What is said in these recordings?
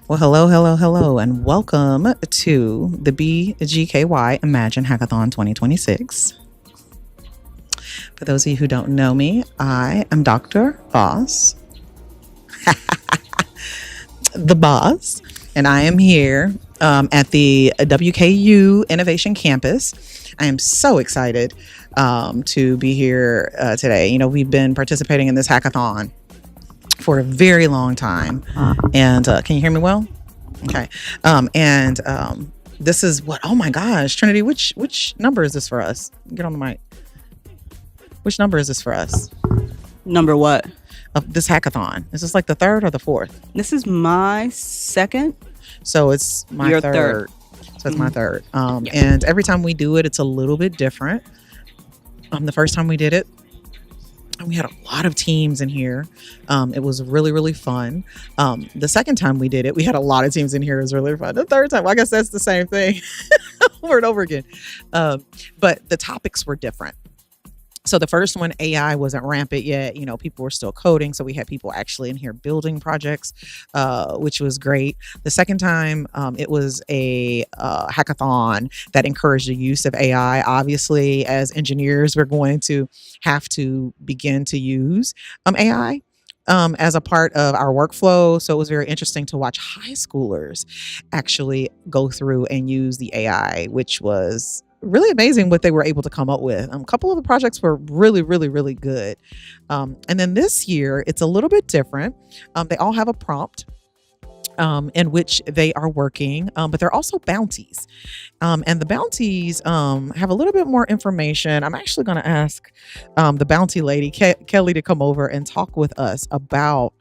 Well, hello, hello, hello, and welcome to the BGKY Imagine Hackathon 2026. For those of you who don't know me, I am Dr. Boss, the boss, and I am here at the WKU Innovation Campus. I am so excited to be here today. You know, we've been participating in this hackathon for a very long time. And can you hear me well? Okay. This is what, oh my gosh, Trinity, which number is this for us? Get on the mic. Which number is this for us? Number what? Of this hackathon. Is this like the third or the fourth? This is my second. So it's my Your third. So it's my third. And every time we do it, it's a little bit different. The first time we did it, we had a lot of teams in here. It was really, really fun. The second time we did it, we had a lot of teams in here. It was really fun. The third time, I guess that's the same thing over and over again. But the topics were different. So the first one, AI wasn't rampant yet. You know, people were still coding. So we had people actually in here building projects, which was great. The second time, it was a hackathon that encouraged the use of AI. Obviously, as engineers, we're going to have to begin to use AI as a part of our workflow. So it was very interesting to watch high schoolers actually go through and use the AI, which was really amazing what they were able to come up with. A couple of the projects were really, really, really good. And then this year, it's a little bit different. They all have a prompt in which they are working, but they're also bounties. And the bounties have a little bit more information. I'm actually going to ask the bounty lady, Kelly, to come over and talk with us about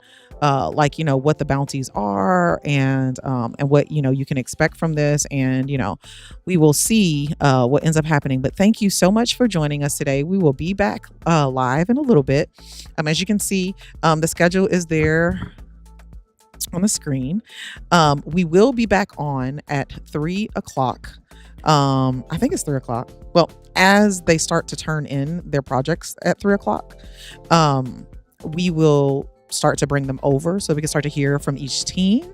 what the bounties are and what, you can expect from this. And, we will see what ends up happening. But thank you so much for joining us today. We will be back live in a little bit. As you can see, the schedule is there on the screen. We will be back on at 3 o'clock. I think it's 3 o'clock. Well, as they start to turn in their projects at 3 o'clock, we will start to bring them over so we can start to hear from each team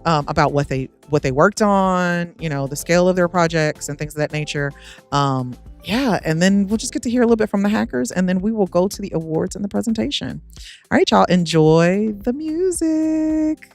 about what they worked on, the scale of their projects and things of that nature. And then we'll just get to hear a little bit from the hackers, and then we will go to the awards and the presentation. All right, y'all, enjoy the music.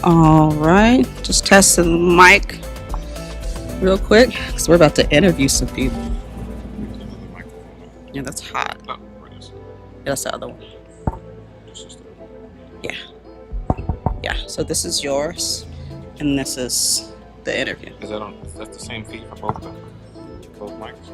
All right, just testing the mic real quick because we're about to interview some people. Yeah, that's hot. Yeah, that's the other one. Yeah. Yeah, so this is yours, and this is the interview. Is that the same feed for both mics?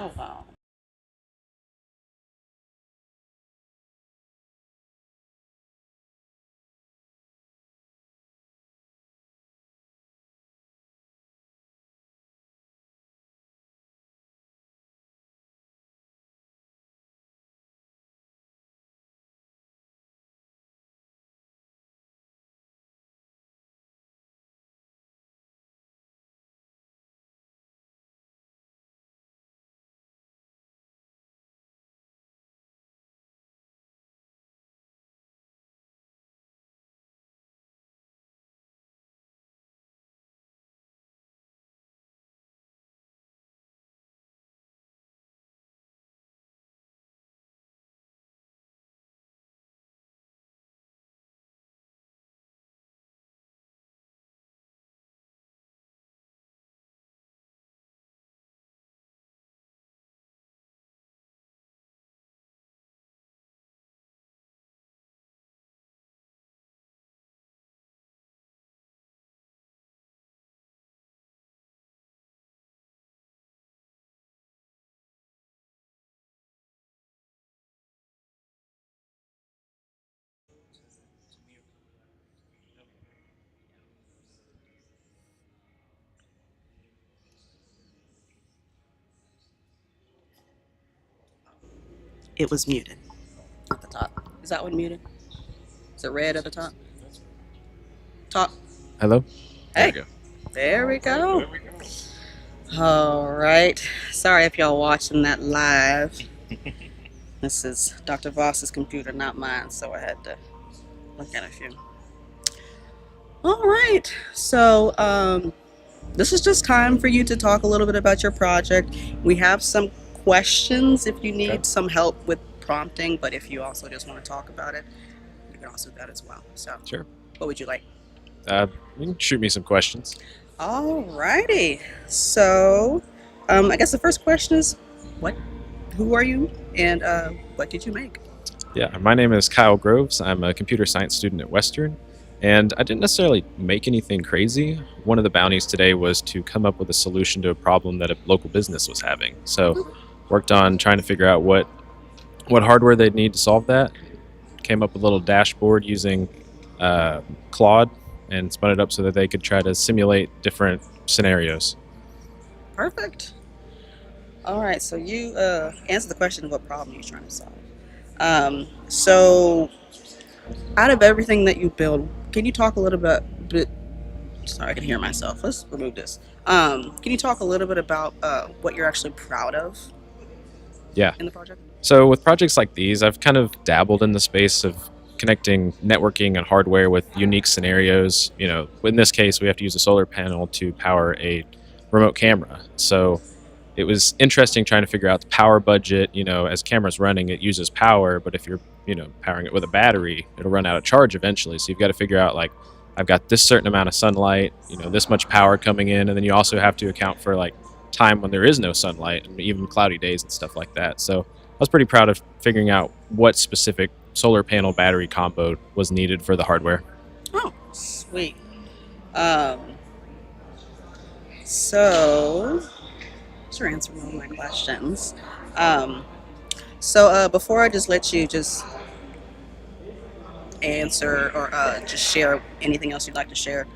Oh, wow. It was muted at the top. Is that one muted? Is it red at the top? Top. Hello? There Hey, we go. there we go. There we go. All right. Sorry if y'all watching that live. This is Dr. Voss's computer, not mine, so I had to look at a few. All right. So, this is just time for you to talk a little bit about your project. We have some questions if you need Okay. some help with prompting, but if you also just want to talk about it, you can also do that as well. So, Sure. what would you like? You can shoot me some questions. All righty. So, I guess the first question is, who are you, and what did you make? Yeah, my name is Kyle Groves. I'm a computer science student at Western, and I didn't necessarily make anything crazy. One of the bounties today was to come up with a solution to a problem that a local business was having. So, worked on trying to figure out what hardware they'd need to solve that. Came up with a little dashboard using Claude and spun it up so that they could try to simulate different scenarios. Perfect. All right. So you answer the question of what problem you're trying to solve. So out of everything that you build, can you talk a little bit? Sorry, I can hear myself. Let's remove this. Can you talk a little bit about what you're actually proud of? Yeah. In the project. So with projects like these, I've kind of dabbled in the space of connecting networking and hardware with unique scenarios. You know, in this case, we have to use a solar panel to power a remote camera. So it was interesting trying to figure out the power budget. You know, as camera's running, it uses power, but if you're, powering it with a battery, it'll run out of charge eventually. So you've got to figure out, like, I've got this certain amount of sunlight, this much power coming in, and then you also have to account for, like, time when there is no sunlight and even cloudy days and stuff like that. So I was pretty proud of figuring out what specific solar panel battery combo was needed for the hardware. Oh, sweet. So you're answering all my questions. So before I just let you just answer or just share anything else you'd like to share,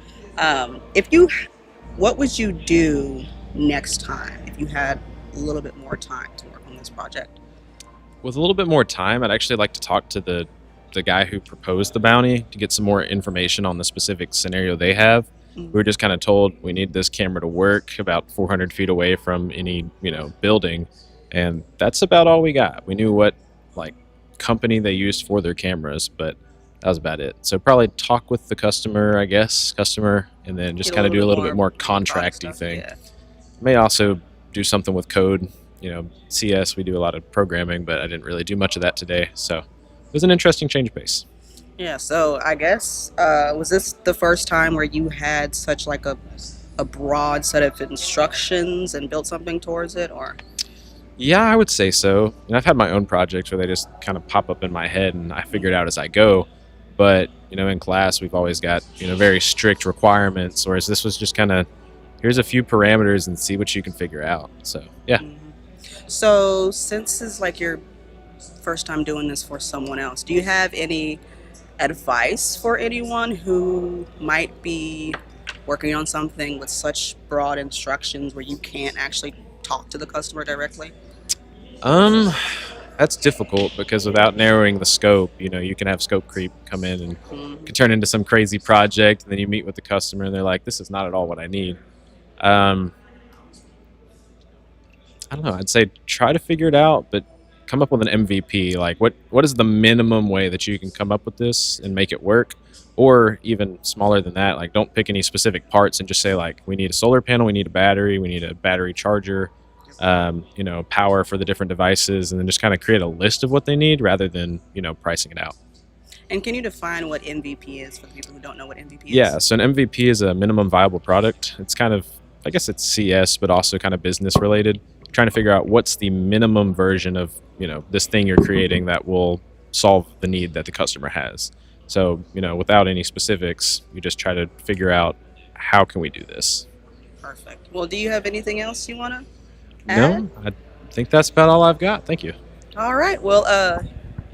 what would you do next time if you had a little bit more time to work on this project? With a little bit more time, I'd actually like to talk to the guy who proposed the bounty to get some more information on the specific scenario they have. We were just kind of told we need this camera to work about 400 feet away from any, building. And that's about all we got. We knew what, company they used for their cameras, but that was about it. So probably talk with the customer, and then just kind of do a little bit more contracty thing. Yeah. May also do something with code. CS, we do a lot of programming, but I didn't really do much of that today. So it was an interesting change of pace. Yeah, so I guess, was this the first time where you had such like a broad set of instructions and built something towards it, or? Yeah, I would say so. And I've had my own projects where they just kind of pop up in my head and I figure it out as I go. But, in class, we've always got, very strict requirements, whereas this was just kind of, here's a few parameters and see what you can figure out. So, yeah. Mhm. So since it's like your first time doing this for someone else, do you have any advice for anyone who might be working on something with such broad instructions where you can't actually talk to the customer directly? That's difficult because without narrowing the scope, you can have scope creep come in and could turn into some crazy project, and then you meet with the customer and they're like, this is not at all what I need. I don't know. I'd say try to figure it out, but come up with an MVP. Like, what is the minimum way that you can come up with this and make it work? Or even smaller than that, like, don't pick any specific parts and just say, like, we need a solar panel, we need a battery, we need a battery charger, power for the different devices, and then just kind of create a list of what they need rather than, pricing it out. And can you define what MVP is for the people who don't know what MVP is? Yeah, so an MVP is a minimum viable product. It's kind of, I guess it's CS, but also kind of business related. Trying to figure out what's the minimum version of, this thing you're creating that will solve the need that the customer has. So, without any specifics, you just try to figure out, how can we do this? Perfect. Well, do you have anything else you want to add? No, I think that's about all I've got. Thank you. All right. Well,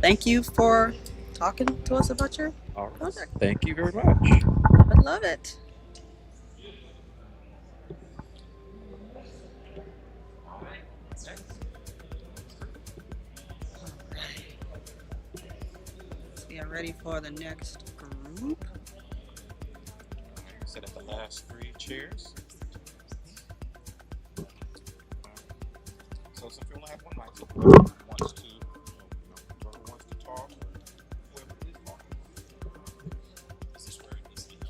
thank you for talking to us about your All right. project. Thank you very much. I love it. are ready for the next group. Sit at the last 3 chairs. So since we only have one mic, so whoever wants to, whoever wants to talk, or whoever is talking. Is this where it needs to go?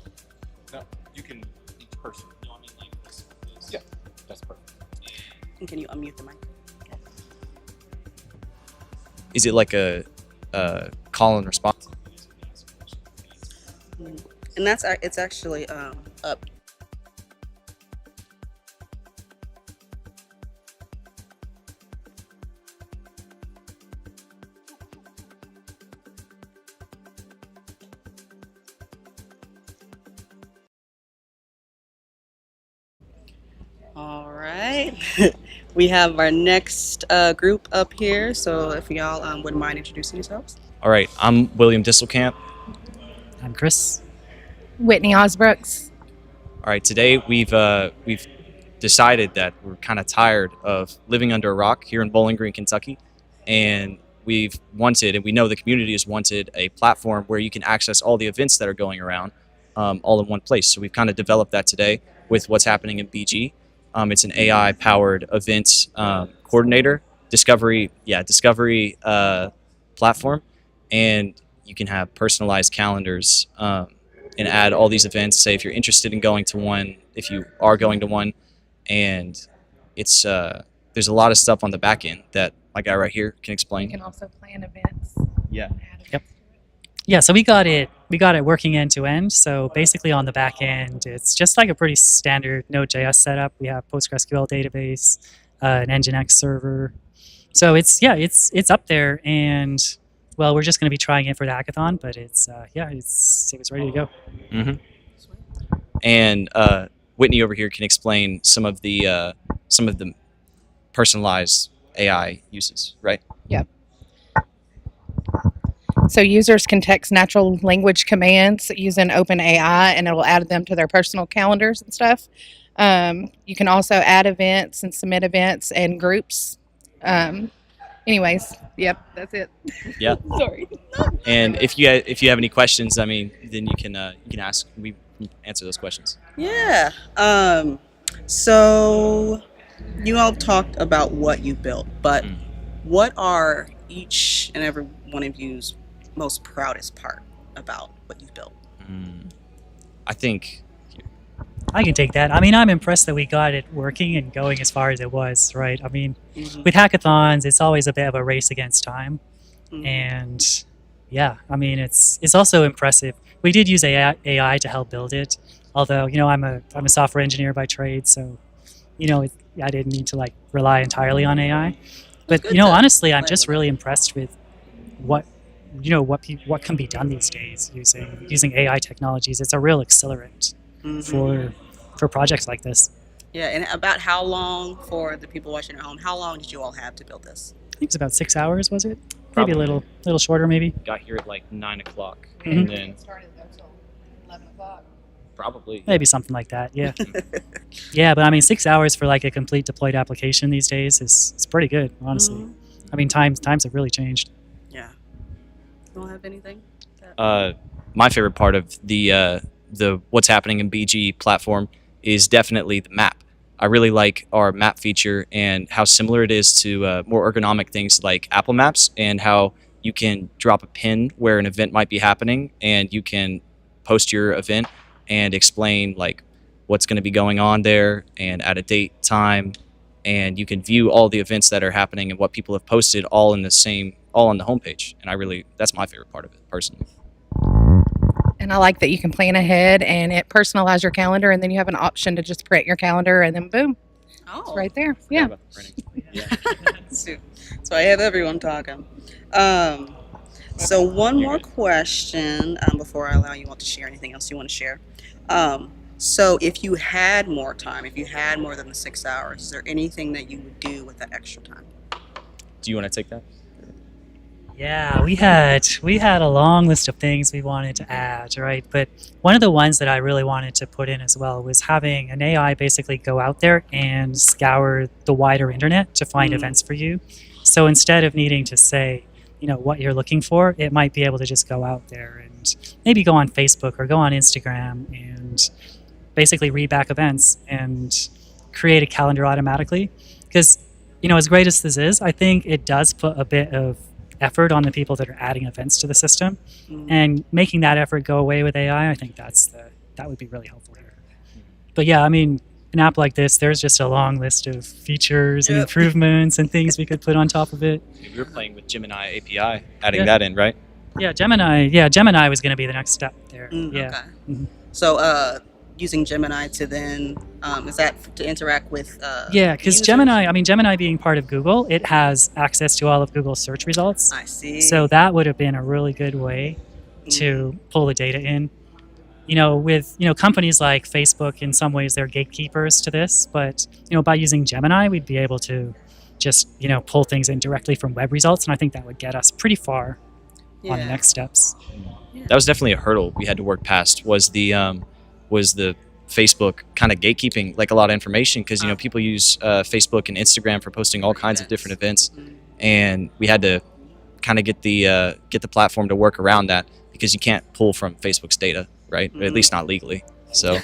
No, you can each person. No, I mean like this. Yeah, that's perfect. And can you unmute the mic? Is it like a call and response? And it's actually up. All right. We have our next group up here. So if y'all wouldn't mind introducing yourselves. All right, I'm William Disselkamp. I'm Chris. Whitney Osbrooks. All right, today we've decided that we're kind of tired of living under a rock here in Bowling Green, Kentucky, and we've wanted, and we know the community has wanted, a platform where you can access all the events that are going around all in one place. So we've kind of developed that today with what's happening in BG. It's an AI-powered events coordinator discovery platform, and you can have personalized calendars and add all these events. Say if you're interested in going to one, if you are going to one, and it's there's a lot of stuff on the back end that my guy right here can You explain. can also plan events. Yeah. Yep. Yeah, so we got it working end to end. So basically on the back end, it's just like a pretty standard Node.js setup. We have PostgreSQL database, an Nginx server. So it's up there, and well, we're just going to be trying it for the hackathon, but it was ready to go. hmm And Whitney over here can explain some of the personalized AI uses, right? So users can text natural language commands using OpenAI, and it will add them to their personal calendars and stuff. You can also add events and submit events and groups. Anyways, yep, that's it. Yeah. Sorry. And if you have any questions, I mean, then you can ask. We answer those questions. Yeah. So you all talked about what you built, but what are each and every one of you's most proudest part about what you've built? I think. I can take that. I mean, I'm impressed that we got it working and going as far as it was, right? I mean, with hackathons, it's always a bit of a race against time. And yeah, I mean, it's also impressive. We did use AI to help build it, although, I'm a software engineer by trade, so, I didn't need to like rely entirely on AI. But, honestly, I'm just really impressed with what can be done these days using AI technologies. It's a real accelerant for projects like this. Yeah, and about how long, for the people watching at home, how long did you all have to build this? I think it's about 6 hours, was it? Probably. Maybe a little shorter, maybe. Got here at like 9 o'clock, Mhm. and then Started until 11 o'clock. probably. Maybe something like that, yeah. Yeah, but I mean, 6 hours for like a complete deployed application these days is pretty good, honestly. I mean, times have really changed. Yeah. You don't have anything? My favorite part of the what's happening in BG platform is definitely the map. I really like our map feature and how similar it is to more ergonomic things like Apple Maps, and how you can drop a pin where an event might be happening, and you can post your event and explain like what's going to be going on there and at a date, time, and you can view all the events that are happening and what people have posted all on the homepage. And that's my favorite part of it personally. And I like that you can plan ahead and it personalize your calendar, and then you have an option to just print your calendar, and then boom, Oh, it's right there. Forgot Yeah. about the printing. Yeah. So I have everyone talking. So one more question before I allow you all to share anything else you want to share. So if you had more time, if you had more than the 6 hours, is there anything that you would do with that extra time? Do you want to take that? Yeah, we had a long list of things we wanted to add, right? But one of the ones that I really wanted to put in as well was having an AI basically go out there and scour the wider internet to find events for you. So instead of needing to say, what you're looking for, it might be able to just go out there and maybe go on Facebook or go on Instagram and basically read back events and create a calendar automatically. Because as great as this is, I think it does put a bit of effort on the people that are adding events to the system, and making that effort go away with AI. I think that would be really helpful here. But yeah, I mean, an app like this, there's just a long list of features and improvements and things we could put on top of it. We were playing with Gemini API, adding Yeah. that in, right? Yeah, Gemini was going to be the next step there. Yeah. Okay. Mhm. So, using Gemini to then, is that to interact with? Yeah, because users? Gemini being part of Google, it has access to all of Google's search results. I see. So that would have been a really good way to pull the data in. With companies like Facebook, in some ways they're gatekeepers to this, but by using Gemini, we'd be able to just pull things in directly from web results, and I think that would get us pretty far on the next steps. That was definitely a hurdle we had to work past. Was the Facebook kind of gatekeeping like a lot of information, because people use Facebook and Instagram for posting all kinds of different events, and we had to kind of get the platform to work around that, because you can't pull from Facebook's data, right? Or at least not legally. So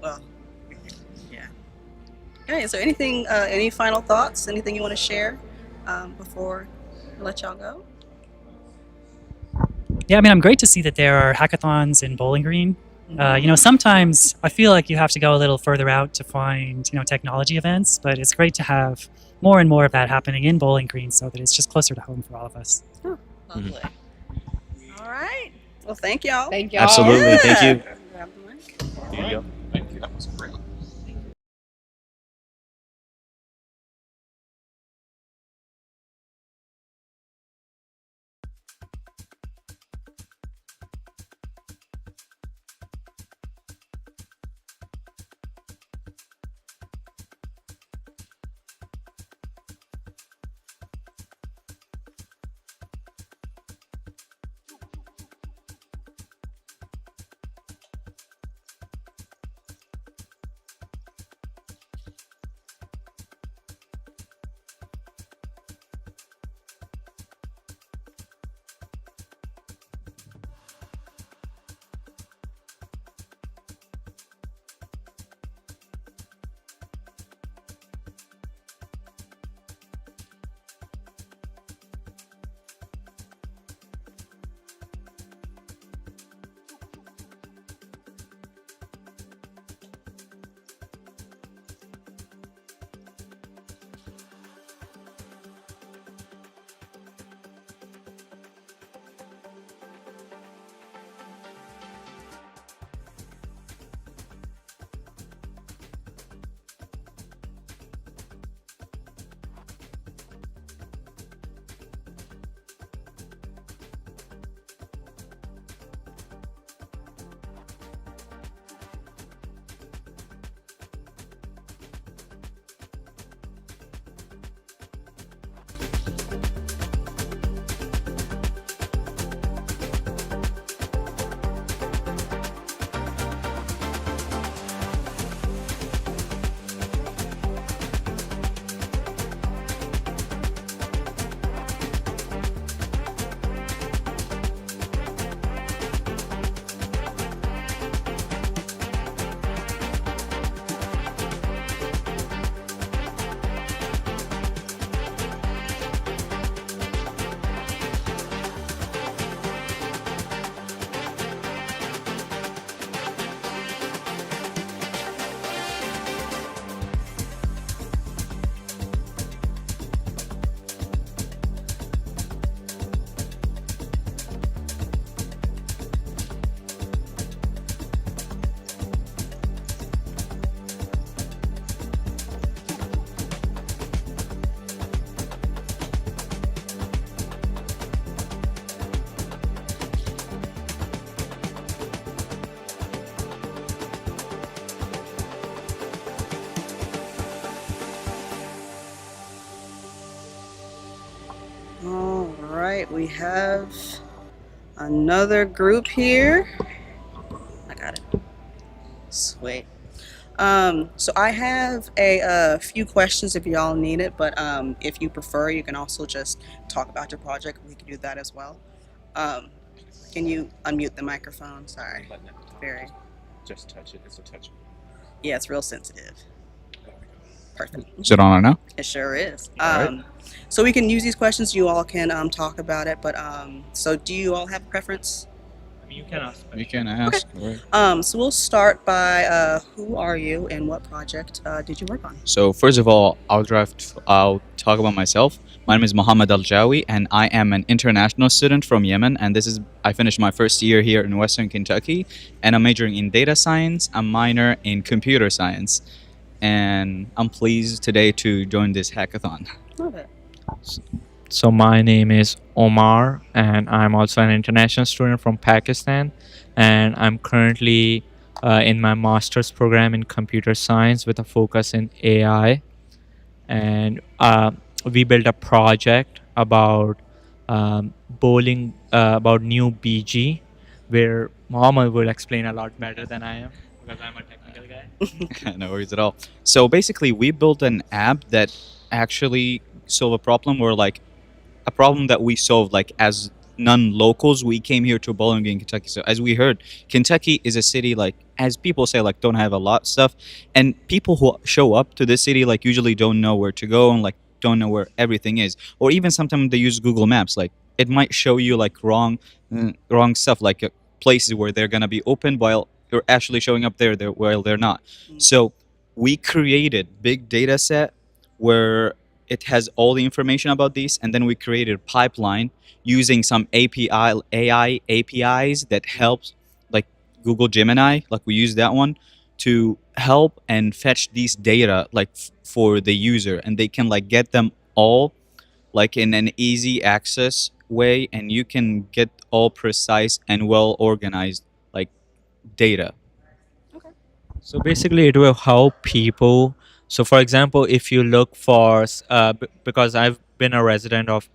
Well, yeah. Okay. Is there anything? Any final thoughts? Anything you want to share before I let y'all go? Yeah, I mean, I'm great to see that there are hackathons in Bowling Green. Sometimes I feel like you have to go a little further out to find, technology events, but it's great to have more and more of that happening in Bowling Green, so that it's just closer to home for all of us. Oh, lovely. All right. Well, thank y'all. Thank y'all. absolutely, thank you. Grab the mic. There you go. Thank you. That was great. All right, we have another group here. I got it. Sweet. So I have a few questions if y'all need it, but if you prefer, you can also just talk about your project. We can do that as well. Um, can you unmute the microphone? Sorry. Button at the top. Very. Just touch it. It's a touch. Yeah, it's real sensitive. Perfect. Is it on now? It sure is. Alright. So we can use these questions. You all can talk about it. But so do you all have a preference? I mean, you can ask. You can ask. Right. So we'll start by who are you and what project did you work on? So first of all, I'll talk about myself. My name is Mohammed Al Jawi, and I am an international student from Yemen. And I finished my first year here in Western Kentucky, and I'm majoring in data science. I'm minor in computer science, and I'm pleased today to join this hackathon. Love it. So my name is Omar, and I'm also an international student from Pakistan, and I'm currently in my master's program in computer science with a focus in AI. And we built a project about about new BG, where Mohammed will explain a lot better than I am because I'm a technical guy. No worries at all. So basically, we built an app that actually solve a problem where like a problem that we solved like as non-locals. We came here to Bowling Green, Kentucky. So as we heard, Kentucky is a city like as people say like don't have a lot of stuff, and people who show up to this city like usually don't know where to go and like don't know where everything is, or even sometimes they use Google Maps. Like it might show you like wrong stuff, like places where they're gonna be open while you're actually showing up there while they're not. So we created big data set where it has all the information about these, and then we created a pipeline using some AI APIs that helps, like Google Gemini, like we use that one to help and fetch these data like for the user, and they can like get them all like in an easy access way, and you can get all precise and well organized like data. So basically, it will help people. So, for example, if you look for, because I've been a resident of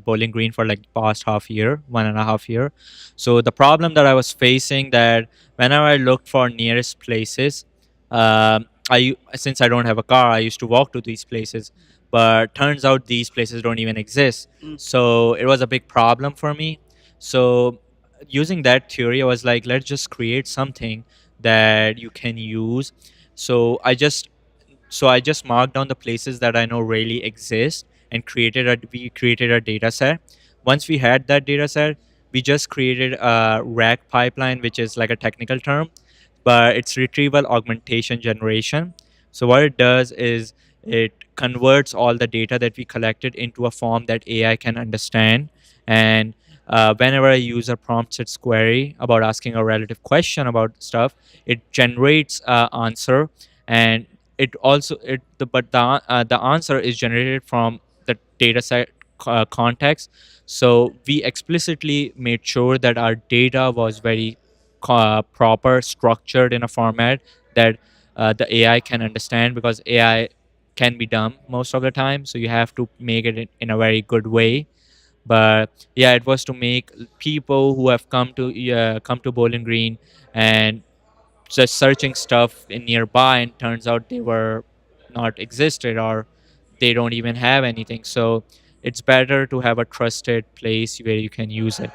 Bowling Green for like past half year, 1.5 year. So the problem that I was facing that whenever I looked for nearest places, since I don't have a car, I used to walk to these places. But turns out these places don't even exist. So it was a big problem for me. So using that theory, I was like, let's just create something that you can use. So I just marked down the places that I know really exist and we created a data set. Once we had that data set, we just created a RAG pipeline, which is like a technical term, but it's retrieval augmentation generation. So what it does is it converts all the data that we collected into a form that AI can understand. And whenever a user prompts its query about asking a relative question about stuff, it generates an answer, and it also the answer is generated from the data set context. So we explicitly made sure that our data was very proper, structured in a format that the AI can understand, because AI can be dumb most of the time. So you have to make it in a very good way. But yeah, it was to make people who have come to Bowling Green and just searching stuff in nearby, and turns out they were not existed, or they don't even have anything. So it's better to have a trusted place where you can use it.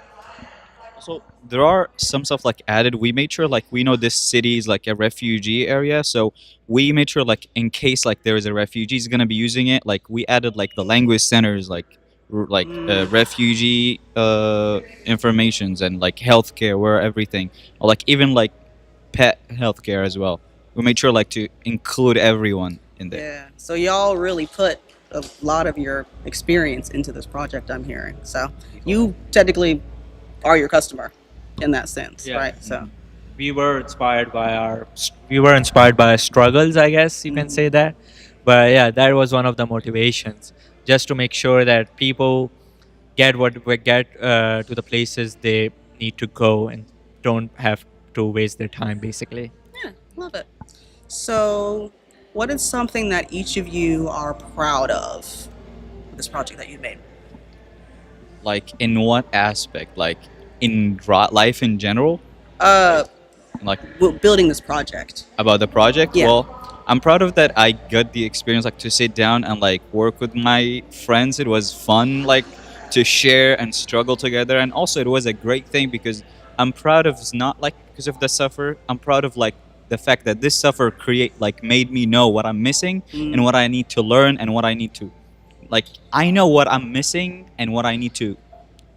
So there are some stuff like added. We made sure like we know this city is like a refugee area, so we made sure like in case like there is a refugee is gonna be using it, like we added like the language centers, like refugee informations, and like healthcare where everything, or like even like pet healthcare as well. We made sure like to include everyone in there. Yeah. So y'all really put a lot of your experience into this project, I'm hearing. So you technically are your customer in that sense, Yeah. right? So We were inspired by our struggles, I guess you can say that. But yeah, that was one of the motivations, just to make sure that people get to the places they need to go and don't have to waste their time, basically. yeah, love it. So what is something that each of you are proud of with this project that you made? Like in what aspect? Like in life in general? Uh, Like building this project. about the project? Yeah. Well, I'm proud of that. I got the experience like to sit down and like work with my friends. It was fun, like to share and struggle together, and also it was a great thing because I'm proud of, it's not like because of the suffer. I'm proud of like the fact that this suffer create like made me know what I'm missing and what I need to learn and what I need to, like, I know what I'm missing and what I need to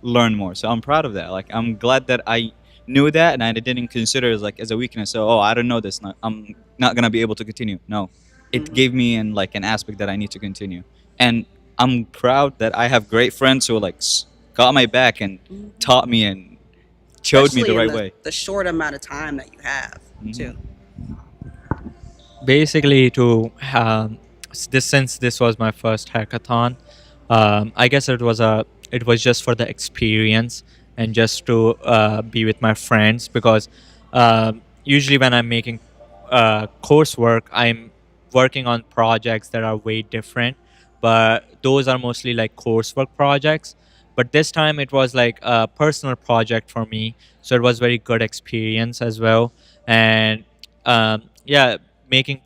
learn more. So I'm proud of that. Like I'm glad that I knew that and I didn't consider it as like as a weakness. So oh, I don't know this. I'm not gonna be able to continue. No, it gave me an like an aspect that I need to continue. And I'm proud that I have great friends who like got my back and taught me and showed me Especially the in right way. the short amount of time that you have, too. Basically, to this, since this was my first hackathon, I guess it was just for the experience and just to be with my friends, because usually when I'm making coursework, I'm working on projects that are way different, but those are mostly like coursework projects. But this time it was like a personal project for me, so it was very good experience as well. And yeah, making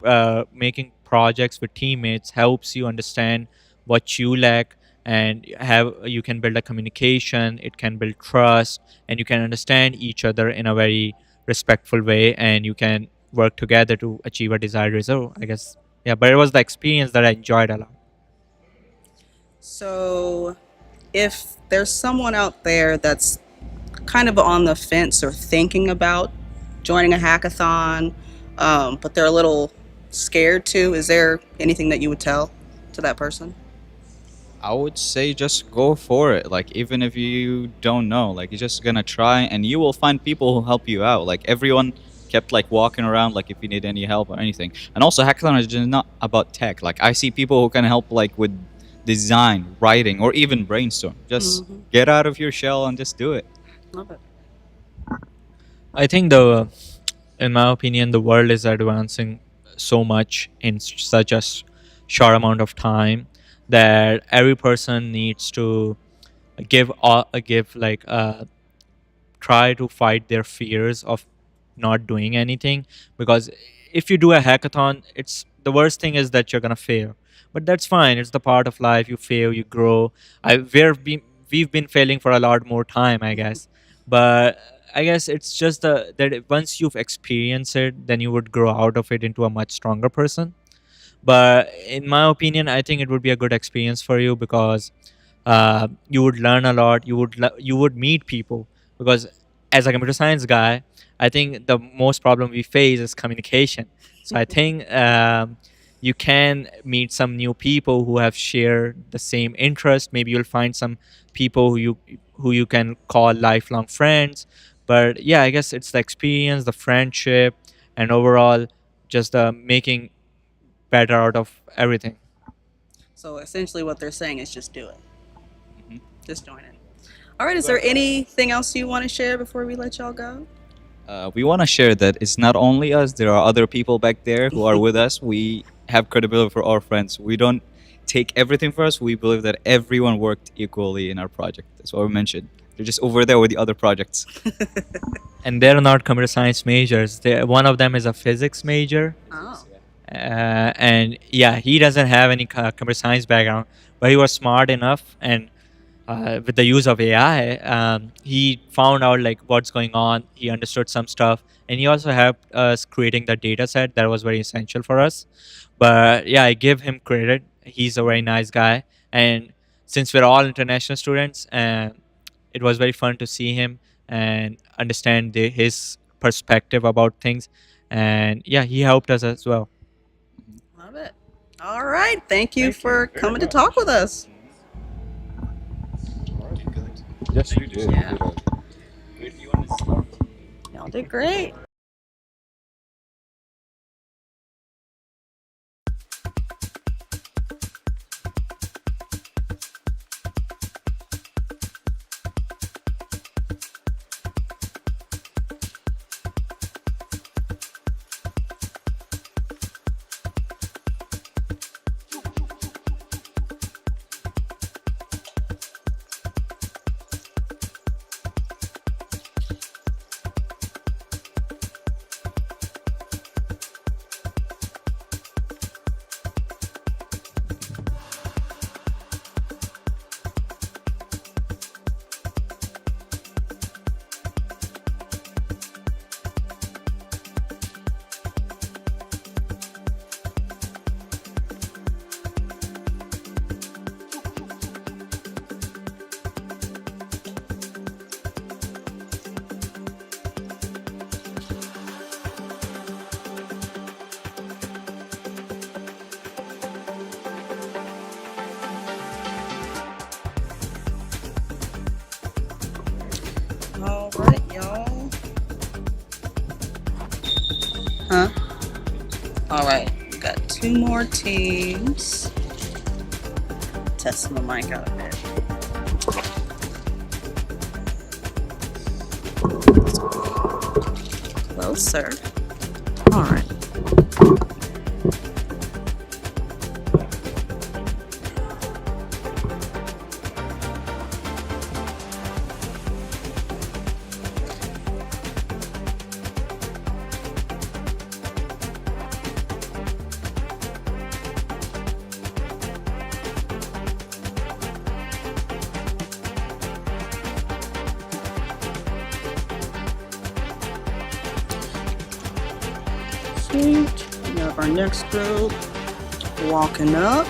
projects with teammates helps you understand what you lack, and have you can build a communication, it can build trust, and you can understand each other in a very respectful way, and you can work together to achieve a desired result, I guess. Yeah, but it was the experience that I enjoyed a lot. So, if there's someone out there that's kind of on the fence or thinking about joining a hackathon, but they're a little scared too, is there anything that you would tell to that person? I would say just go for it. Like even if you don't know, like you're just gonna try, and you will find people who help you out. Like everyone kept like walking around, like if you need any help or anything. And also, hackathon is just not about tech. Like I see people who can help like with design, writing, or even brainstorm. Just get out of your shell and just do it. Love it. I think in my opinion, the world is advancing so much in such a short amount of time that every person needs to give like try to fight their fears of not doing anything, because if you do a hackathon, it's the worst thing is that you're gonna fail, but that's fine, it's the part of life. You fail, you grow. We've been failing for a lot more time, I guess, but I guess it's just that once you've experienced it, then you would grow out of it into a much stronger person. But in my opinion, I think it would be a good experience for you, because you would learn a lot. You would meet people, because as a computer science guy, I think the most problem we face is communication. So I think you can meet some new people who have shared the same interest. Maybe you'll find some people who you can call lifelong friends. But yeah, I guess it's the experience, the friendship, and overall just making better out of everything. So essentially, what they're saying is just do it. Just join it. All right. Is there anything else you want to share before we let y'all go? We want to share that it's not only us. There are other people back there who are with us. We have credibility for our friends. We don't take everything for us. We believe that everyone worked equally in our project. That's what we mentioned. They're just over there with the other projects. And they're not computer science majors. One of them is a physics major. Oh. And yeah, he doesn't have any computer science background, but he was smart enough, and with the use of AI, he found out like what's going on. He understood some stuff, and he also helped us creating the data set that was very essential for us. But yeah, I give him credit. He's a very nice guy, and since we're all international students, it was very fun to see him and understand his perspective about things. And yeah, he helped us as well. Love it. All right. Thank you for coming to talk with us. Yes, you did. Yeah. Y'all did great. more teams. Testing the mic out a bit. Closer. All right. We have our next group walking up.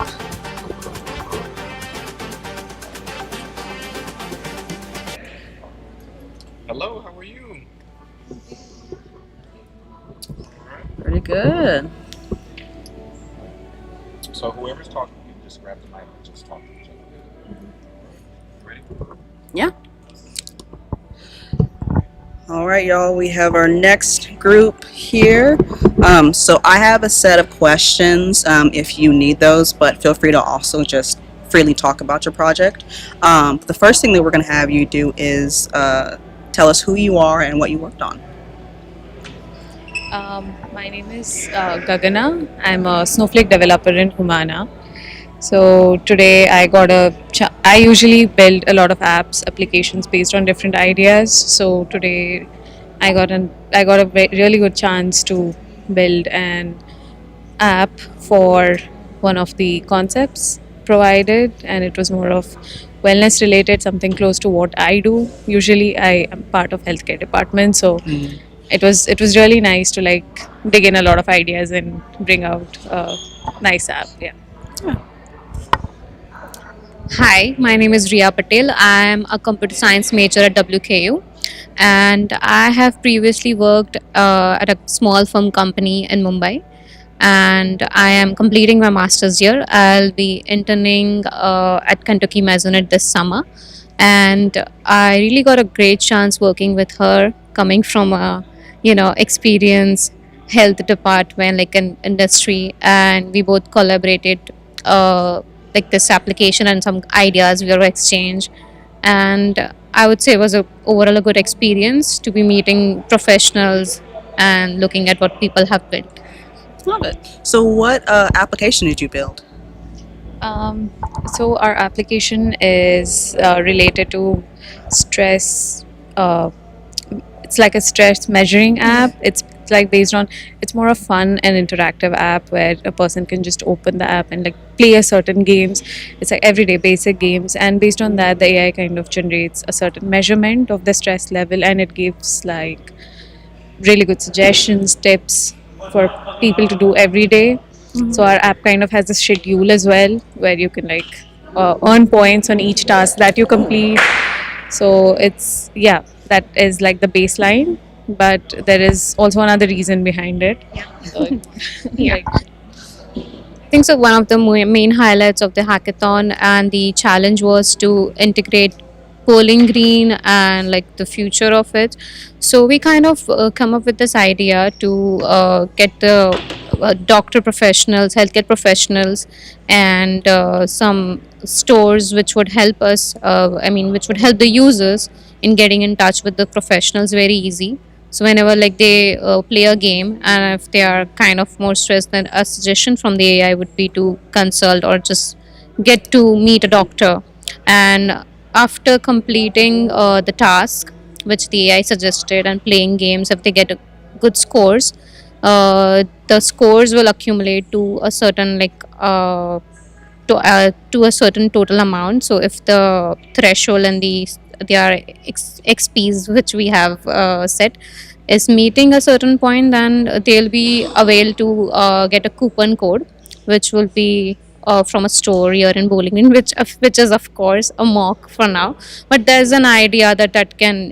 Hello, how are you? Pretty good. So whoever's talking, you can just grab the mic and just talk to each other. Ready? Yeah. All right, y'all, we have our next group here. So I have a set of questions if you need those, but feel free to also just freely talk about your project. The first thing that we're going to have you do is tell us who you are and what you worked on. My name is Gagana. I'm a Snowflake developer in Humana. So today I usually build a lot of apps, applications based on different ideas. So today I got a really good chance to build an app for one of the concepts provided, and it was more of wellness related, something close to what I do. Usually I am part of healthcare department, so it was really nice to like dig in a lot of ideas and bring out a nice app. Yeah. Hi, my name is Riya Patel. I am a computer science major at WKU, and I have previously worked at a small firm company in Mumbai, and I am completing my master's year. I'll be interning at Kentucky Maisonette this summer, and I really got a great chance working with her, coming from a experience health department like an industry, and we both collaborated like this application and some ideas we were exchanged, and I would say it was overall a good experience to be meeting professionals and looking at what people have built. Love it. So what application did you build? So our application is related to stress. It's like a stress measuring app. It's like based on. It's more a fun and interactive app where a person can just open the app and like play a certain games. It's like everyday basic games, and based on that, the AI kind of generates a certain measurement of the stress level, and it gives like really good suggestions, tips for people to do every day. So our app kind of has a schedule as well, where you can like earn points on each task that you complete. So it's that is like the baseline, but there is also another reason behind it. So, like, I think so. One of the main highlights of the hackathon and the challenge was to integrate Bowling Green and like the future of it. So we kind of come up with this idea to get the doctor professionals, healthcare professionals, and some stores which would help us. Which would help the users in getting in touch with the professionals very easy. So whenever like they play a game, and if they are kind of more stressed, then a suggestion from the AI would be to consult or just get to meet a doctor. And after completing the task which the AI suggested and playing games, if they get good scores, the scores will accumulate to a certain to a certain total amount. So if the threshold and their XPs which we have set is meeting a certain point, then they'll be available to get a coupon code, which will be from a store here in Bowling Green, which is of course a mock for now, but there's an idea that can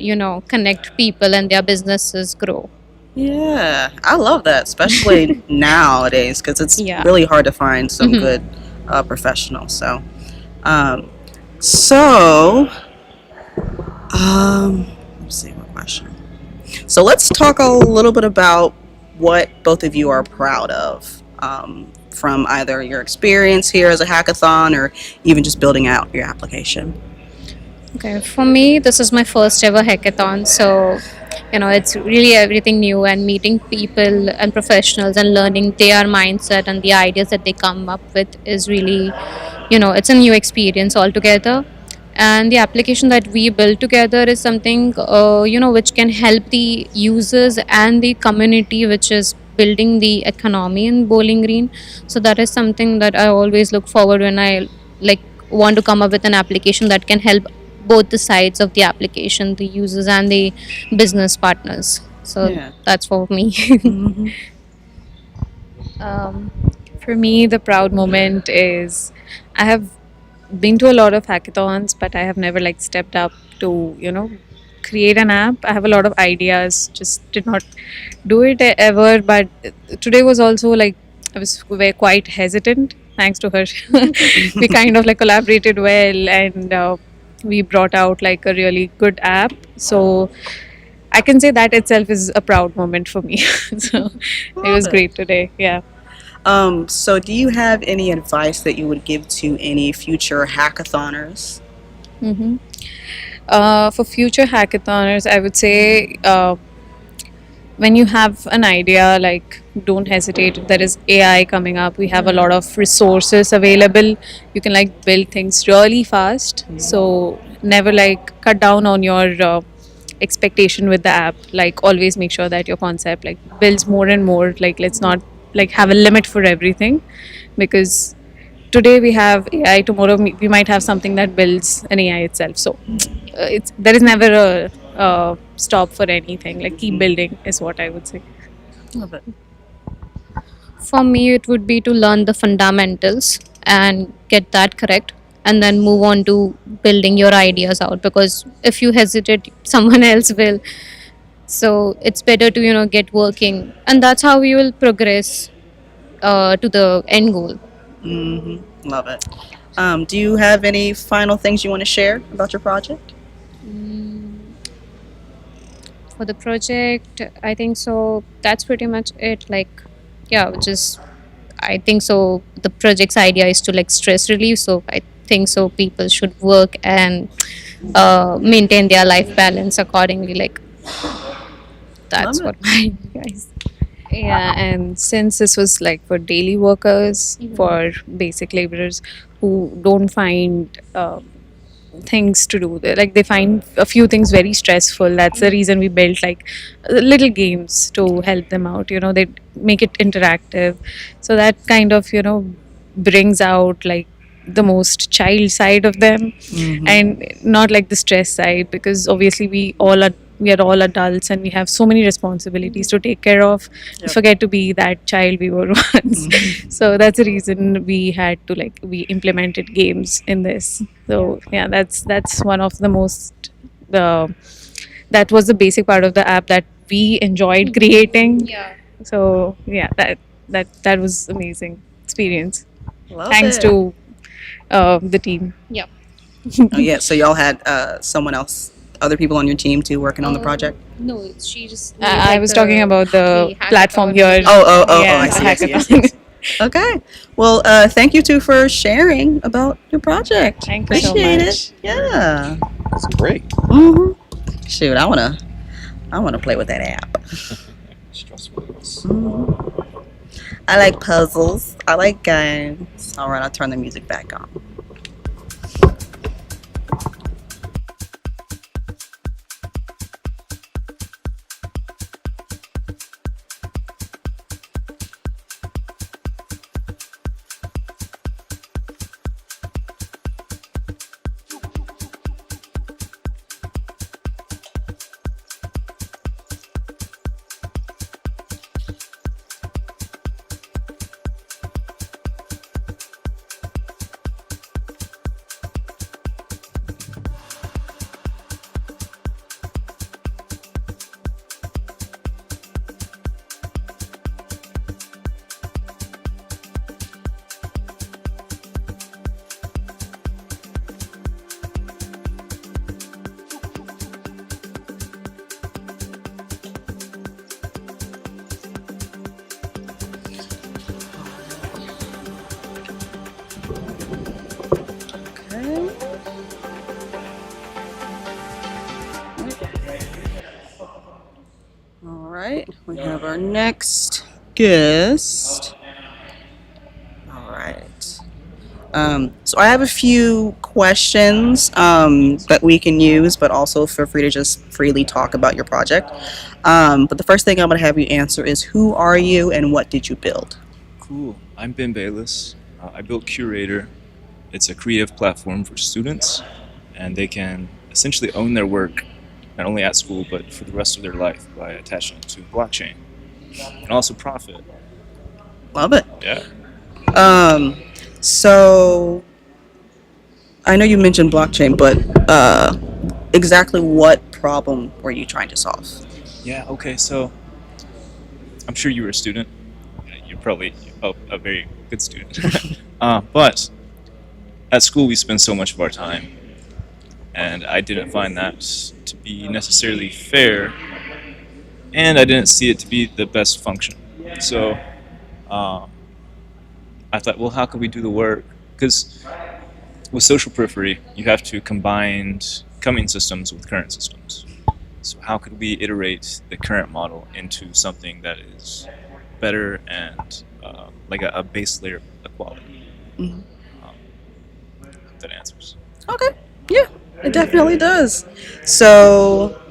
connect people and their businesses grow. Yeah, I love that, especially nowadays, because it's Yeah. really hard to find some Mhm. good professionals. Let's see what question. So let's talk a little bit about what both of you are proud of from either your experience here as a hackathon or even just building out your application? Okay, for me, this is my first ever hackathon, so it's really everything new and meeting people and professionals and learning their mindset and the ideas that they come up with is really, it's a new experience altogether. And the application that we build together is something, which can help the users and the community, which is building the economy in Bowling Green. So that is something that I always look forward when I like want to come up with an application that can help both the sides of the application, the users and the business partners. So Yeah. that's for me. Hmm. Um, for me, the proud moment is I have been to a lot of hackathons, but I have never like stepped up to create an app. I have a lot of ideas, just did not do it ever. But today was also like I was very quite hesitant. Thanks to her, we kind of like collaborated well, and we brought out like a really good app. So I can say that itself is a proud moment for me. So it was Love it. great today. Yeah. So do you have any advice that you would give to any future hackathoners? Mm-hmm. For future hackathoners, I would say when you have an idea, like don't hesitate. There is AI coming up. We have a lot of resources available. You can like build things really fast. So never like cut down on your expectation with the app. Like always make sure that your concept like builds more and more. Like let's not like have a limit for everything, because today we have AI, tomorrow we might have something that builds an AI itself. So it's there is never a stop for anything. Like keep building is what I would say. Love it. For me, it would be to learn the fundamentals and get that correct, and then move on to building your ideas out. Because if you hesitate, someone else will. So it's better to get working, and that's how we will progress to the end goal. Hmm. Love it. Do you have any final things you want to share about your project? For the project, I think so. That's pretty much it. Like, yeah, which is I think so. The project's idea is to like stress relief. So I think so. People should work and maintain their life balance accordingly. Like Love that's it. what my guys. Yeah, and since this was like for daily workers, for basic laborers who don't find things to do, like they find a few things very stressful. That's the reason we built like little games to help them out. They make it interactive, so that kind of brings out like the most child side of them, Hmm. and not like the stress side, because obviously we are all adults and we have so many responsibilities to take care of. We Yep. forget to be that child we were once. So that's the reason we had to like we implemented games in this. So yeah, that's one of the most the that was the basic part of the app that we enjoyed creating. Yeah. So yeah, that was amazing experience. Love Thanks it. to the team. Yeah. Oh, yeah. So y'all had someone else, other people on your team too, working on the project. No, she just. I was talking about the platform here. Oh, Yeah, I see. I see. I see. hackathon. Okay. Well, thank you two for sharing about your project. Thank you so Appreciate much. it. Yeah. That's great. Hmm. Shoot, I wanna play with that app. Stress relief. I like puzzles. I like games. All right, I'll turn the music back on. right, we have our next guest. All right. So I have a few questions that we can use, but also feel free to just freely talk about your project. But the first thing I'm going to have you answer is, who are you and what did you build? Cool. I'm Ben Bayless. I built Curator. It's a creative platform for students, and they can essentially own their work not only at school but for the rest of their life by attaching it to blockchain, and also profit. Love it. Yeah. So I know you mentioned blockchain, but exactly what problem were you trying to solve? Yeah. Okay. So I'm sure you were a student. You're probably a very good student. But at school we spend so much of our time, and I didn't find that to be necessarily fair, and I didn't see it to be the best function. So I thought, well, how can we do the work? Because with social periphery, you have to combine coming systems with current systems. So how could we iterate the current model into something that is better and like a base layer of quality? Mm-hmm. That answers. Okay. Yeah, it definitely does. So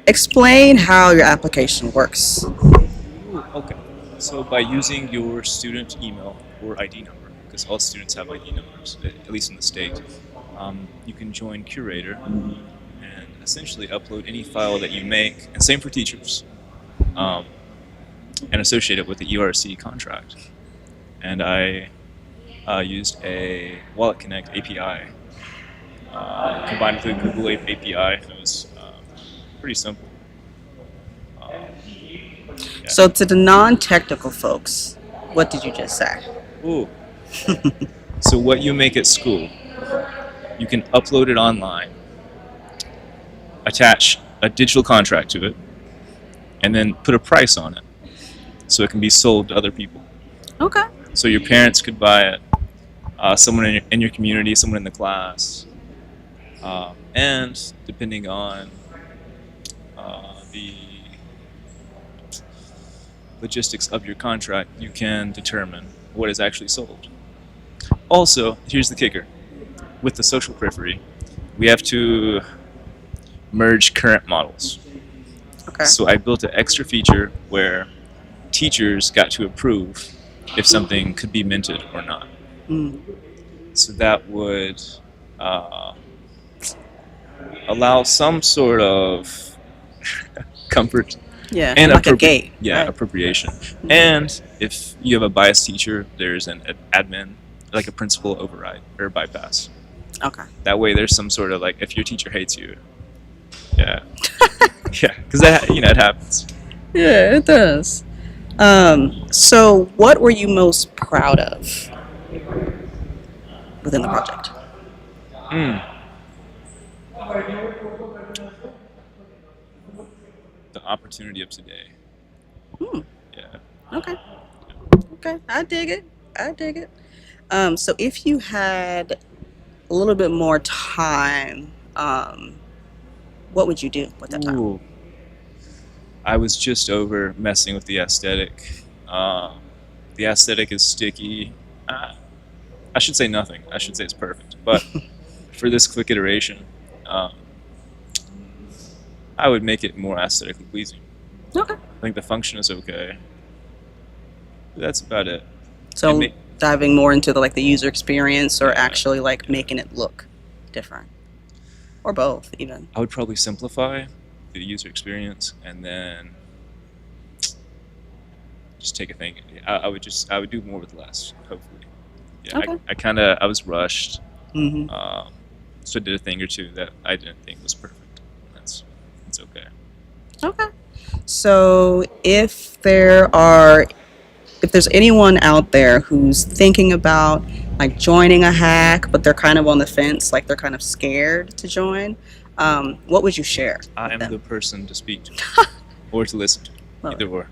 explain how your application works. Ooh, okay. So by using your student email or ID number, because all students have ID numbers, at least in the state, you can join Curator and essentially upload any file that you make, and same for teachers, and associate it with the ERC contract. And I used a Wallet Connect API combined with a Google API, and it was pretty simple. Yeah. So to the non-technical folks, what did you just say? Ooh. So what you make at school, you can upload it online, attach a digital contract to it, and then put a price on it so it can be sold to other people. Okay. So your parents could buy it, someone in your community, someone in the class, and depending on the logistics of your contract, you can determine what is actually sold. Also, here's the kicker. With the social periphery, we have to merge current models. Okay. So I built an extra feature where teachers got to approve if something could be minted or not. Mm. So that would allow some sort of comfort. Yeah, And like a gate. Yeah, right? appropriation. And if you have a biased teacher, there's an admin, like a principal override or bypass. Okay. That way, there's some sort of like, if your teacher hates you, yeah, yeah, because that, it happens. Yeah, it does. So what were you most proud of within the project? The opportunity of today. Hmm. Yeah. Okay. Okay, I dig it. I dig it. So if you had a little bit more time, what would you do with that time? Ooh. I was just over messing with the aesthetic. The aesthetic is sticky. I should say nothing. I should say it's perfect. But for this quick iteration, I would make it more aesthetically pleasing. Okay. I think the function is okay. That's about it. So It diving more into the user experience, or actually making it look different, or both even. I would probably simplify the user experience and then just take a thing. I would do more with less, hopefully. Yeah, Okay. I was rushed, Mm-hmm. so I did a thing or two that I didn't think was perfect. It's okay. Okay. So if there's anyone out there who's thinking about joining a hack, but they're kind of on the fence, they're kind of scared to join, what would you share? I am them? the person to speak to, or to listen to, Love either or.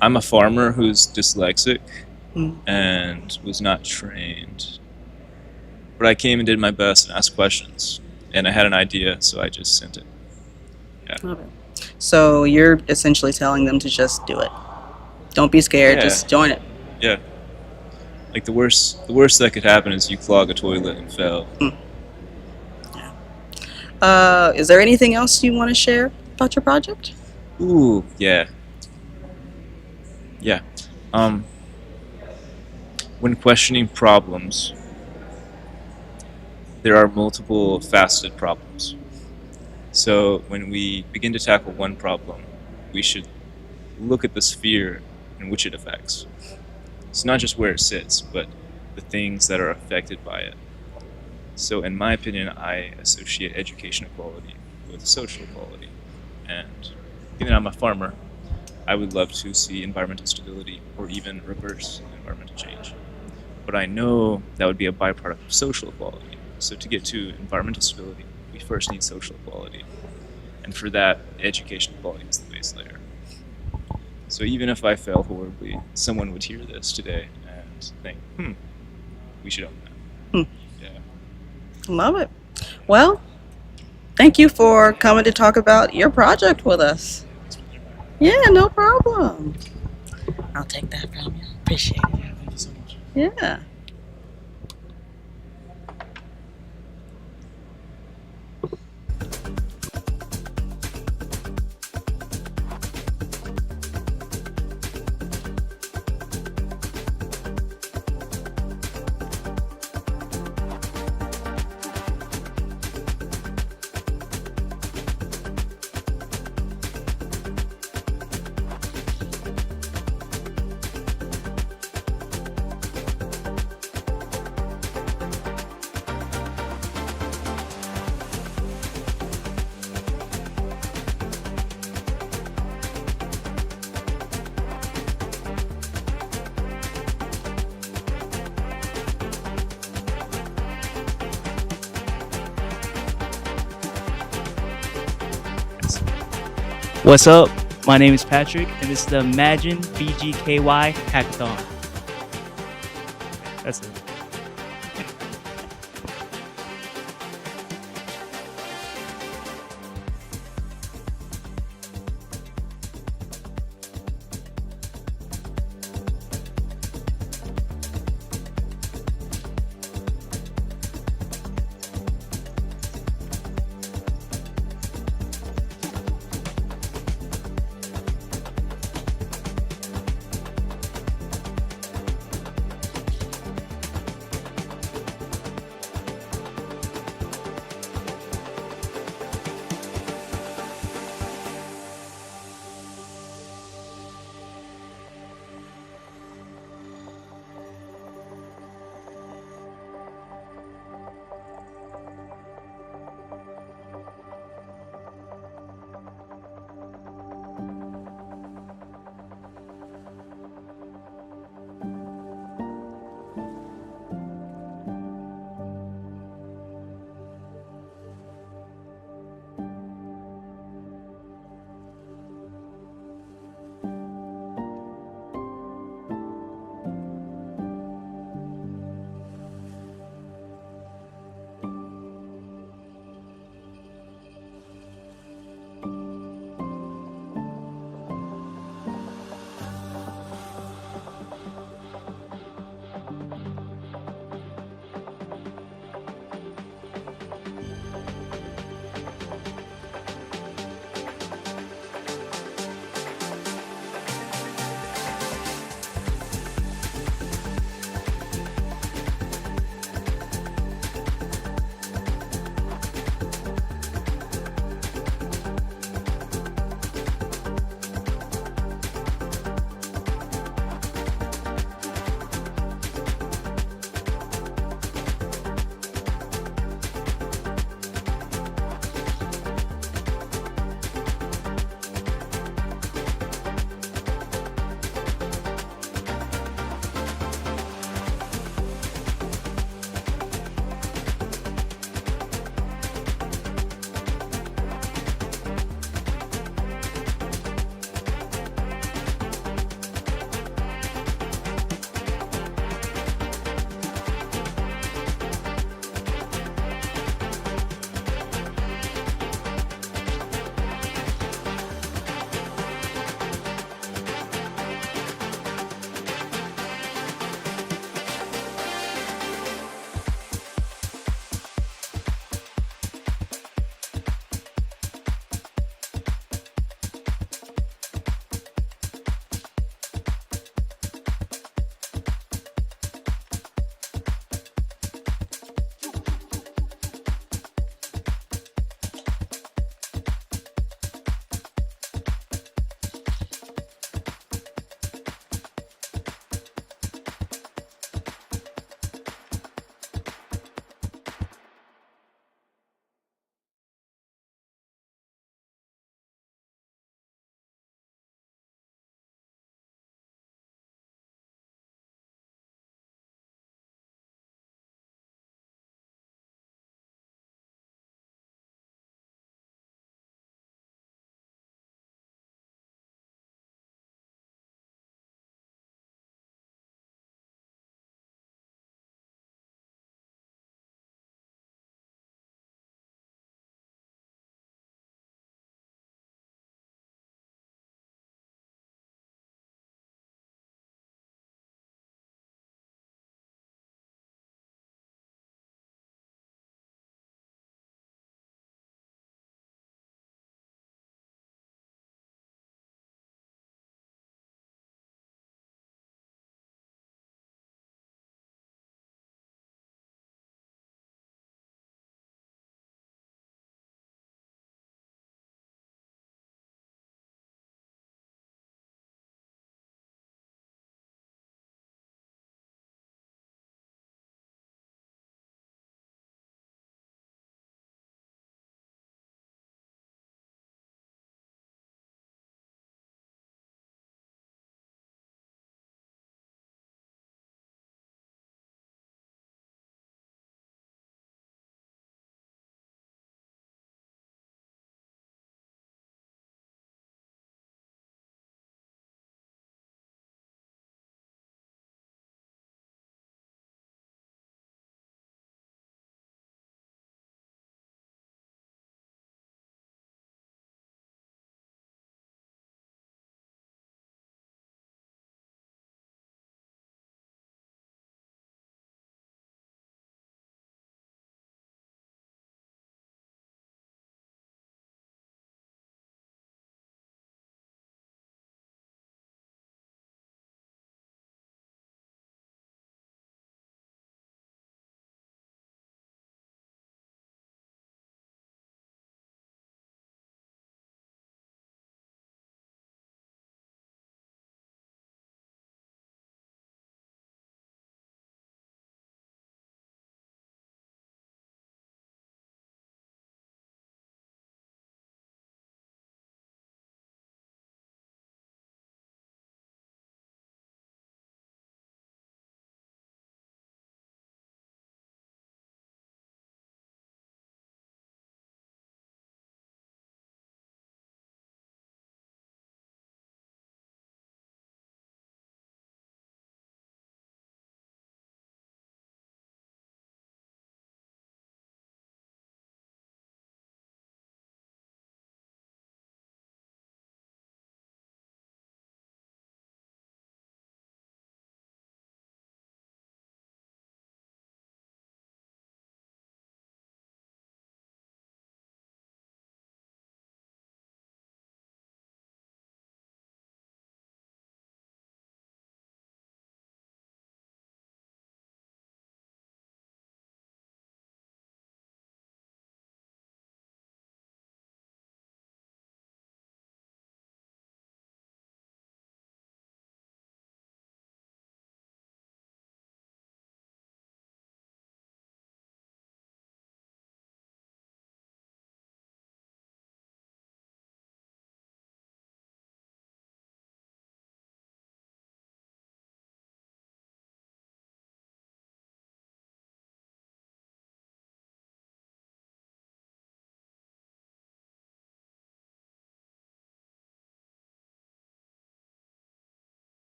I'm a farmer who's dyslexic Mm. and was not trained, but I came and did my best and asked questions, and I had an idea, so I just sent it. Yeah. Love it. So you're essentially telling them to just do it. Don't be scared. Yeah. Just join it. Yeah. Like the worst that could happen is you clog a toilet and fail. Is there anything else you want to share about your project? Ooh, yeah. Yeah. When questioning problems, there are multiple faceted problems. So when we begin to tackle one problem, we should look at the sphere in which it affects. It's not just where it sits, but the things that are affected by it. So in my opinion, I associate education equality with social equality. And given that I'm a farmer, I would love to see environmental stability or even reverse environmental change. But I know that would be a byproduct of social equality. So to get to environmental stability, we first need social equality. And for that, education equality is the base layer. So even if I fail horribly, someone would hear this today and think, we should own that. Yeah. Love it. Well, thank you for coming to talk about your project with us. Yeah, no problem. I'll take that from you. Appreciate it. Yeah, thank you so much. Yeah. What's up? My name is Patrick, and this is the Imagine BGKY Hackathon. That's it.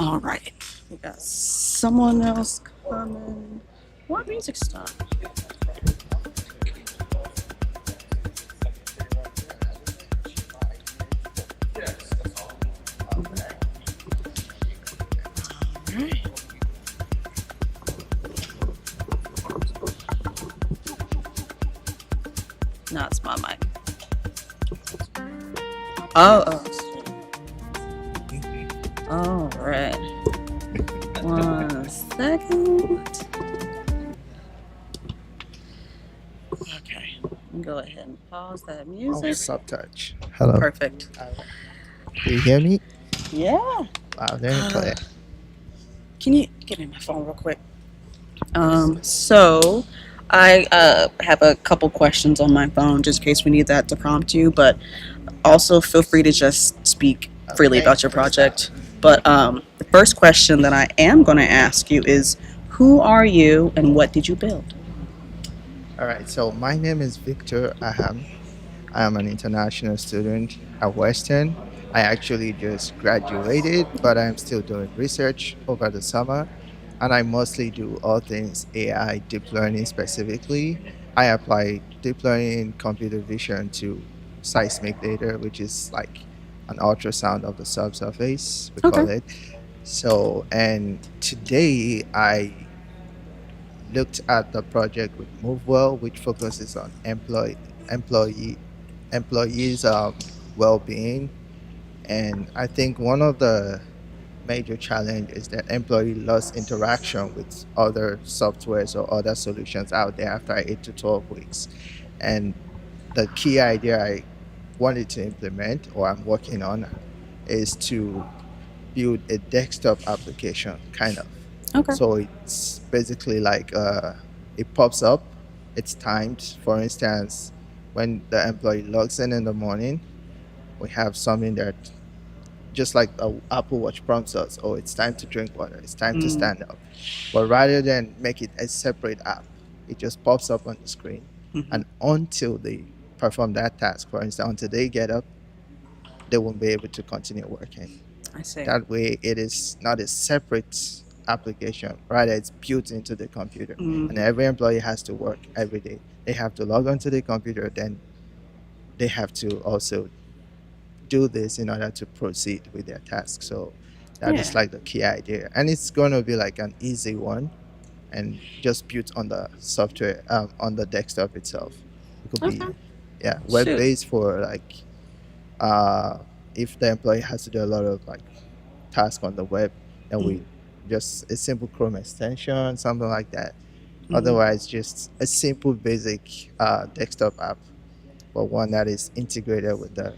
All right. We got someone else coming. What music stop? No, it's my mic. Oh. All right. 1 second. Okay. Go ahead and pause that music. Subtouch. Hello. Perfect. Do you hear me? Yeah. Loud and clear. Can you give me my phone real quick? So I have a couple questions on my phone just in case we need that to prompt you, but also feel free to just speak freely about your project. But the first question that I am going to ask you is, who are you and what did you build? All right. So my name is Victor Aham. I am an international student at Western. I actually just graduated, but I'm still doing research over the summer. And I mostly do all things AI, deep learning specifically. I apply deep learning computer vision to seismic data, which is like an ultrasound of the subsurface, we call it. So, and today I looked at the project with MoveWell, which focuses on employees' well-being. And I think one of the major challenge is that employee lost interaction with other softwares or other solutions out there after 8 to 12 weeks. And the key idea I wanted to implement, or I'm working on, is to build a desktop application, kind of. Okay. So it's basically like it pops up, it's timed. For instance, when the employee logs in the morning, we have something that just like the Apple Watch prompts us, oh, it's time to drink water, it's time to stand up. But rather than make it a separate app, it just pops up on the screen. And until they perform that task, for instance, until they get up, they won't be able to continue working. I see. That way, it is not a separate application, rather, it's built into the computer. And every employee has to work every day. They have to log onto the computer, then they have to also do this in order to proceed with their task. So that is like the key idea. And it's going to be like an easy one and just built on the software, on the desktop itself. It could be, web-based for like, if the employee has to do a lot of like tasks on the web, and we just a simple Chrome extension, something like that. Otherwise, just a simple basic desktop app, but one that is integrated with the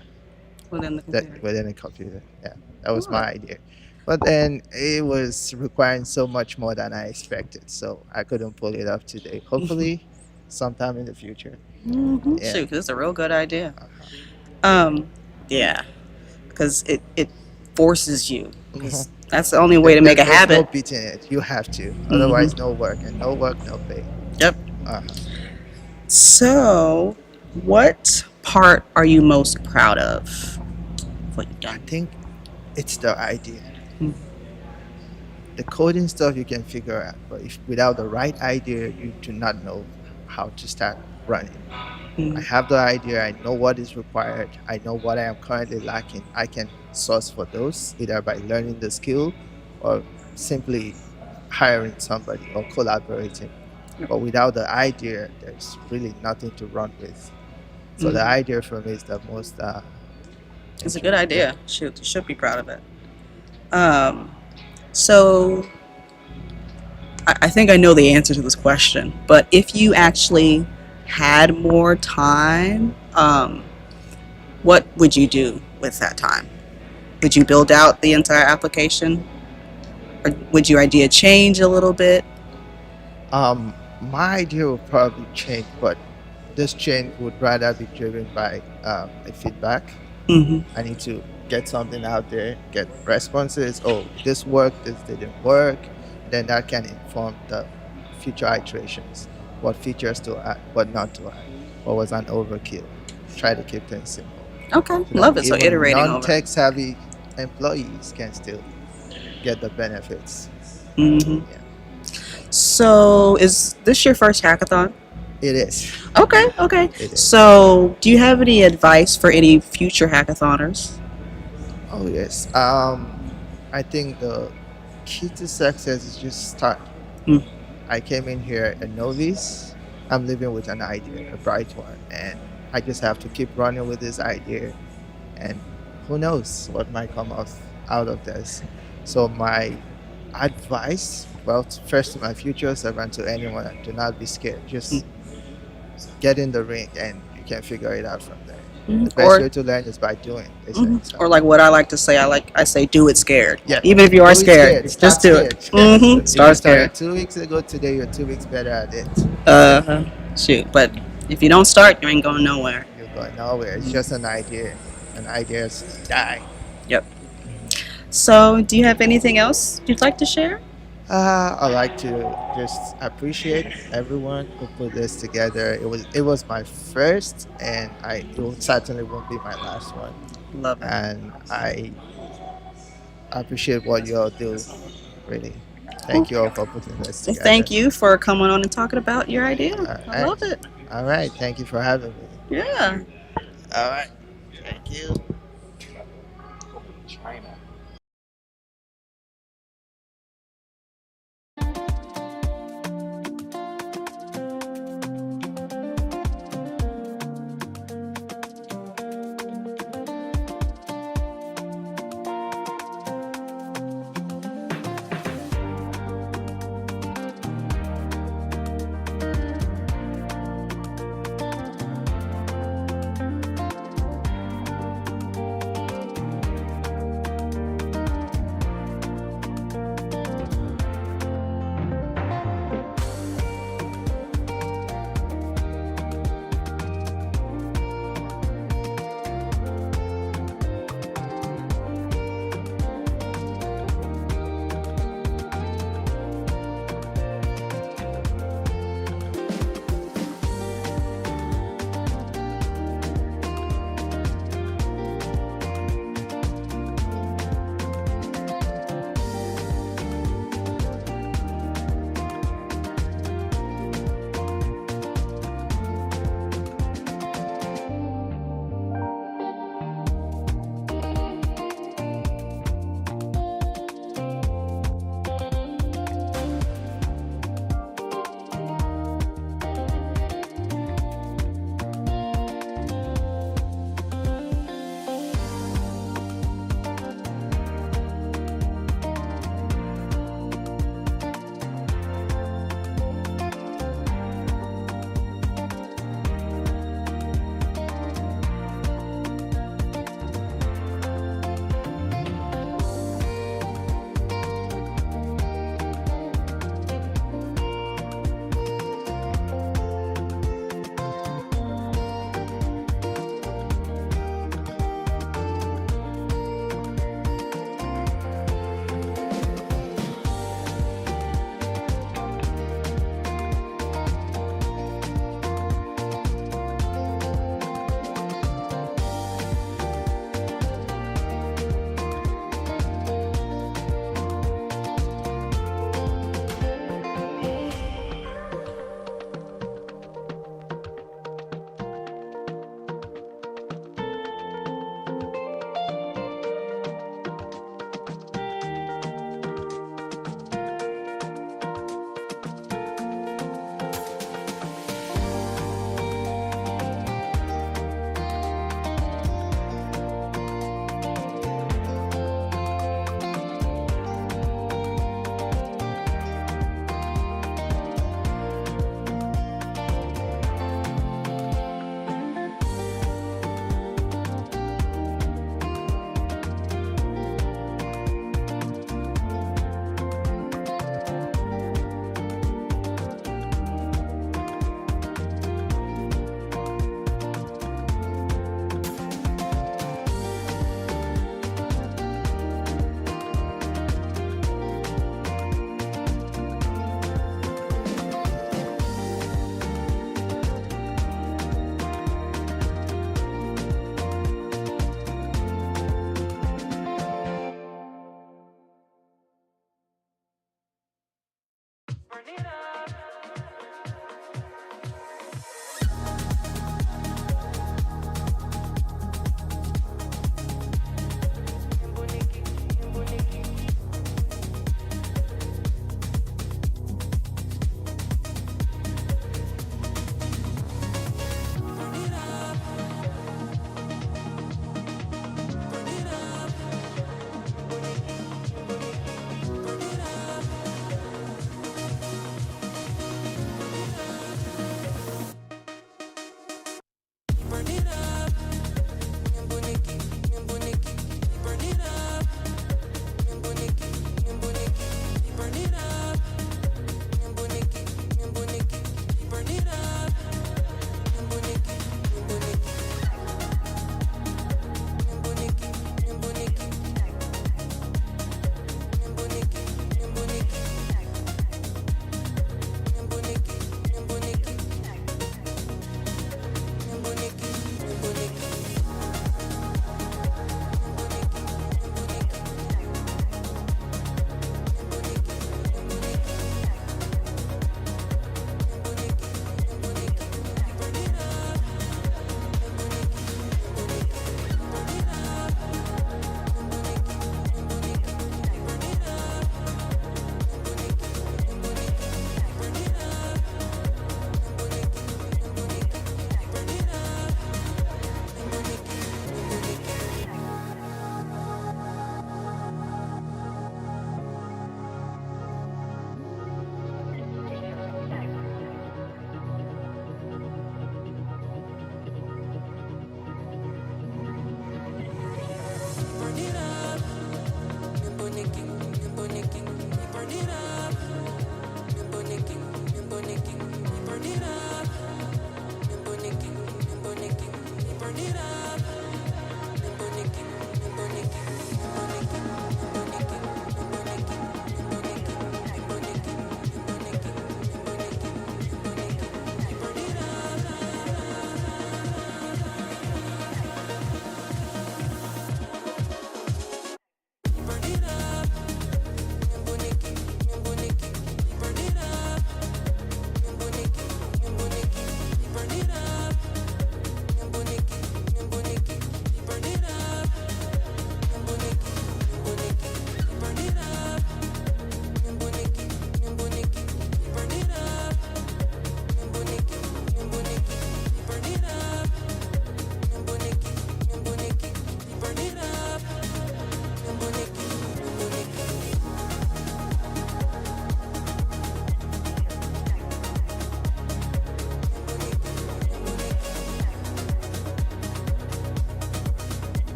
Within the computer. within a computer. Yeah, that was my idea. But then it was requiring so much more than I expected, so I couldn't pull it off today. Hopefully, sometime in the future. Yeah. Shoot, 'cause it's a real good idea. Yeah, because it forces you. 'Cause that's the only way to make a There's habit. no beating it. You have to. Otherwise, no work, and no work, no pay. Yep. So, what part are you most proud of? What you've I done? think it's the idea. The coding stuff you can figure out, but if without the right idea, you do not know how to start running. I have the idea, I know what is required, I know what I am currently lacking. I can source for those either by learning the skill or simply hiring somebody or collaborating. But without the idea, there's really nothing to run with. So the idea for me is the most It's a good idea. Shoot, you should be proud of it. So I think I know the answer to this question, but if you actually had more time, what would you do with that time? Would you build out the entire application? Or would your idea change a little bit? my idea will probably change, but this change would rather be driven by a feedback. I need to get something out there, get responses. Oh, this worked, this didn't work. Then that can inform the future iterations. What features to add, what not to add. What was an overkill. Try to keep things simple. Okay, So love that it. So even iterating over. non-tech savvy employees can still get the benefits. Hmm. Yeah, So, is this your first hackathon? it is. Okay, okay. It is. So, do you have any advice for any future hackathoners? Oh yes. I think the key to success is just start. Mm. I came in here a novice. I'm living with an idea, a bright one, and I just have to keep running with this idea, and who knows what might come out of this. So my advice, well, first to my future servant, to anyone, do not be scared. Just get in the ring, and you can figure it out from there. Mhm. The best way Or to learn is by doing. They say Mhm. so. Or like what I like to say, I say do it scared. Yeah. Even if you are Do it scared, Start just do it. scared. Yes. If you Start scared. started 2 weeks ago, today you're 2 weeks better at it. Shoot. But if you don't start, you ain't going nowhere. You're going nowhere. It's just an idea. And ideas die. Yep. So, do you have anything else you'd like to share? I like to just appreciate everyone who put this together. It was my first, and it certainly won't be my last one. Love it. And I appreciate what you all do. Really, thank you all for putting this Well, together. thank you for coming on and talking about your idea. I Alright. love it. All right, thank you for having me. Yeah. All right, thank you. China.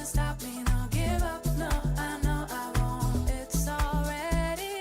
Stop me, no give up, no, I know I won't. It's already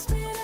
Speed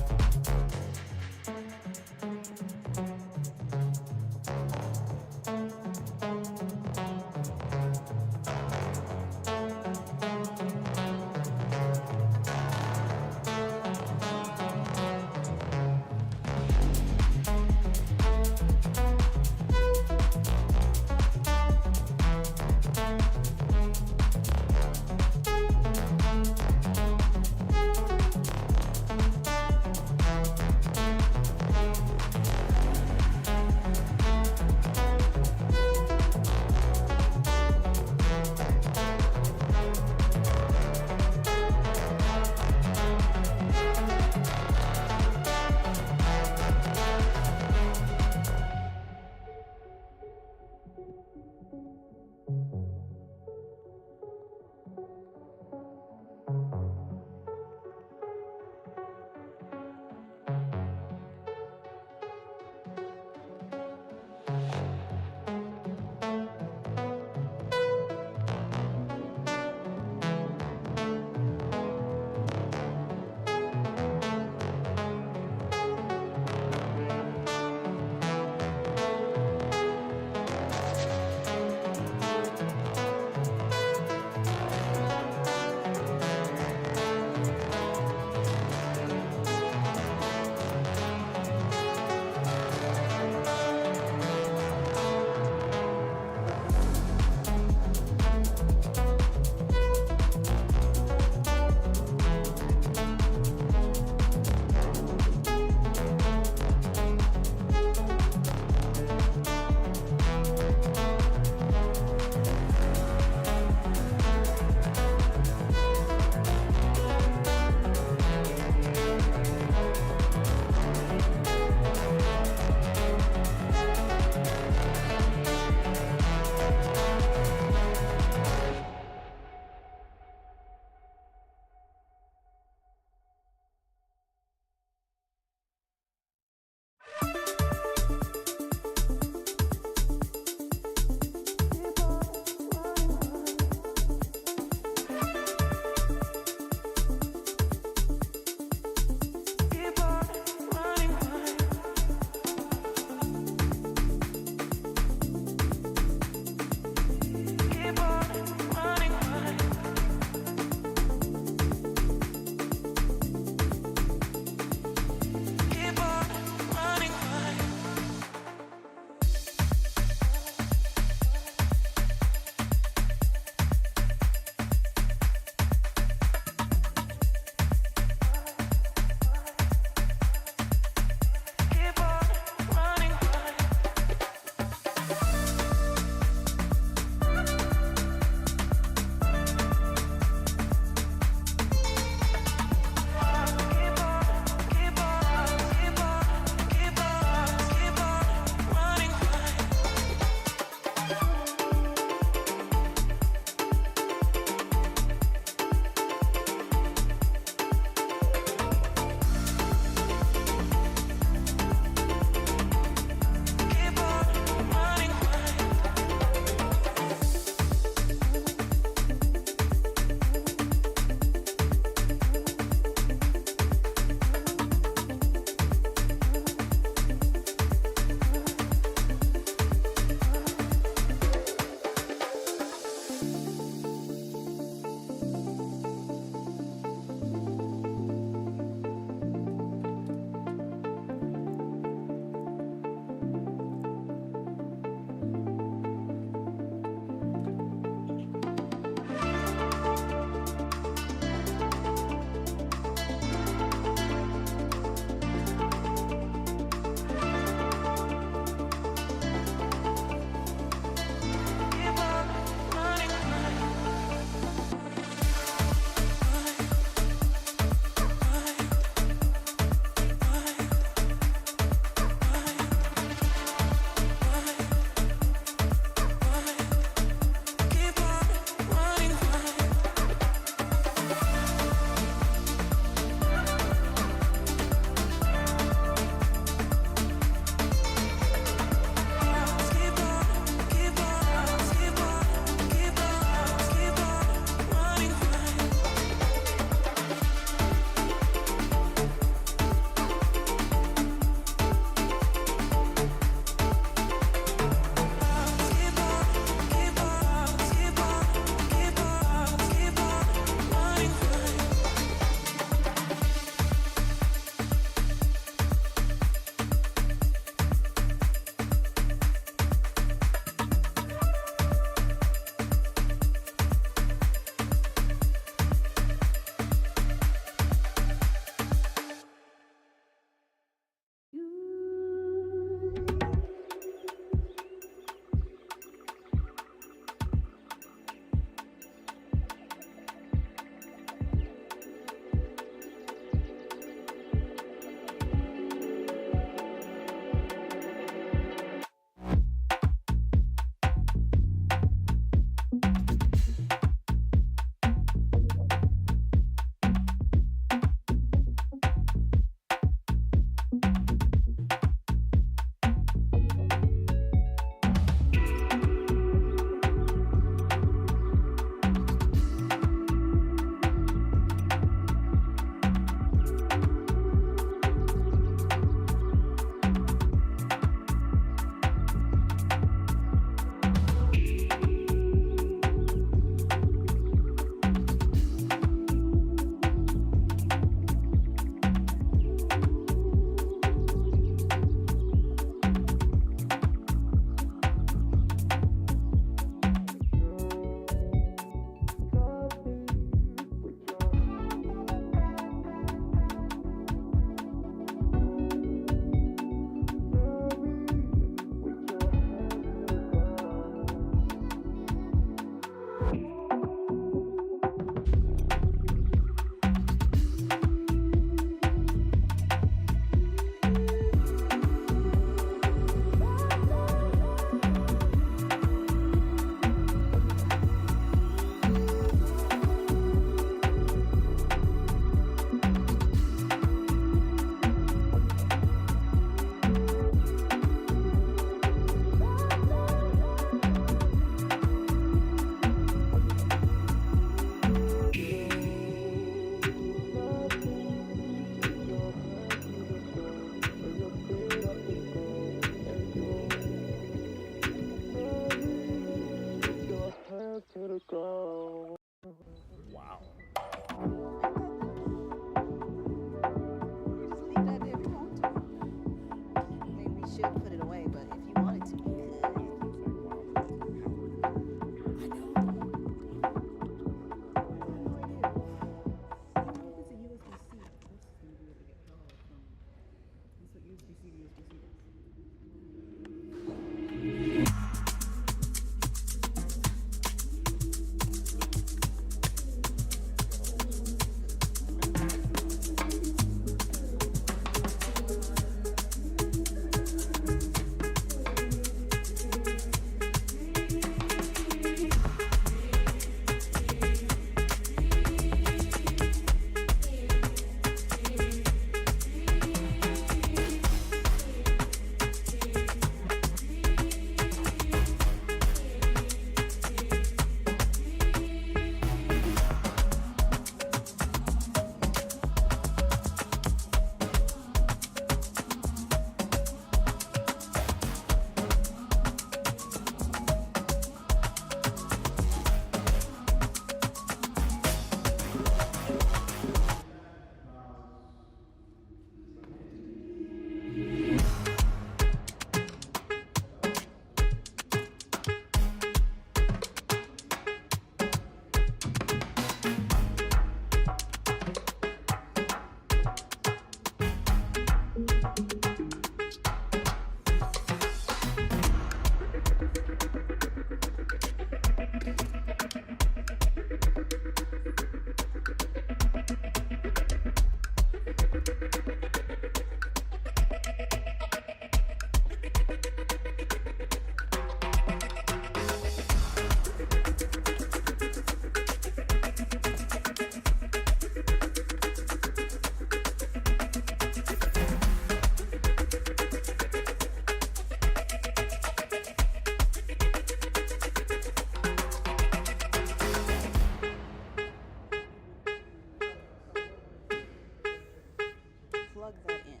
Plug that in.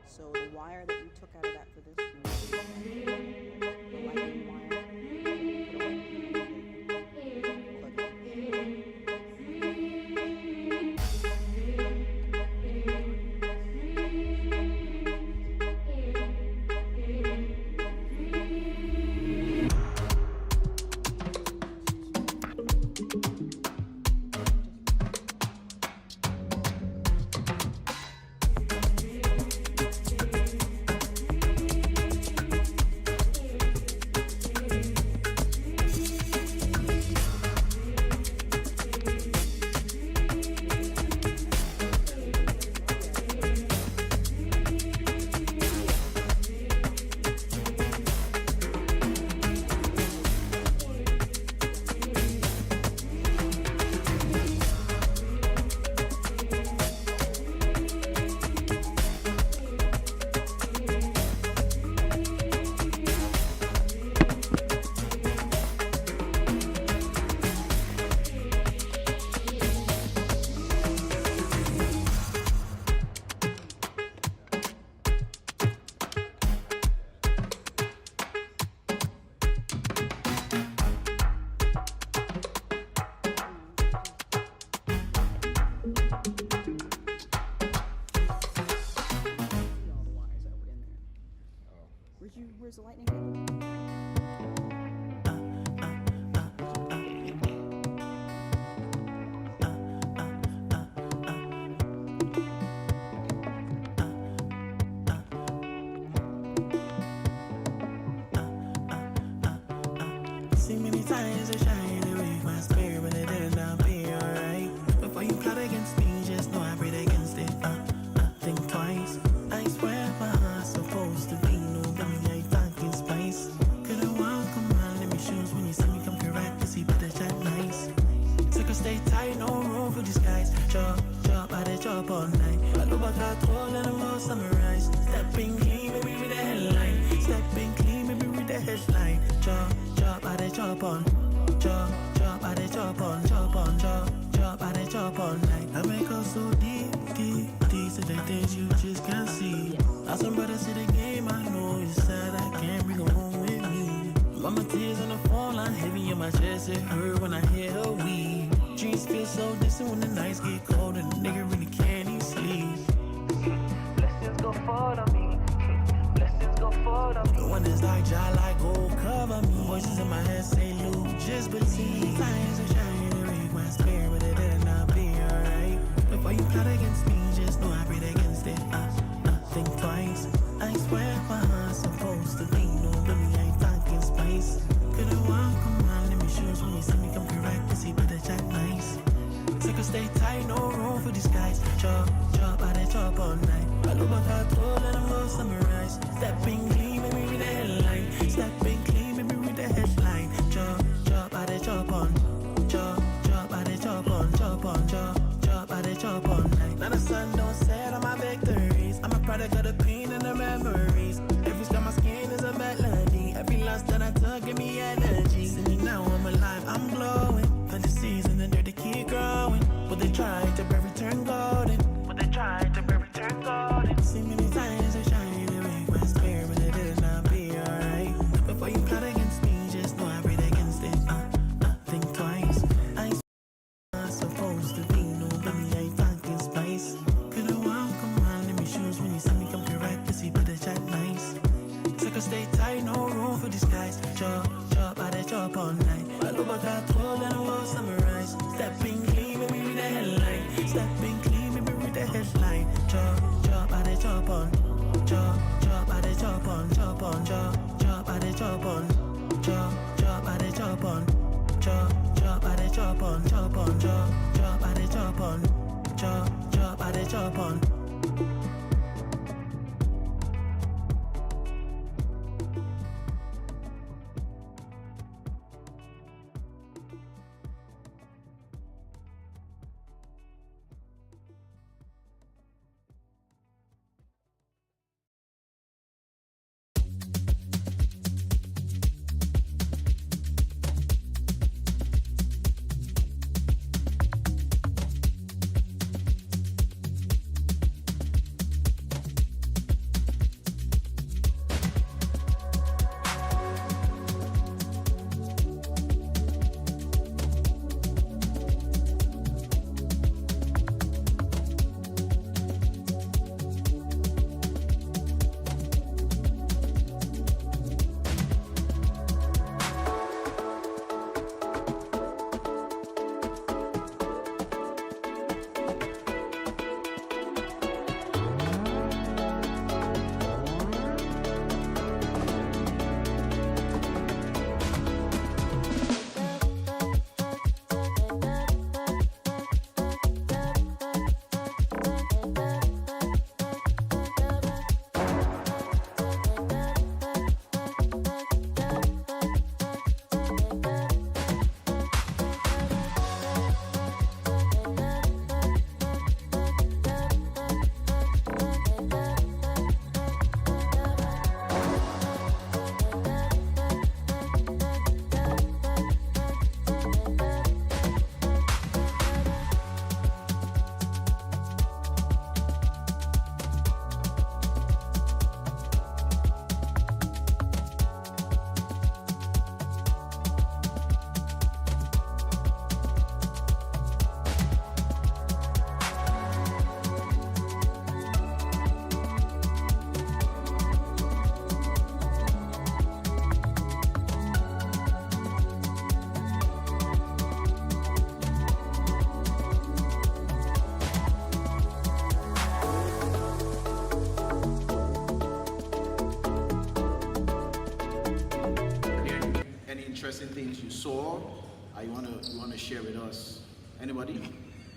So the wire that you took out of that for this room, the lightning wire, plug it in. Where's the lightning cable? See many times I tried to wake my spirit, but it did not be alright. Before you plot against me, just know I prayed against it. Think twice. I swear my heart's supposed to be no dummy, I talking spice. Couldn't walk on my let me shoes when you see me come correct to see better chat nice. Sucker stay tight, no room for disguise. Chop, chop, I dey chop all night. I look back at all and I'm all summarized. Stepping clean, maybe with the headline. Stepping clean, maybe with the headline. Chop, chop, I dey chop on. Chop, chop, I dey chop on. Chop on, chop, chop, I dey chop all night. I make us so deep, deep, deep. So the things you just can't see. Now some brothers see the game, I know it's sad. I can't bring her home with me. Mama tears on the phone line, heavy in my chest. It hurt when I hear her weep. Dreams feel so distant when the nights get cold and the nigga really can't even sleep. Blessings go fall on me. Blessings go fall on me. The one that's like Jah, like gold cover me. Voices in my head say, Luke, just believe. Times are trying to break my spirit, but it did not be alright. Before you plot against me, just know I prayed against it. Think twice. I swear my heart's supposed to be no really ain't talking spice. Couldn't walk on my let me shoes when you see me come correct to see better chat nice. Sucker stay tight, no room for disguise. Chop, chop, I dey chop all night. I look back at told and I'm all summarized. Stepping clean, maybe with the headline. Stepping clean, maybe with the headline. Chop, chop, I dey chop on. Chop, chop, I dey chop on. Chop on, chop, chop, I dey chop all night. Now the sun don't set on my victories. I'm a product of the pain and the memories. Every scar on my skin is a melody. Every loss that I took give me energy. See me now, I'm alive, I'm glowing. Fantasies and the dirty keep growing. But they try to bury turn golden. But they try to bury turn golden. See many times I try to wake my spirit, but it did not be alright. Before you plot against me, just know I prayed against it. Think twice. I am supposed to be no dummy, I ain't talking spice. Couldn't walk on my let me shoes when you see me come correct to see better chat nice. Sucker stay tight, no room for disguise. Chop, chop, I dey chop all night. I look back at told and I'm all summarized. Stepping clean, maybe with the headline. Stepping clean, maybe with the headline. Chop, chop, I dey chop on. Chop, chop, I dey chop on. Chop on, chop, chop, I dey chop on. Chop, chop, I dey chop on. Chop, chop, I dey chop on. Chop on, chop, chop, I dey chop on. Chop, chop, I dey chop on. interesting things you saw, you want to share with us. Anybody?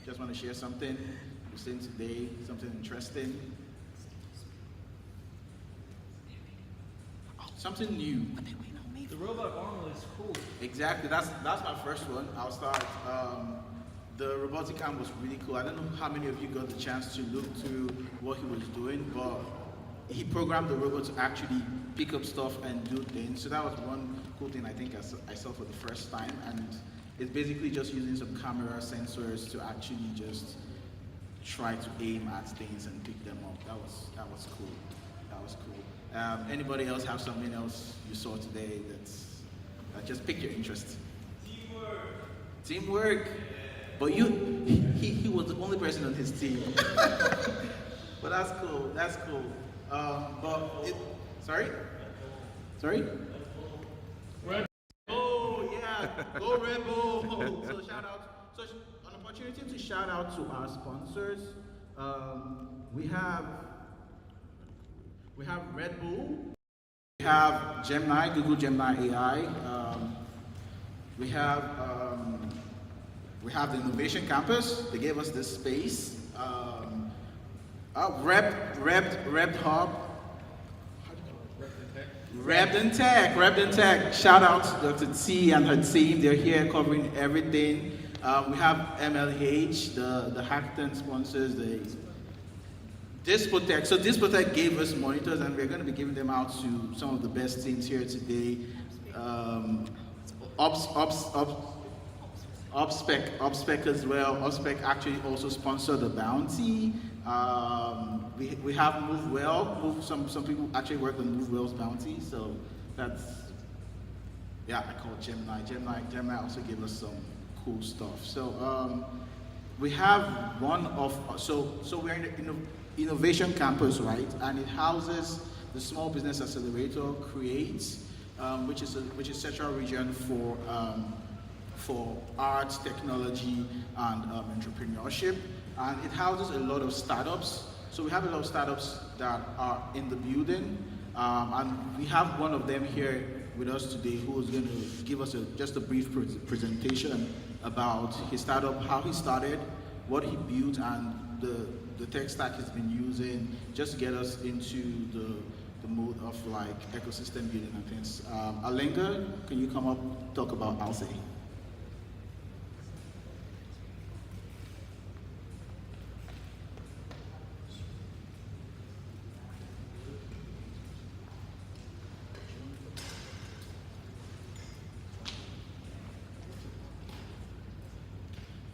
Just want to share something you've seen today, something interesting? Something new. The robot arm is cool. Exactly. That's my first one. I'll start. The robotic arm was really cool. I don't know how many of you got the chance to look through what he was doing, but he programmed the robot to actually pick up stuff and do things. So that was one cool thing I think I saw for the first time. And it's basically just using some camera sensors to actually just try to aim at things and pick them up. That was cool. That was cool. Anybody else have something else you saw today that just piqued your interest? Teamwork. But he was the only person on his team. But that's cool. That's cool. Sorry? Oh yeah, go Red Bull! So shout out. So an opportunity to shout out to our sponsors. We have Red Bull. We have Gemini, Google Gemini AI. We have the Innovation Campus. They gave us this space. Rep Hub. Repton Tech. Shout out to Dr. T and her team. They're here covering everything. We have MLH, the Hackathon sponsors, Dispotech. So Dispotech gave us monitors, and we're going to be giving them out to some of the best teams here today. OpSpec as well. OpSpec actually also sponsored the bounty. We have MoveWell. Some people actually work on MoveWell's bounty, so that's, yeah, I call it Gemini. Gemini also gave us some cool stuff. So we have so we're in the Innovation Campus, right? And it houses the Small Business Accelerator, Create, which is central region for arts, technology, and entrepreneurship. And it houses a lot of startups. So we have a lot of startups that are in the building. And we have one of them here with us today who is going to give us just a brief presentation about his startup, how he started, what he built, and the tech stack he's been using, just to get us into the mode of like ecosystem building and things. Alenga, can you come up talk about Alse?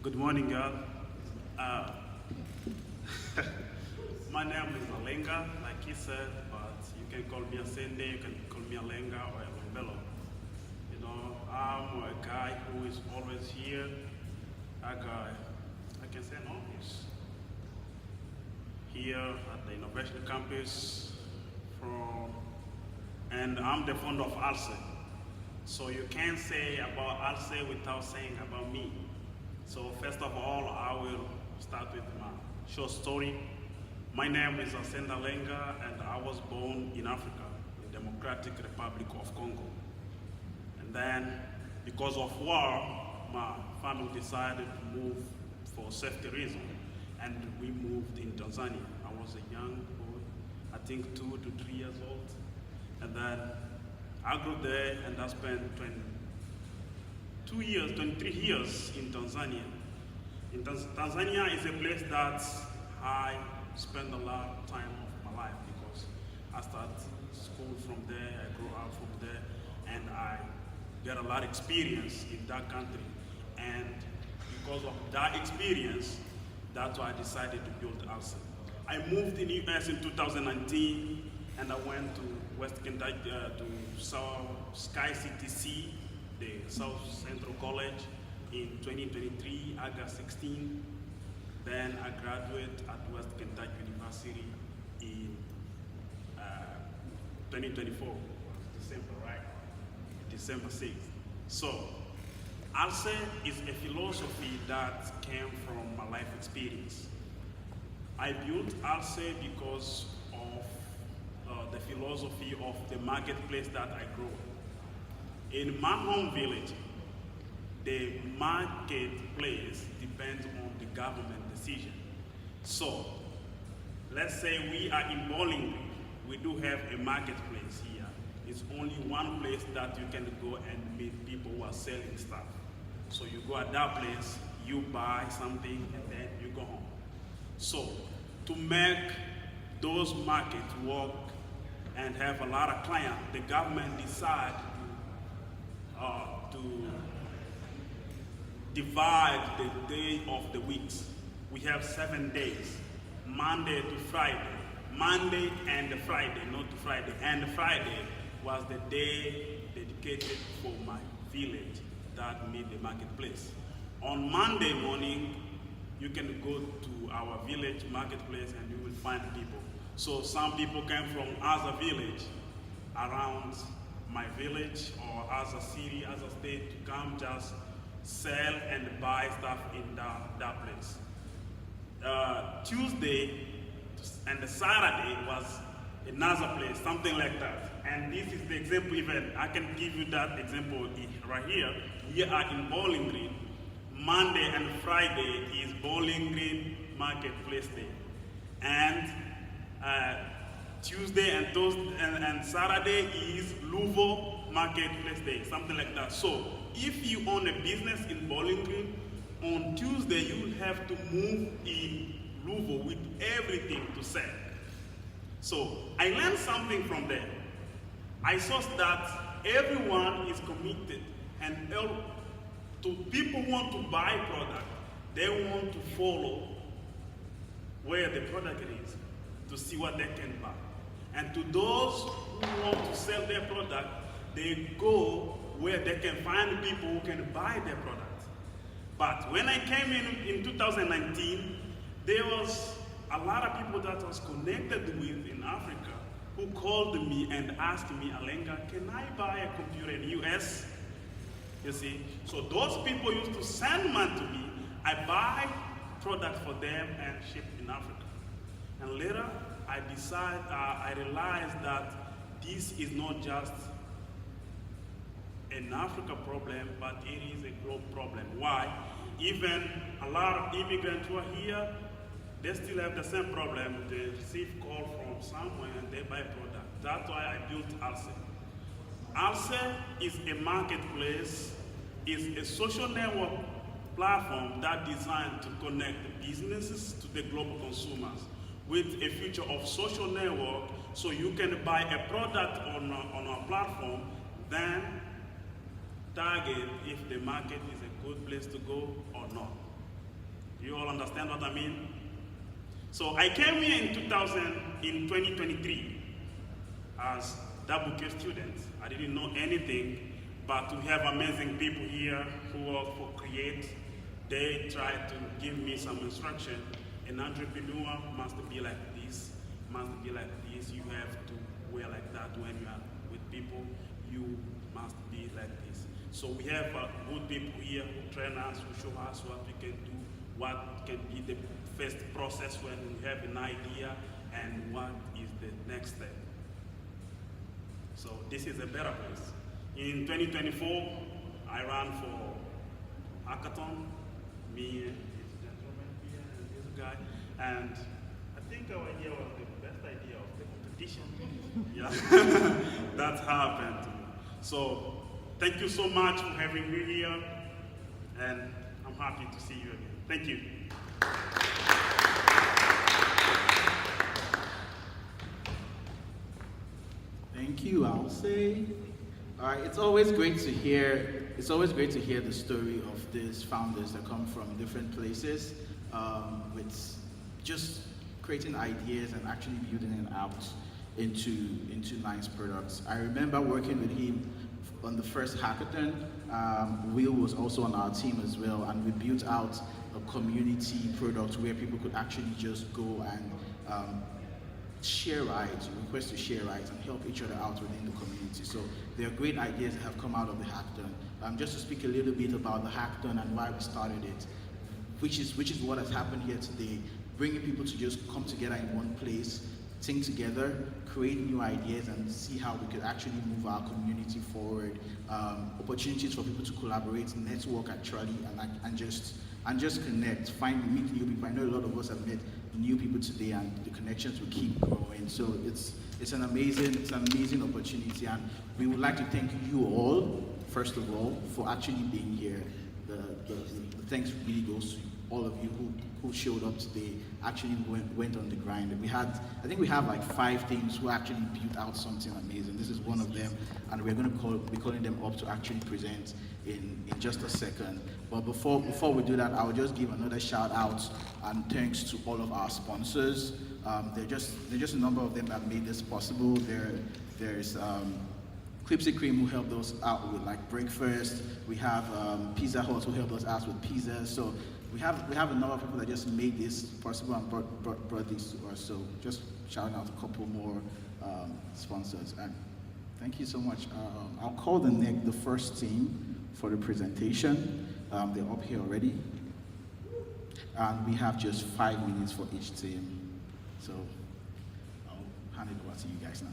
Good morning, girl. My name is Alenga, like he said, but you can call me Asende, you can call me Alenga or Elombelo. You know, I'm a guy who is always here. A guy, I can say no, he's here at the Innovation Campus and I'm the founder of Alse. So you can't say about Alse without saying about me. So first of all, I will start with my short story. My name is Asenda Lenga, and I was born in Africa, the Democratic Republic of Congo. And then, because of war, my family decided to move for safety reasons, and we moved in Tanzania. I was a young boy, I think 2 to 3 years old. And then I grew there, and I spent 23 years in Tanzania. Tanzania is a place that I spend a lot of time of my life because I started school from there, I grew up from there, and I get a lot of experience in that country. And because of that experience, that's why I decided to build Alse. I moved in the US in 2019, and I went to West Kentucky, to South Sky CTC, the South Central College, in 2023, August 16. Then I graduated at West Kentucky University in 2024, December, right? December 6th. So, Alse is a philosophy that came from my life experience. I built Alse because of the philosophy of the marketplace that I grew. In my home village, the marketplace depends on the government decision. So, let's say we are in Bowling Green. We do have a marketplace here. It's only one place that you can go and meet people who are selling stuff. So you go at that place, you buy something, and then you go home. So to make those markets work and have a lot of clients, the government decided to divide the day of the weeks. We have 7 days, Monday to Friday. Monday and Friday, not Friday. And Friday was the day dedicated for my village that made the marketplace. On Monday morning, you can go to our village marketplace and you will find people. So some people came from other village around my village or other city, other state to come just sell and buy stuff in that place. Tuesday and the Saturday was another place, something like that. And this is the example even, I can give you that example right here. We are in Bowling Green. Monday and Friday is Bowling Green Marketplace Day. And Tuesday and Thursday and Saturday is Louisville Marketplace Day, something like that. So if you own a business in Bowling Green, on Tuesday you will have to move in Louisville with everything to sell. So I learned something from there. I saw that everyone is committed and to people who want to buy product, they want to follow where the product is to see what they can buy. And to those who want to sell their product, they go where they can find people who can buy their product. But when I came in 2019, there was a lot of people that I was connected with in Africa who called me and asked me, Alenga, can I buy a computer in the US? You see, so those people used to send money to me. I buy products for them and ship in Africa. And later, I realized that this is not just an Africa problem, but it is a global problem. Why? Even a lot of immigrants who are here, they still have the same problem. They receive call from somewhere and they buy product. That's why I built Alce. Alce is a marketplace, is a social network platform that designed to connect businesses to the global consumers with a future of social network, so you can buy a product on our platform, then target if the market is a good place to go or not. You all understand what I mean? So I came here in 2023 as double K student. I didn't know anything, but we have amazing people here who work for Create. They try to give me some instruction. An entrepreneur must be like this, must be like this. You have to wear like that when you are with people. You must be like this. So we have good people here who train us, who show us what we can do, what can be the first process when we have an idea, and what is the next step. So this is a better place. In 2024, I ran for Hackathon, me and this gentleman here and this guy, and I think our idea was the best idea of the competition. Yeah, that happened to me. So thank you so much for having me here, and I'm happy to see you again. Thank you. Thank you, I'll say. All right, it's always great to hear the story of these founders that come from different places, with just creating ideas and actually building it out into nice products. I remember working with him on the first hackathon. Will was also on our team as well, and we built out a community product where people could actually just go and share rides, request to share rides, and help each other out within the community. So there are great ideas that have come out of the hackathon. Just to speak a little bit about the hackathon and why we started it, which is what has happened here today, bringing people to just come together in one place, think together, create new ideas, and see how we could actually move our community forward. Opportunities for people to collaborate, network actually, and just connect, meet new people. I know a lot of us have met new people today, and the connections will keep growing. So it's an amazing opportunity, and we would like to thank you all, first of all, for actually being here. The thanks really goes to all of you who showed up today, actually went on the grind. I think we have like 5 teams who actually built out something amazing. This is one of them, and we're going to be calling them up to actually present in just a second. But before we do that, I'll just give another shout out and thanks to all of our sponsors. There are just a number of them that made this possible. There's Clipsy Cream, who helped us out with like breakfast. We have Pizza Hut, who helped us out with pizza. So we have a number of people that just made this possible and brought this to us. So just shouting out a couple more sponsors. And thank you so much. I'll call the first team for the presentation. They're up here already. And we have just 5 minutes for each team. So I'll hand it over to you guys now.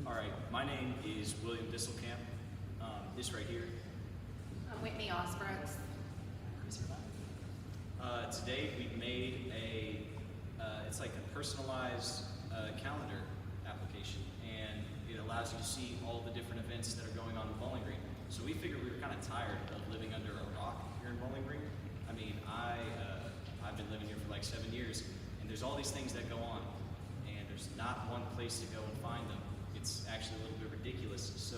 All right, my name is William Disselkamp. This right here. I'm Whitney Osbrooks. Today we made it's like a personalized calendar application, and it allows you to see all the different events that are going on in Bowling Green. So we figured we were kind of tired of living under a rock here in Bowling Green. I mean, I've been living here for like 7 years, and there's all these things that go on, and there's not one place to go and find them. It's actually a little bit ridiculous. So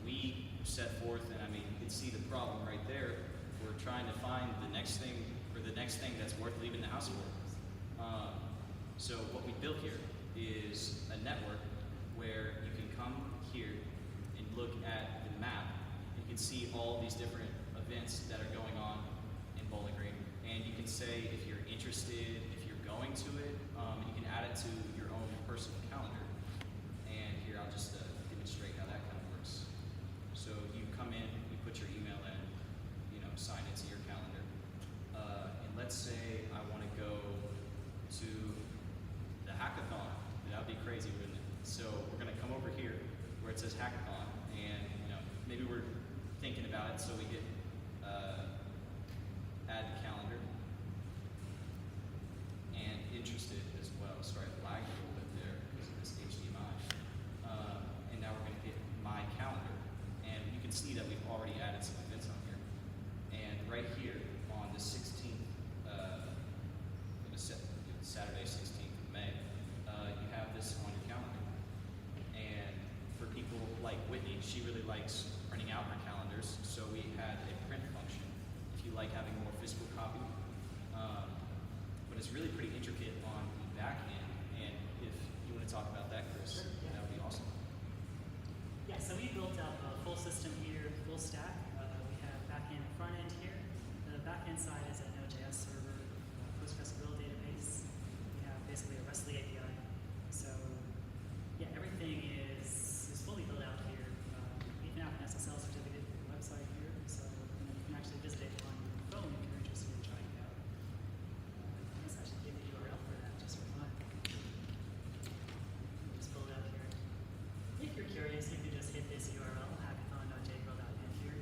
we set forth, and I mean, you can see the problem right there. We're trying to find the next thing that's worth leaving the house for. So what we built here is a network where you can come here and look at the map. You can see all these different events that are going on in Bowling Green, and you can say if you're interested, if you're going to it, you can add it to your own personal calendar. And here I'll just demonstrate how that kind of works. So you come in, you put your email in, sign it to your calendar. And let's say I want to go to the Hackathon. That would be crazy, wouldn't it? So we're going to come over here where it says Hackathon, and maybe we're thinking about it, so we hit add calendar and interested as well. Sorry, I lagged a little bit there because of this HDMI. And now we're going to hit my calendar, and you can see that we've already added some events on here. And right here on the 16th, Saturday 16th of May, you have this on your calendar. And for people like Whitney, she really likes printing out her calendars, so we had a print function if you like having more physical copy. But it's really pretty intricate on the back end, and if you want to talk about that, Chris, that would be awesome. Yeah, so we built up a full system here, full stack. We have back end and front end here. The back end side is a Node.js server, PostgreSQL database. We have basically a RESTly API. So yeah, everything is fully built out here. We even have an SSL certificate website here, so you can actually visit it on your phone if you're interested in trying it out. I guess I should give the URL for that just for fun. Just pull it up here. If you're curious, you can just hit this URL, hackathon.jgrow.net here,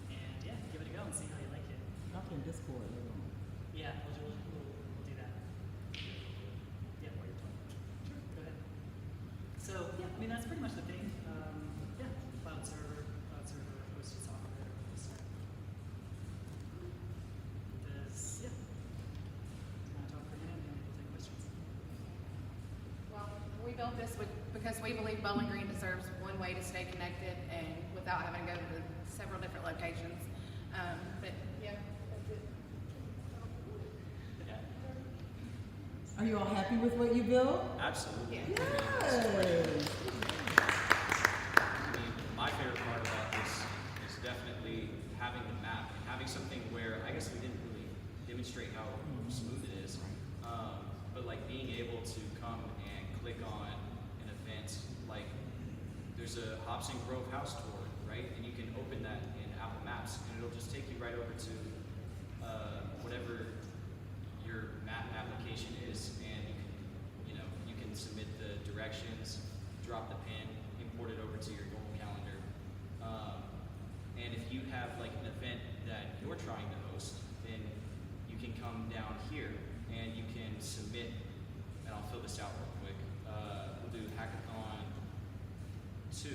and yeah, give it a go and see how you like it. Not in Discord, Yeah, we'll do that. Yeah, while you're talking. Sure, go ahead. So yeah, I mean that's pretty much the thing. Yeah, cloud server, hosted software. Does yeah. Want to talk for a minute, and we'll take questions. Well, we built this because we believe Bowling Green deserves one way to stay connected and without having to go to several different locations. But yeah, that's it. Are you all happy with what you built? Absolutely. Yes. I mean, my favorite part about this is definitely having the map, and having something where I guess we didn't really demonstrate how smooth it is, but like being able to come and click on an event, like there's a Hobson Grove house tour right? And you can open that in Apple Maps, and it'll just take you right over to whatever your map application is, and you can submit the directions, drop the pin, import it over to your Google Calendar. And if you have like an event that you're trying to host, then you can come down here and you can submit, and I'll fill this out real quick. We'll do Hackathon 2.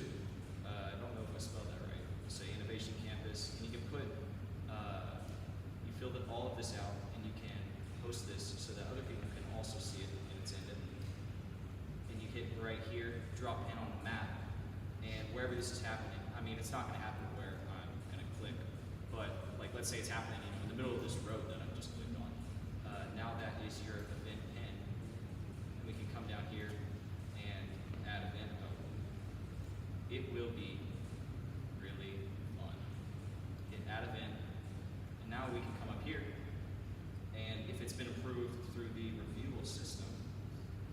I don't know if I spelled that right. We'll say Innovation Campus, and you can put, you fill all of this out, and you can host this so that other people can also see it in its end. And you hit right here, drop in on the map, and wherever this is happening, I mean, it's not going to happen where I'm going to click, but like, let's say it's happening, in the middle of this road that I've just clicked on. Now that is your event pin. And we can come down here and add event. It will be really fun. Hit add event, and now we can come up here, and if it's been approved through the reviewal system,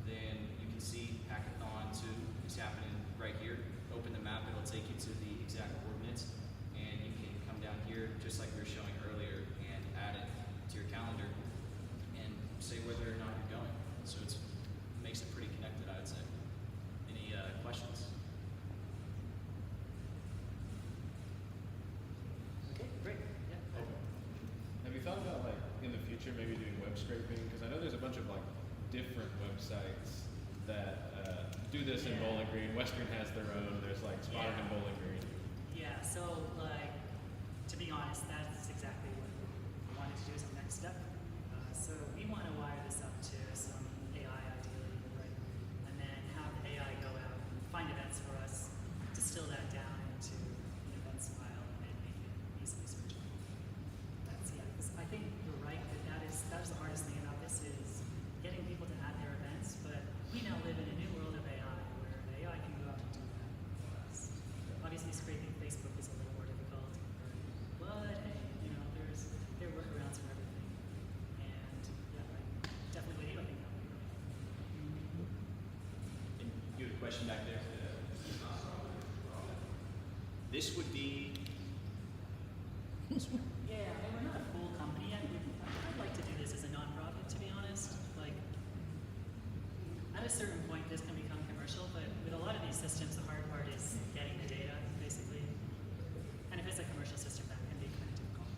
then you can see Hackathon 2 is happening right here. Open the map, it'll take you to the exact coordinates, and you can come down here, just like we were showing earlier, and add it to your calendar, and say whether or not you're going. So it makes it pretty connected, I would say. Any questions? Okay, great. Yeah. Okay. Have you thought about like in the future maybe doing web scraping? Because I know there's a bunch of like different websites that do this in Bowling Green. Western has their own. There's like Spotted in Bowling Green. Yeah, so like, to be honest, that's exactly what we wanted to do as the next step. So we want to wire this up to some AI ideally, right? And then have the AI go out and find events for us, distill that down into an event file, and make it easily searchable. That's, yeah, 'cause I think you're right that is the hardest thing about this is getting people to add their events, but we now live in a new world of AI where the AI can go out and do that for us. Obviously, scraping Facebook is a little more difficult, but hey, there are workarounds for everything. And yeah, definitely with you, I think that would be great. And you had a question back there? This would be. Yeah, I mean, we're not a full company yet. I'd like to do this as a nonprofit, to be honest. Like, at a certain point, this can become commercial, but with a lot of these systems, the hard part is getting the data, basically. And if it's a commercial system, that can be kind of difficult.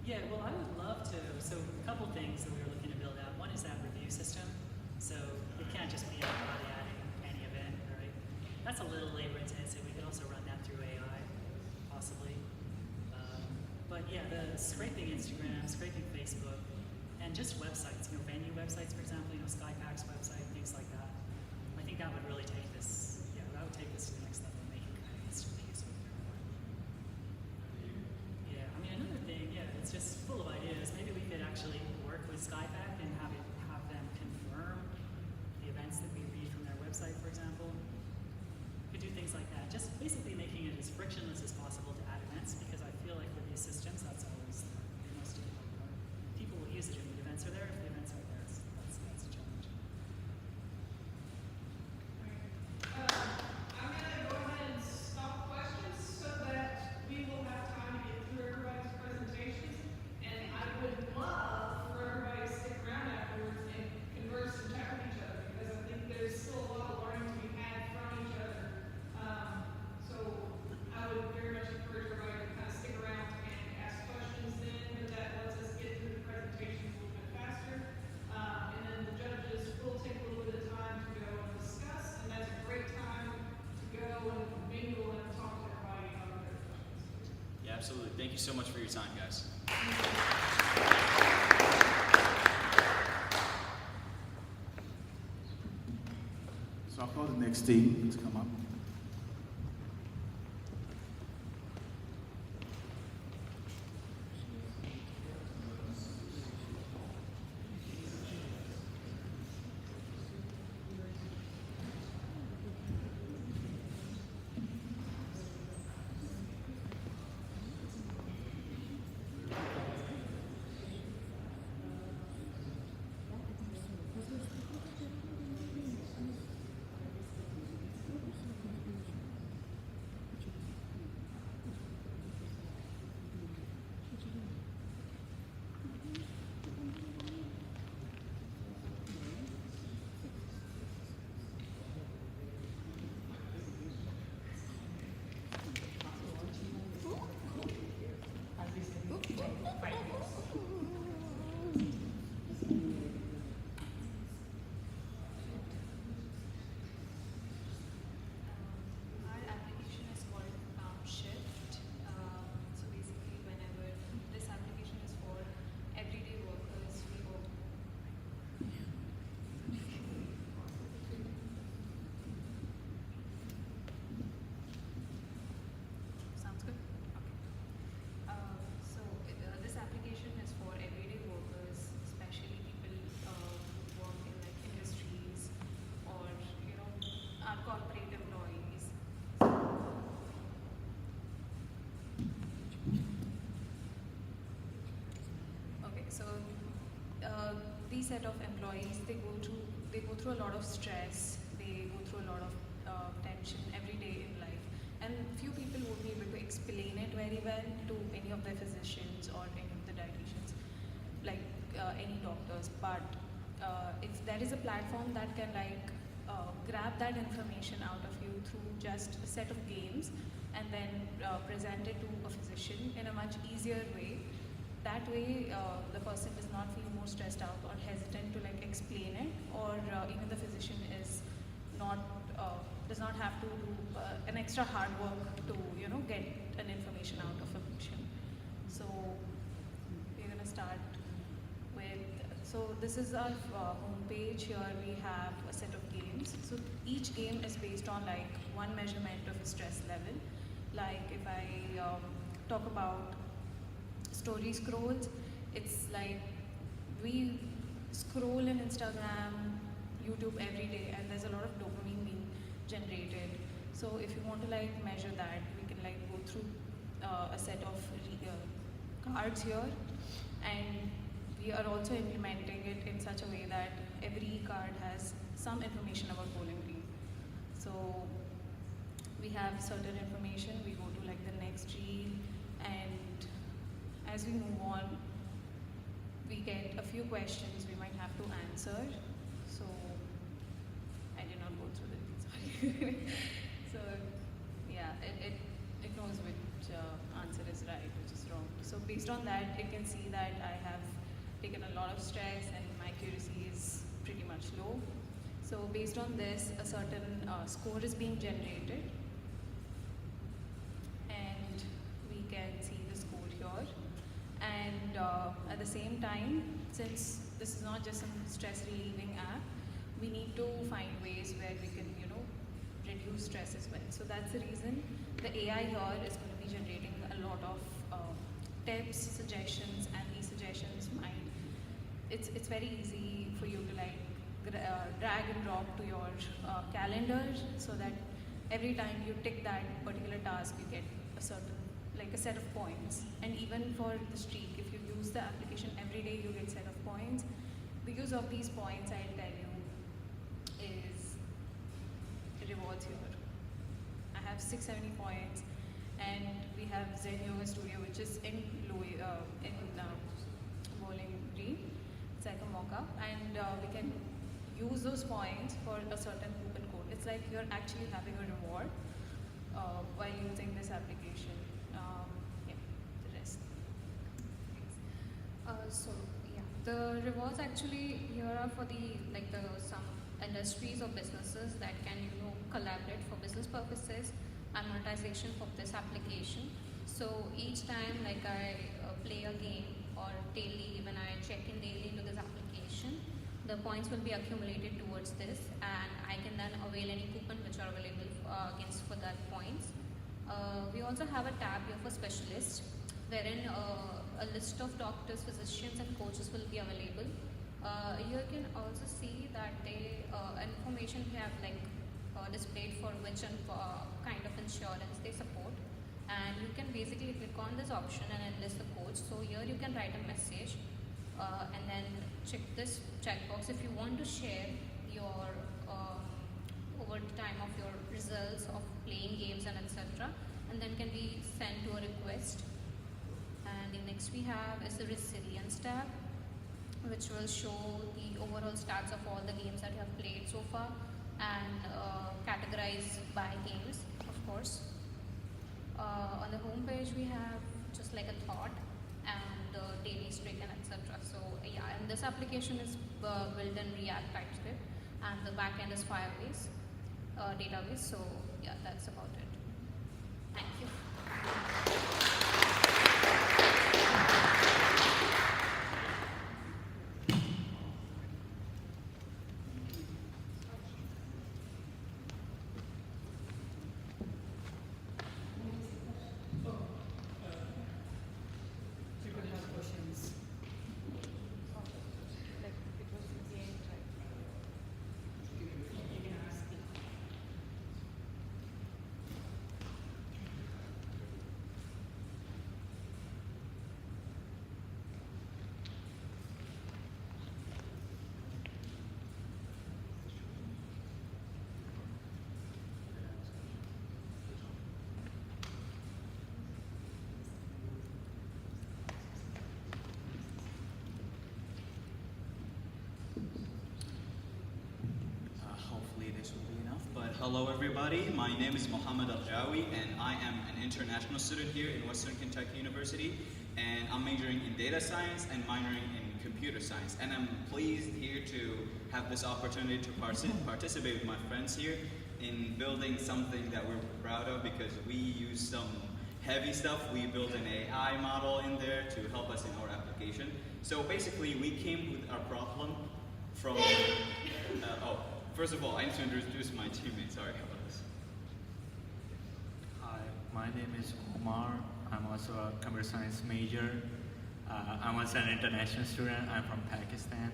Yeah, well, I would love to. So a couple things that we were looking to build out. One is that review system. So it can't just be anybody adding any event, right? That's a little labor intensive. We could also run that through AI, possibly. But yeah, the scraping Instagram, scraping Facebook, and just websites, venue websites, for example, SkyPack's website, things like that. I think that would really take this, that would take this to the next level and make it kind of instantly useful for everyone. Yeah, I mean, another thing, it's just full of ideas. Maybe we could actually work with SkyPack and have them confirm the events that we read from their website, for example. Could do things like that. Just basically making it as frictionless as possible to add events, because I feel like with these systems, that's always the most difficult part. People will use it if the events are there. If the events aren't there, that's a challenge. I'm going to go ahead and stop questions so that we will have time to get through everybody's presentations. And I would love for everybody to stick around afterwards and converse and chat with each other, because I think there's still a lot of learning to be had from each other. So I would very much encourage everybody to kind of stick around and ask questions then, because that lets us get through the presentations a little bit faster. And then the judges will take a little bit of time to go and discuss, and that's a great time to go and mingle and talk to everybody about their questions. Yeah, absolutely. Thank you so much for your time, guys. So I'll call the next team to come up. set of employees, they go through a lot of stress, they go through a lot of tension every day in life, and few people won't be able to explain it very well to any of the physicians or any of the dietitians, like any doctors. But if there is a platform that can grab that information out of you through just a set of games and then present it to a physician in a much easier way, that way the person does not feel more stressed out or hesitant to explain it, or even the physician is not does not have to do an extra hard work to get an information out of a patient. So we're going to start with, so this is our homepage. Here we have a set of games. So each game is based on one measurement of a stress level. Like if I talk about story scrolls, it's like we scroll in Instagram, YouTube every day, and there's a lot of dopamine being generated. So if you want to measure that, we can go through a set of cards here, and we are also implementing it in such a way that every card has some information about Bowling Green. So we have certain information, we go to the next reel, and as we move on, we get a few questions we might have to answer. So I did not go through that, sorry. So yeah, it knows which answer is right, which is wrong. So based on that, it can see that I have taken a lot of stress and my accuracy is pretty much low. So based on this, a certain score is being generated, and we can see the score here. And at the same time, since this is not just some stress relieving app, we need to find ways where we can reduce stress as well. So that's the reason the AI here is going to be generating a lot of tips, suggestions, and these suggestions it's very easy for you to drag and drop to your calendar, so that every time you tick that particular task, you get a certain a set of points. And even for the streak, if you use the application every day, you get set of points. The use of these points, I'll tell you, is rewards here. I have 670 points, and we have Zen Yoga Studio, which is in Bowling Green. It's like a mock-up, and we can use those points for a certain coupon code. It's like you're actually having a reward while using this application. Yeah, the rest. So yeah, the rewards actually here are for some industries or businesses that can collaborate for business purposes and monetization for this application. So each time I play a game, or daily when I check in daily into this application, the points will be accumulated towards this, and I can then avail any coupon which are available for that points. We also have a tab here for specialists, wherein a list of doctors, physicians, and coaches will be available. You can also see that they information we have displayed for which kind of insurance they support, and you can basically click on this option and enlist the coach. So here you can write a message and then check this checkbox if you want to share your over time of your results of playing games and etc., and then can be sent to a request. And the next we have is the resilience tab, which will show the overall stats of all the games that you have played so far, and categorize by games, of course. On the home page we have just a thought and daily streak and etc. So yeah, and this application is built in React TypeScript, and the backend is Firebase database. So yeah, that's about it. Thank you. Hello, everybody. My name is Mohammed Al-Jawi, and I am an international student here in Western Kentucky University. And I'm majoring in data science and minoring in computer science. And I'm pleased here to have this opportunity to participate with my friends here in building something that we're proud of, because we use some heavy stuff. We built an AI model in there to help us in our application. So basically, we came with our problem from, first of all, I need to introduce my teammates. Sorry about this. Hi, my name is Omar. I'm also a computer science major. I'm also an international student. I'm from Pakistan.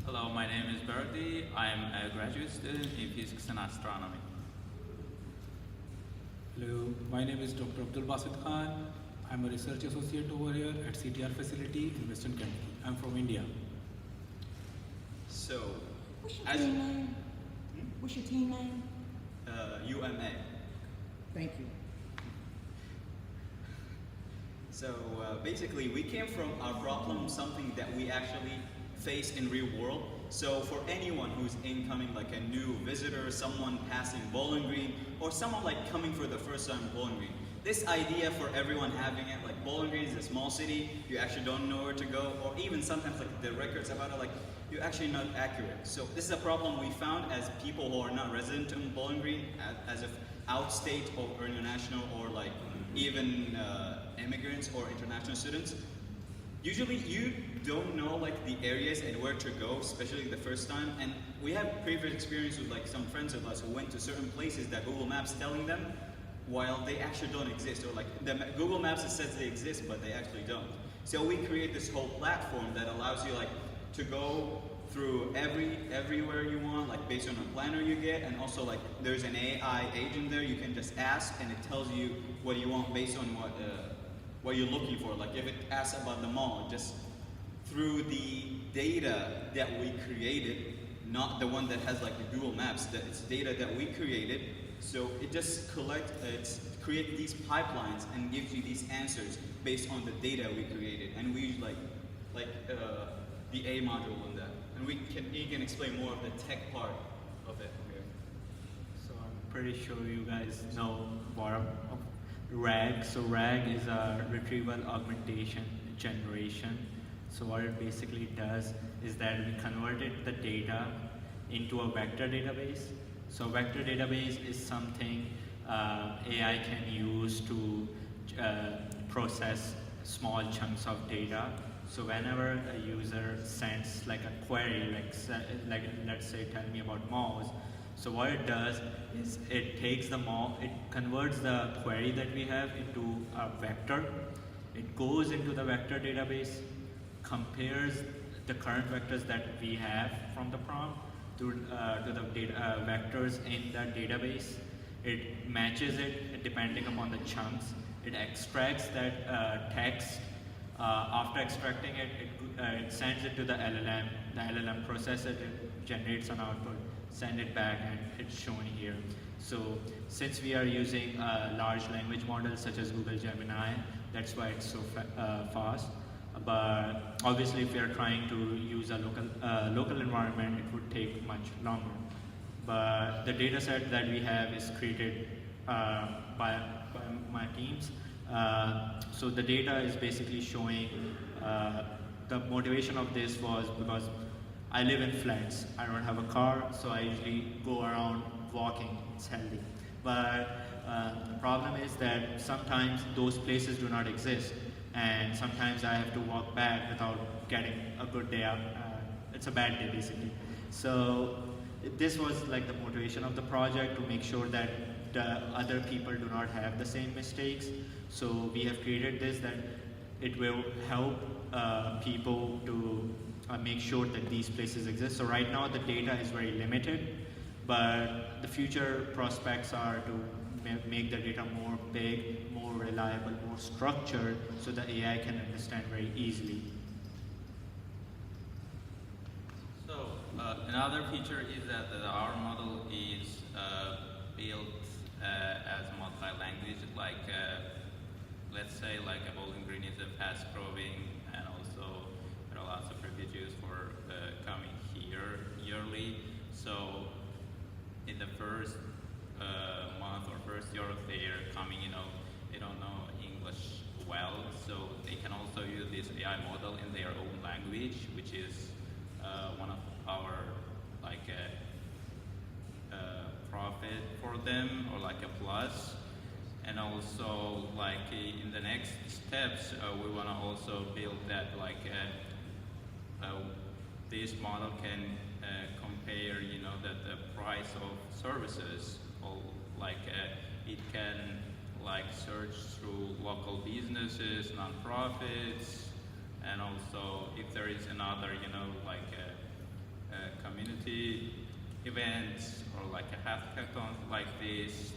Hello, my name is Berdi. I'm a graduate student in physics and astronomy. Hello, my name is Dr. Abdul Basit Khan. I'm a research associate over here at CTR facility in Western Kentucky. I'm from India. So, What's your team name? What's your team name? UMA. Thank you. So basically, we came from our problem, something that we actually face in real world. So for anyone who's incoming, like a new visitor, someone passing Bowling Green, or someone like coming for the first time Bowling Green, this idea for everyone having it, like Bowling Green is a small city, you actually don't know where to go, or even sometimes like the records about it, like you're actually not accurate. So this is a problem we found as people who are not resident in Bowling Green, as if outstate or international, or like even immigrants or international students. Usually you don't know like the areas and where to go, especially the first time. And we have previous experience with like some friends of us who went to certain places that Google Maps telling them, while they actually don't exist, or like Google Maps says they exist, but they actually don't. So we create this whole platform that allows you like to go through everywhere you want, like based on a planner you get, and also like there's an AI agent there you can just ask, and it tells you what you want based on what you're looking for. Like if it asks about the mall, just through the data that we created, not the one that has like the Google Maps, that it's data that we created. So it just create these pipelines and gives you these answers based on the data we created, and we use like the A module in that, and you can explain more of the tech part of it here. So I'm pretty sure you guys know more of RAG. So RAG is a retrieval augmentation generation. So what it basically does is that we converted the data into a vector database. So vector database is something AI can use to process small chunks of data. So whenever a user sends like a query, like let's say tell me about malls, so what it does is it takes the mall, it converts the query that we have into a vector. It goes into the vector database, compares the current vectors that we have from the prompt to the data, vectors in that database. It matches it depending upon the chunks. It extracts that text. After extracting it, it sends it to the LLM. The LLM processes it, generates an output, send it back, and it's shown here. So since we are using large language models such as Google Gemini, that's why it's so fast. But obviously, if we are trying to use a local environment, it would take much longer. But the data set that we have is created by my teams. So the data is basically showing the motivation of this was because I live in flats. I don't have a car, so I usually go around walking. It's healthy. But the problem is that sometimes those places do not exist, and sometimes I have to walk back without getting a good day out. It's a bad day, basically. So this was like the motivation of the project, to make sure that the other people do not have the same mistakes. So we have created this that it will help people to make sure that these places exist. So right now the data is very limited, but the future prospects are to make the data more big, more reliable, more structured, so the AI can understand very easily. So another feature is that our model is built as multi-language. Like let's say like a Bowling Green is a fast growing, and also there are lots of refugees for coming here yearly. So in the first month or first year of the year coming, they don't know English well, so they can also use this AI model in their own language, which is one of our profit for them, or like a plus. And also in the next steps, we want to also build that this model can compare the price of services, or it can search through local businesses, non-profits, and also if there is another community events or a hackathon like this,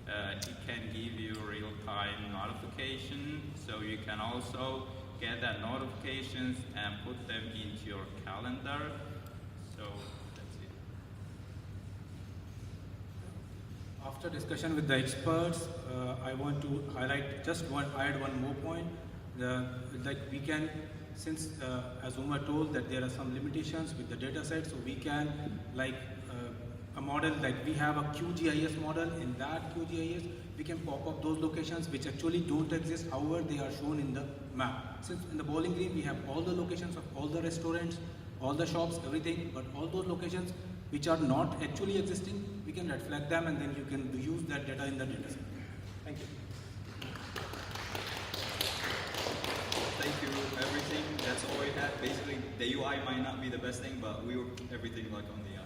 it can give you real-time notification, so you can also get that notifications and put them into your calendar. So that's it. After discussion with the experts, I want to add one more point. We can, since as Umar told that there are some limitations with the data set, so we can a model we have a QGIS model. In that QGIS, we can pop up those locations which actually don't exist, however they are shown in the map. Since in the Bowling Green we have all the locations of all the restaurants, all the shops, everything, but all those locations which are not actually existing, we can red flag them, and then you can use that data in the data set. Thank you. Thank you, everything. That's all we had. Basically, the UI might not be the best thing, but we were everything on the eye.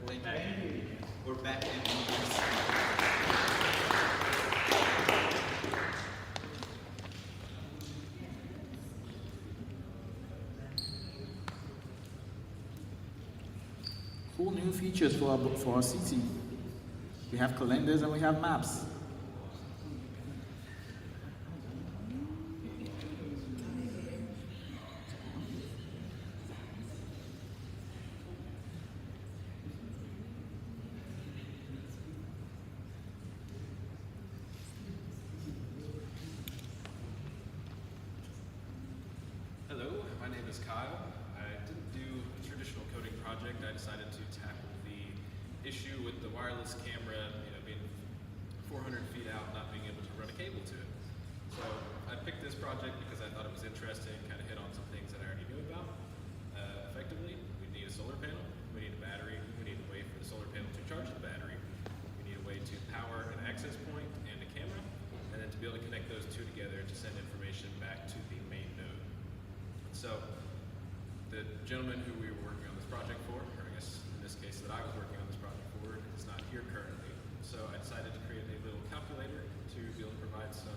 Thank you. We're back in English. Cool new features for our city. We have calendars and we have maps. Hello, my name is Kyle. I didn't do a traditional coding project. I decided to tackle the issue with the wireless camera, being 400 feet out, not being able to run a cable to it. So I picked this project because I thought it was interesting, kind of hit on some things that I already knew about. Effectively, we need a solar panel, we need a battery, we need a way for the solar panel to charge the battery, we need a way to power an access point and a camera, and then to be able to connect those two together to send information back to the main node. So the gentleman who we were working on this project for, or I guess in this case that I was working on this project for, is not here currently. So I decided to create a little calculator to be able to provide some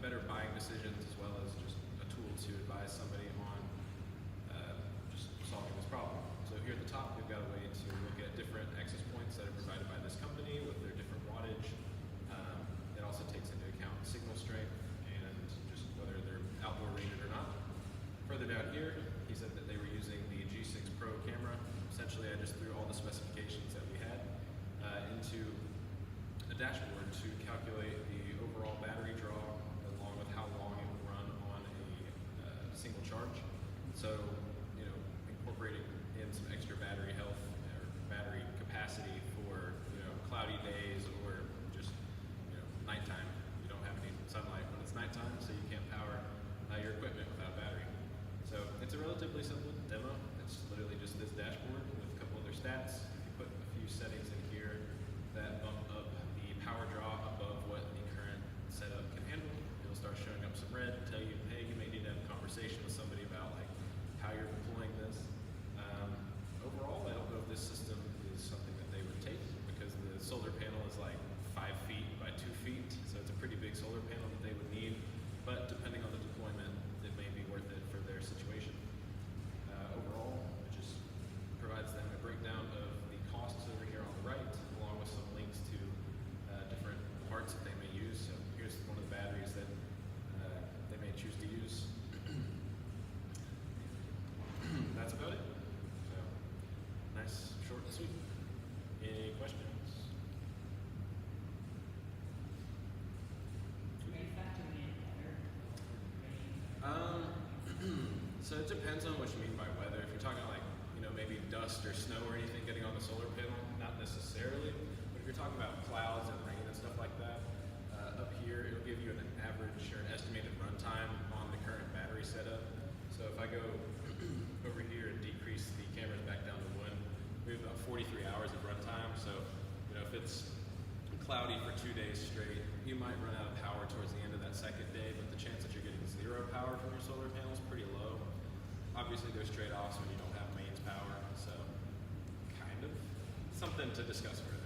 better buying decisions, as well as just a tool to advise somebody on just solving this problem. So here at the top, we've got a way to look at different access points that are provided by this company with their different wattage. It also takes into account signal strength and just whether they're outdoor rated or not. Further down here, he said that they were using the G6 Pro camera. Essentially, I just threw all the specifications that we had into a dashboard to calculate the overall battery draw, along with how long it would run on a single charge. So, incorporating in some extra battery health or battery capacity for cloudy days, or just nighttime. You don't have any sunlight when it's nighttime, so you can't power your equipment without battery. So it's a relatively simple demo. It's literally just this dashboard with a couple other stats. If you put a few settings in here that bump up the power draw above what the current setup can handle, it'll start showing up some red, tell you, hey, you may need to have a conversation with somebody about how you're deploying this. Overall, I don't know if this system is something that they would take, because the solar panel is 5 feet by 2 feet, so it's a pretty big solar panel that they would need. But depending on the deployment, it may be worth it for their situation. Overall, it just provides them a breakdown of the costs over here on the right, along with some links to different parts that they may use. So here's one of the batteries that they may choose to use. That's about it. So nice, short and sweet. Any questions? So it depends on what you mean by weather. If you're talking maybe dust or snow or solar panel, not necessarily, but if you're talking about clouds and rain and stuff like that, up here it'll give you an average or an estimated runtime on the current battery setup. So if I go over here and decrease the cameras back down to 1, we have about 43 hours of runtime. So, you know, if it's cloudy for 2 days straight, you might run out of power towards the end of that second day, but the chance that you're getting 0 power from your solar panel is pretty low. Obviously, there's trade-offs when you don't have mains power, so kind of something to discuss further.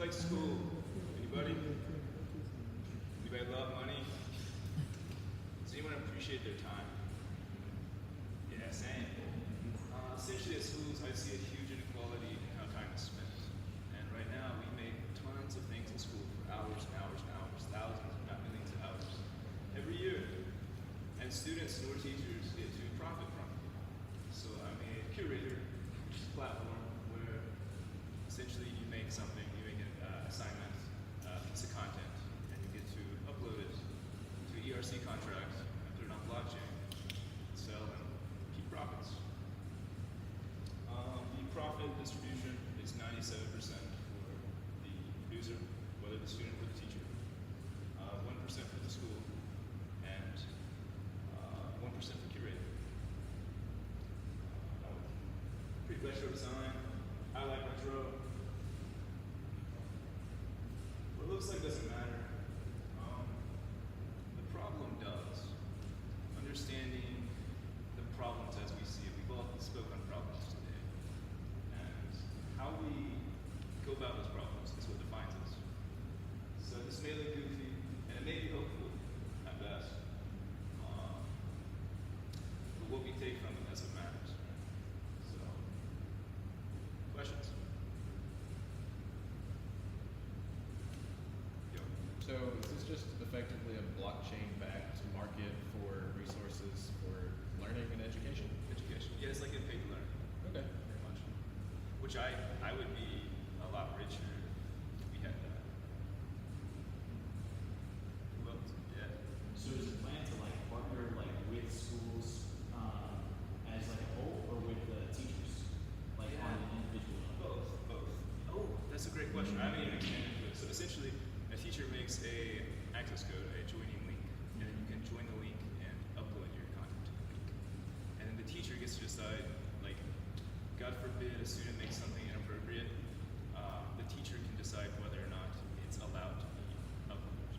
Like school? Anybody? Anybody love money? Does anyone appreciate their time? Yeah, same. Essentially at schools, I see a huge inequality in how time is spent. And right now, we make tons of things in school for hours and hours and hours, thousands, if not millions of hours, every year. And students nor teachers get to profit from it. So I made a curator platform where essentially you make something, you make an assignment, piece of content, and you get to upload it to an ERC contract and put it on blockchain, sell and keep profits. The profit distribution is 97% for the producer, whether the student or the teacher, 1% for the school, and 1% for curator. Pretty retro design. I like retro. What it looks like doesn't matter. The problem does. Understanding the problems as we see it. We've all spoke on problems today. And how we go about those problems is what defines us. So this may look goofy, and it may be hopeful at best. But what we take from it, that's what matters. So, questions? So is this just effectively a blockchain-backed market for resources for learning and education? Education. Yeah, it's like a paid learn. Okay. Very much. Which I would be a lot richer if we had that. Who else? Yeah. So is the plan to like partner like with schools as like a whole, or with the teachers, like on an individual level? Both. Oh, that's a great question. I haven't even expanded into it. So essentially, a teacher makes a access code, a joining link, and then you can join the link and upload your content to the link. And then the teacher gets to decide, like, God forbid a student makes something inappropriate, the teacher can decide whether or not it's allowed to be uploaded.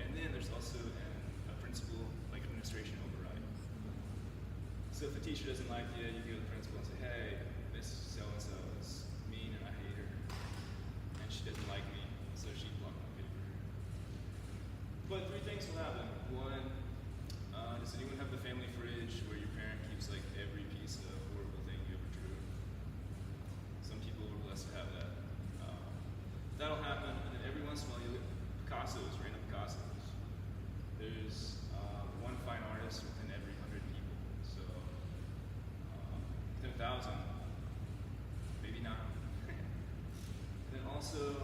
And then there's also a principal, like administration override. So if the teacher doesn't like it, you go to the principal and say, hey, Miss so-and-so is mean and I hate her, and she doesn't like me, so she blocked my paper. But 3 things will happen. 1, does anyone have the family fridge where your parent keeps like every piece of horrible thing you ever drew? Some people were blessed to have that. That'll happen, and then every once in a while you look at Picasso's, random Picasso's. There's 1 fine artist within every 100 people. So within 1,000, maybe not. And then also,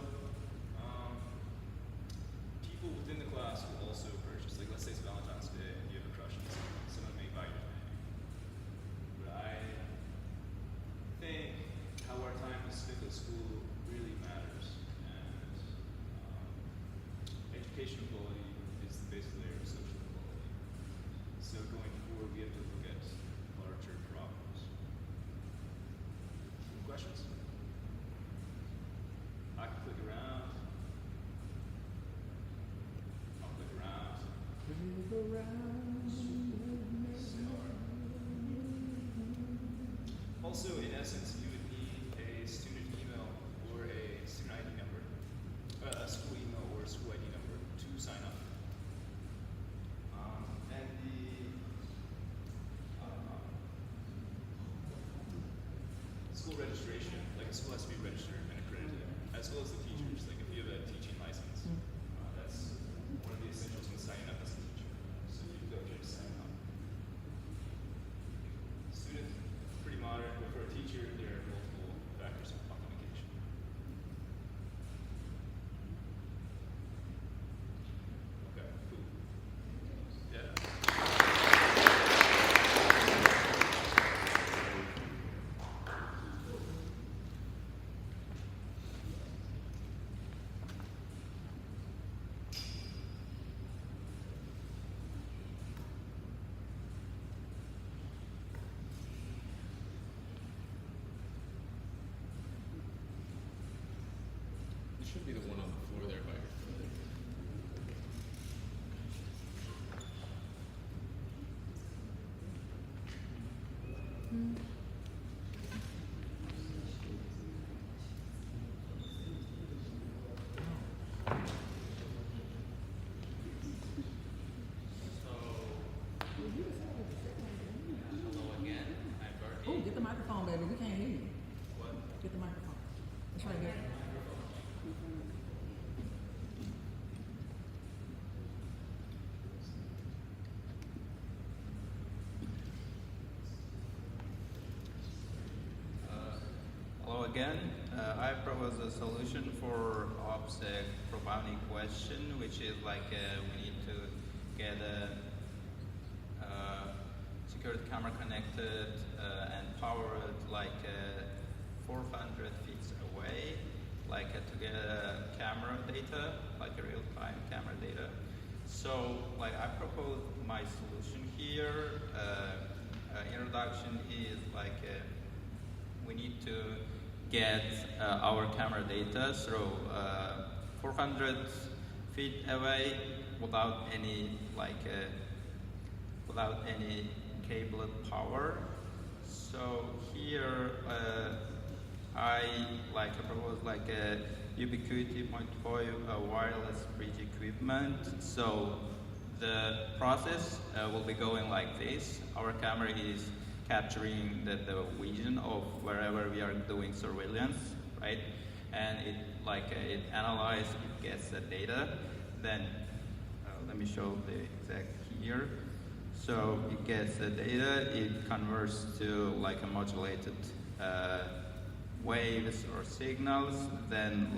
people within the class will also purchase. Like, let's say it's Valentine's Day and you have a crush on someone may buy your thing. But I think how our time is spent at school really matters. And education quality is the base layer of social equality. So going forward, we have to look at larger problems. Questions? I can click around. school registration, like a school has to be registered and accredited, as well as the teachers. Like if you have a teaching license, that's one of the essentials when signing up as a teacher. So you go here to sign up. Student, pretty modern, but for a teacher, there are multiple factors of authentication. Okay, cool. Yeah. It should be the one on the floor there by your foot. Oh, get the microphone, baby. We can't hear you. What? Get the microphone. It's right here. Hello again. I propose a solution for OPSEC profounding question, which is like we need to get a security camera connected and powered like 400 feet away, like to get camera data, like a real-time camera data. So like I propose my solution here. Introduction is like we need to get our camera data through 400 feet away without any without any cable power. So here I propose like a Ubiquiti 0.5 wireless bridge equipment. So the process will be going like this. Our camera is capturing the vision of wherever we are doing surveillance, right? And it it analyzes, it gets the data. Then let me show the exact here. So it gets the data, it converts to like a modulated waves or signals. Then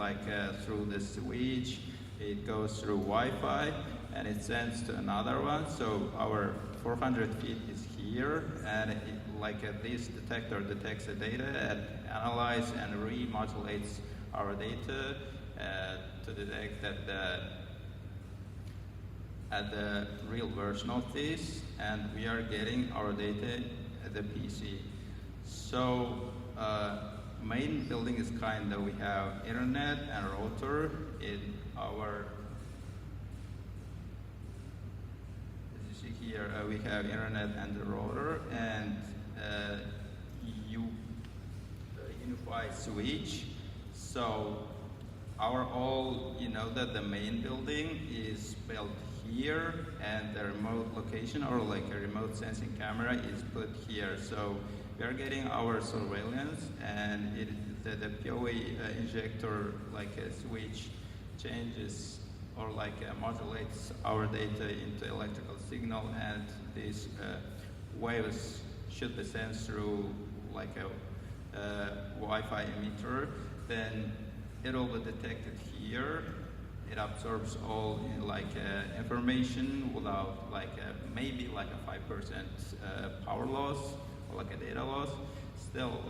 through the switch, it goes through Wi-Fi and it sends to another one. So our 400 feet is here, and it, this detector detects the data and analyzes and remodulates our data to detect that the real version of this, and we are getting our data at the PC. So main building is we have internet and router in our. As you see here, we have internet and the router and unified switch. So our that the main building is built here, and the remote location or like a remote sensing camera is put here. So we are getting our surveillance, and the PoE injector switch changes or modulates our data into electrical signal, and these waves should be sent through a Wi-Fi emitter. Then it will be detected here. It absorbs all information without maybe a 5% power loss or a data loss. Still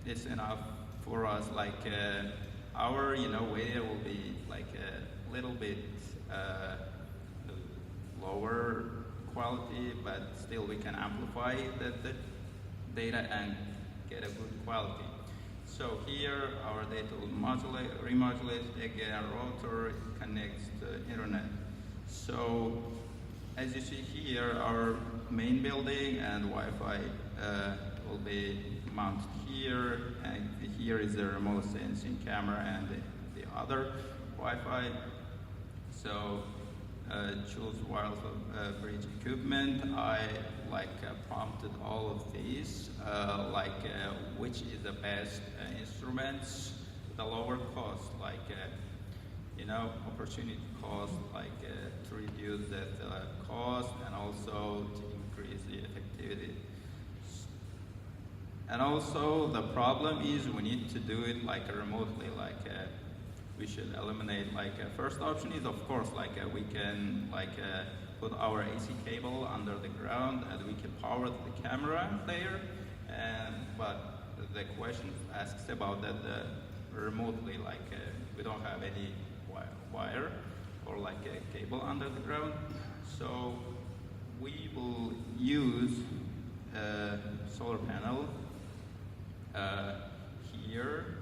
it's enough for us. Our data will be a little bit lower quality, but still we can amplify the data and get a good quality. So here our data will remodulate again, router connects to internet. So as you see here, our main building and Wi-Fi will be mounted here, and here is the remote sensing camera and the other Wi-Fi. So choose wireless bridge equipment, I prompted all of these, which is the best instruments, the lower cost, opportunity cost, to reduce the cost and also to increase the effectivity. And also the problem is we need to do it remotely, we should eliminate first option is of course we can put our AC cable under the ground and we can power the camera there, but the question asks about that remotely, we don't have any wire or a cable under the ground, so we will use a solar panel here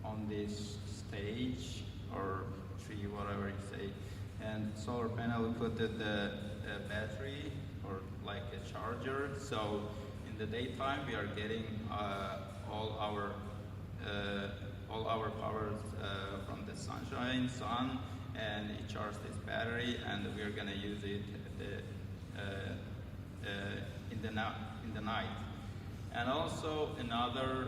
on this stage or tree, whatever you say, and solar panel we put the battery or a charger, so in the daytime we are getting all our powers from the sun, and it charges this battery, and we are gonna use it in the night. And also another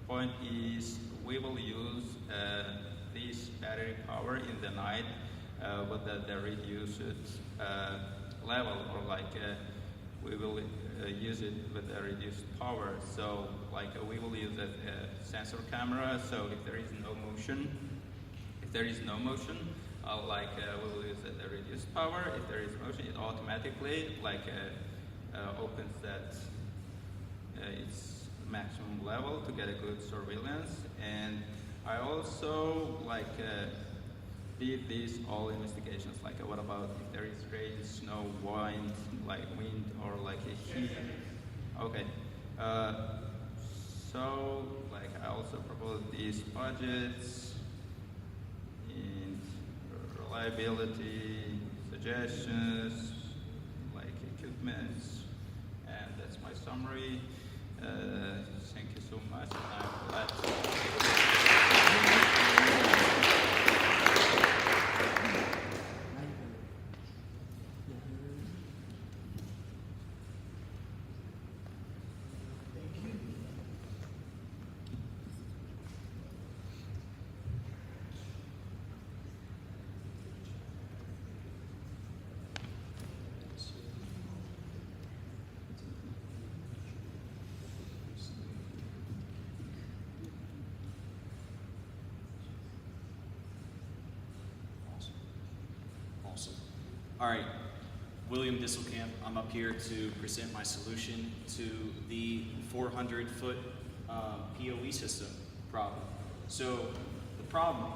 point is we will use this battery power in the night with the reduced level, or we will use it with a reduced power. So we will use a sensor camera, so if there is no motion, we will use a reduced power. If there is motion, it automatically opens that its maximum level to get a good surveillance. And I also did these all investigations, what about if there is rain, snow, wind, wind or a heat. Okay, so I also proposed these budgets and reliability suggestions, equipments, and that's my summary. Thank you so much. I'm glad Awesome. All right, William Disselkamp, I'm up here to present my solution to the 400-foot PoE system problem. So the problem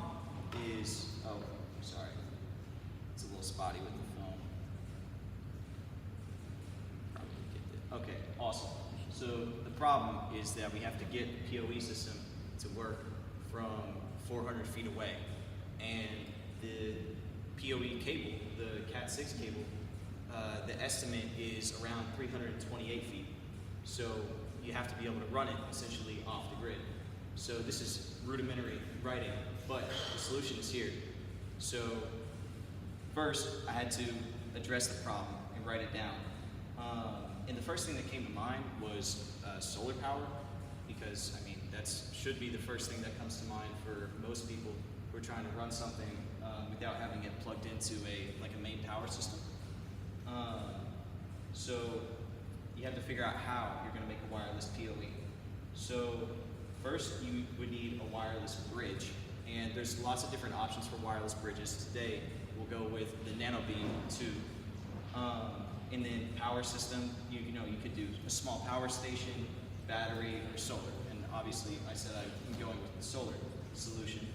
is, oh, sorry, it's a little spotty with the phone. Probably get it. Okay, awesome. So the problem is that we have to get the PoE system to work from 400 feet away, and the PoE cable, the Cat6 cable, the estimate is around 328 feet. So you have to be able to run it essentially off the grid. So this is rudimentary writing, but the solution is here. So first, I had to address the problem and write it down. And the first thing that came to mind was solar power, because I mean, that should be the first thing that comes to mind for most people who are trying to run something without having it plugged into a main power system. So you have to figure out how you're going to make a wireless PoE. So first you would need a wireless bridge, and there's lots of different options for wireless bridges. Today we'll go with the NanoBeam 2. And then power system, you could do a small power station, battery, or solar. And obviously I said I'm going with the solar solution.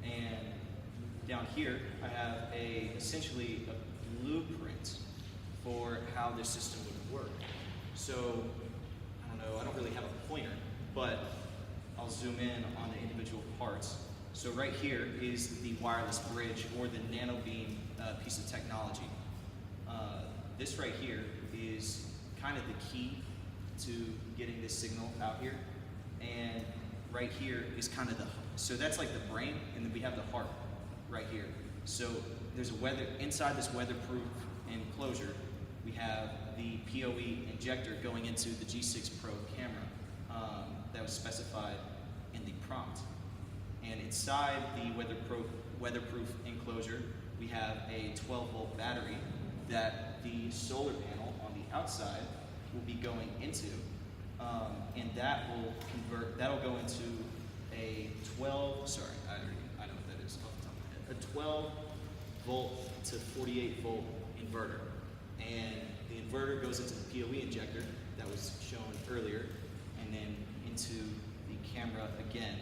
And down here I have essentially a blueprint for how this system would work. So I don't know, I don't really have a pointer, but I'll zoom in on the individual parts. So right here is the wireless bridge, or the NanoBeam piece of technology. This right here is kind of the key to getting this signal out here. And right here is kind of so that's like the brain, and then we have the heart. right here. So there's a inside this weatherproof enclosure, we have the PoE injector going into the G6 Pro camera that was specified in the prompt. And inside the weatherproof enclosure, we have a 12-volt battery that the solar panel on the outside will be going into, and that'll go into a 12. Sorry, I know what that is off the top of my head. A 12-volt to 48-volt inverter, and the inverter goes into the PoE injector that was shown earlier, and then into the camera again.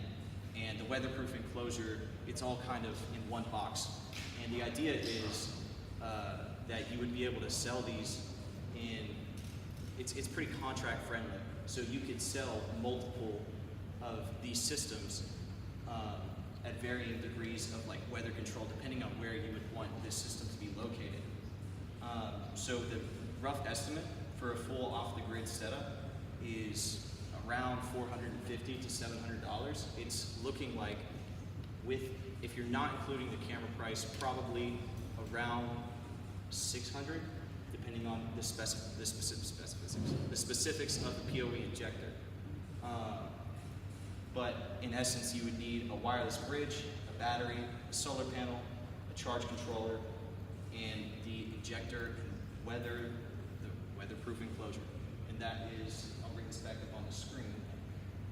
And the weatherproof enclosure, it's all kind of in one box. And the idea is that you would be able to sell these it's pretty contract friendly. So you could sell multiple of these systems at varying degrees of like weather control, depending on where you would want this system to be located. So the rough estimate for a full off-the-grid setup is around $450 to $700. It's looking like, if you're not including the camera price, probably around $600, depending on the specifics of the PoE injector. But in essence, you would need a wireless bridge, a battery, a solar panel, a charge controller, and the injector and the weatherproof enclosure. And that is, I'll bring this back up on the screen.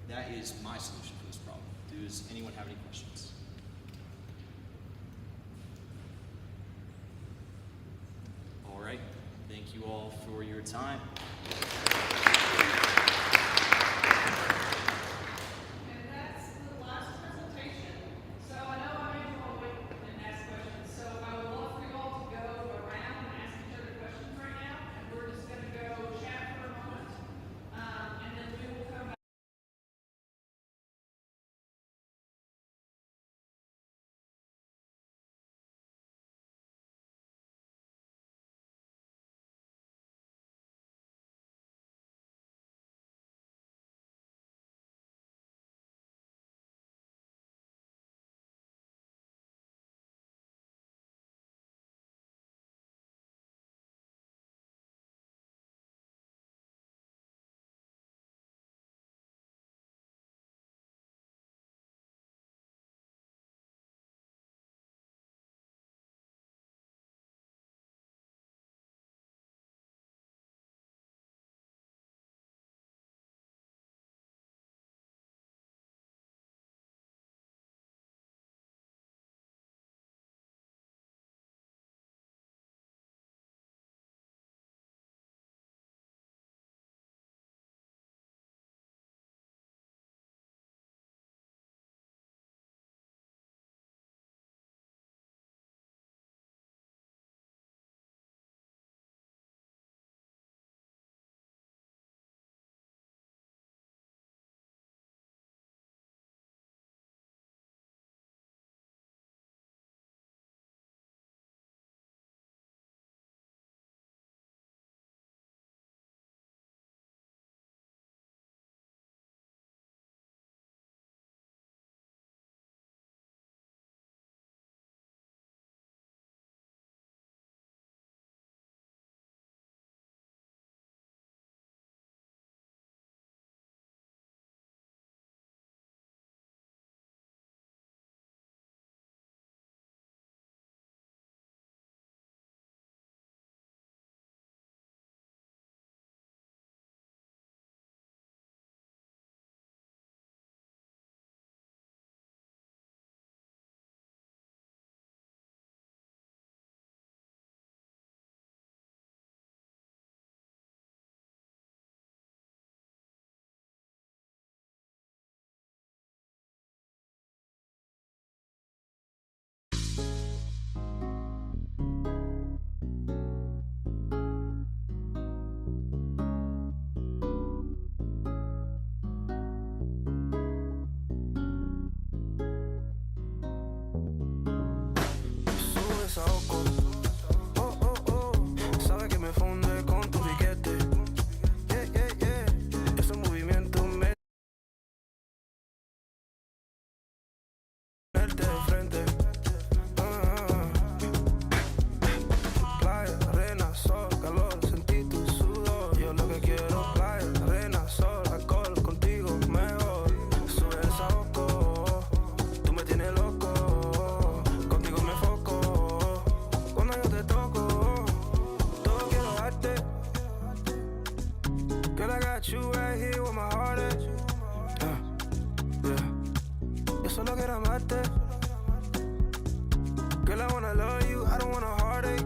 That is my solution for this problem. Does anyone have any questions? All right. Thank you all for your time. Tenerte de frente. solo quiero amarte. Girl, I wanna love you, I don't want a heartache.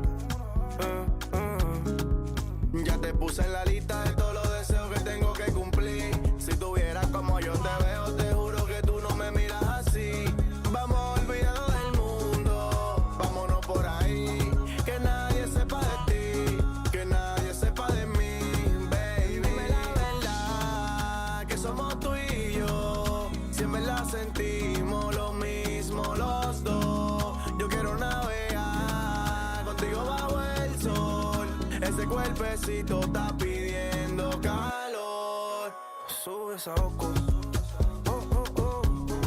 Ya te puse en la lista de todos los deseos que tengo que cumplir. Si tuvieras como yo te veo, te juro que tú no me miras así. Vamos a olvidarnos del mundo, vámonos por ahí. Que nadie sepa de ti, que nadie sepa de mí, baby. Dime la verdad, que somos tú y yo. Si en verdad sentimos lo mismo los dos. Yo quiero navegar contigo bajo el sol. Ese cuerpecito está pidiendo calor. Sube esa oco. Oh, oh, oh.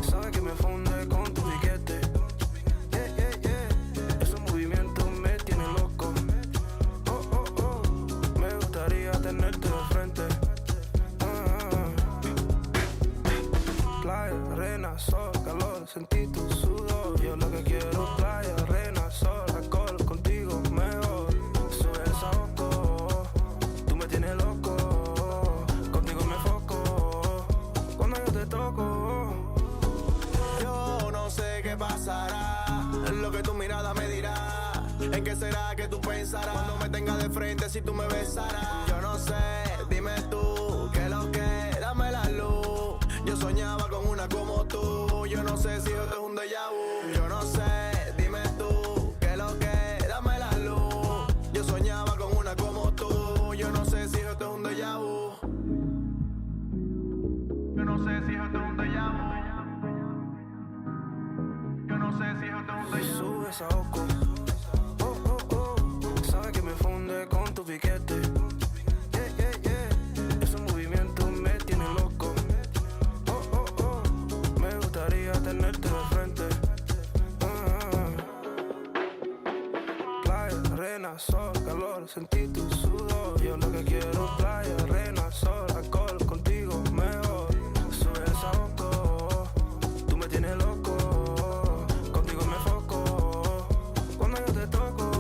Sabe que me funde con tu piquete. Yeah, yeah, yeah. Esos movimientos me tienen loco. Oh, oh, oh. Me gustaría tenerte de frente. Playa, arena, sol, calor, sentí tu sudor. Yo lo que quiero es playa, arena, sol, alcohol, contigo mejor. Sube esa oco, tú me tienes loco. Contigo me foco, cuando yo te toco. Yo no sé qué pasará, lo que tu mirada me dirá. ¿En qué será que tú pensarás cuando me tengas de frente si tú me besarás? Yo no sé, dime tú, ¿qué es lo que? Dame la luz. Yo soñaba con una como tú. Yo no sé si esto es un déjà vu. Yo no sé, dime tú, ¿qué es lo que? Dame la luz. Yo soñaba con una como tú. Yo no sé si esto es un déjà vu. Yo no sé si esto es un déjà vu. Yo no sé si esto es un déjà vu. Sube esa oco. Oh, oh, oh. Sabe que me funde con tu piquete. Yeah, yeah, yeah. Esos movimientos me tienen loco. Oh, oh, oh. Me gustaría tenerte de frente. Playa, arena, sol, calor, sentí tu sudor. Yo lo que quiero es playa, arena, sol, alcohol, contigo mejor. Sube esa oco, tú me tienes loco. Contigo me foco, cuando yo te toco.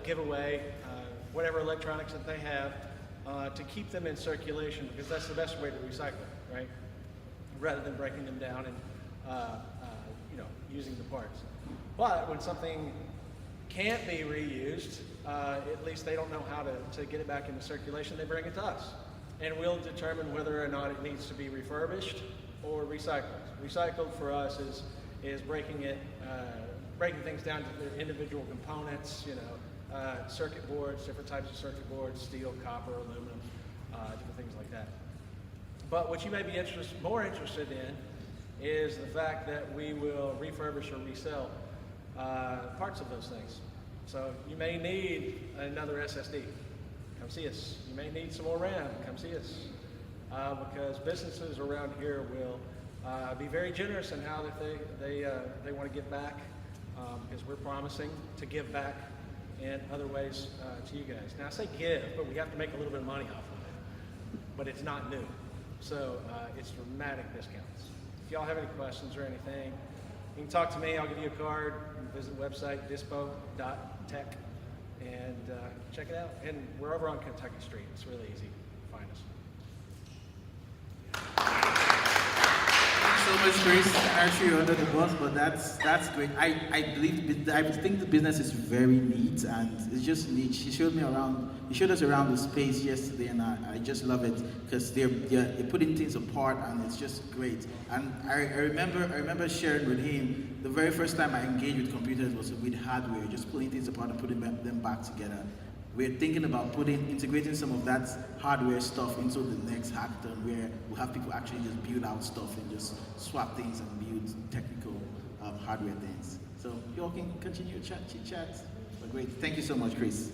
give away whatever electronics that they have to keep them in circulation, because that's the best way to recycle, right? Rather than breaking them down and using the parts. But when something can't be reused, at least they don't know how to get it back into circulation, they bring it to us. And we'll determine whether or not it needs to be refurbished or recycled. Recycled for us is breaking things down to their individual components, circuit boards, different types of circuit boards, steel, copper, aluminum, different things like that. But what you may be more interested in is the fact that we will refurbish or resell parts of those things. So you may need another SSD. Come see us. You may need some more RAM. Come see us. Because businesses around here will be very generous in how they want to give back, because we're promising to give back in other ways to you guys. Now I say give, but we have to make a little bit of money off of it. But it's not new. So it's dramatic discounts. If y'all have any questions or anything, you can talk to me. I'll give you a card. Visit the website, dispo.tech, and check it out. And we're over on Kentucky Street. It's really easy to find us. So much, Chris. I'm sure you're under the bus, but that's great. I think the business is very neat, and it's just neat. He showed us around the space yesterday, and I just love it because they're putting things apart, and it's just great. And I remember sharing with him the very first time I engaged with computers was with hardware, just pulling things apart and putting them back together. We're thinking about integrating some of that hardware stuff into the next hackathon, where we'll have people actually just build out stuff and just swap things and build technical hardware things. So you all can continue chit chat. But great, thank you so much, Chris.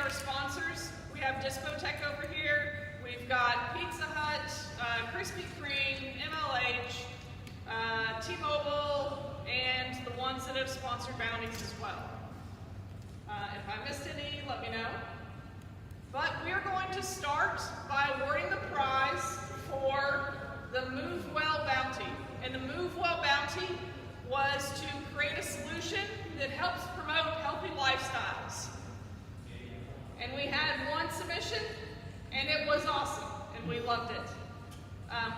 our sponsors. We have Dispotech over here. We've got Pizza Hut, Krispy Kreme, MLH, T-Mobile, and the ones that have sponsored bounties as well. If I missed any, let me know. But we're going to start by awarding the prize for the Move Well Bounty. And the Move Well Bounty was to create a solution that helps promote healthy lifestyles. And we had one submission, and it was awesome, and we loved it.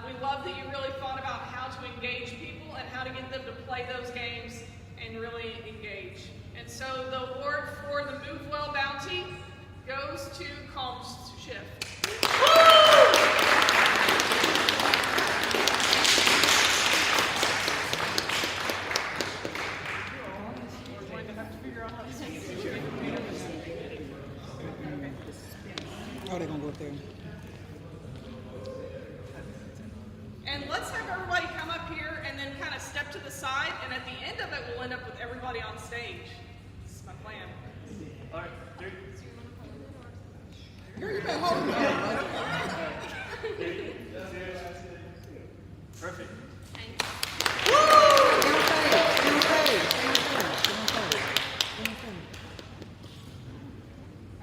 We love that you really thought about how to engage people and how to get them to play those games and really engage. And so the award for the Move Well Bounty goes to Combs Shift. Oh, they're gonna go up there. And let's have everybody come up here and then kind of step to the side, and at the end of it, we'll end up with everybody on stage. This is my plan. All right, three. Girl, you better hold me. Perfect.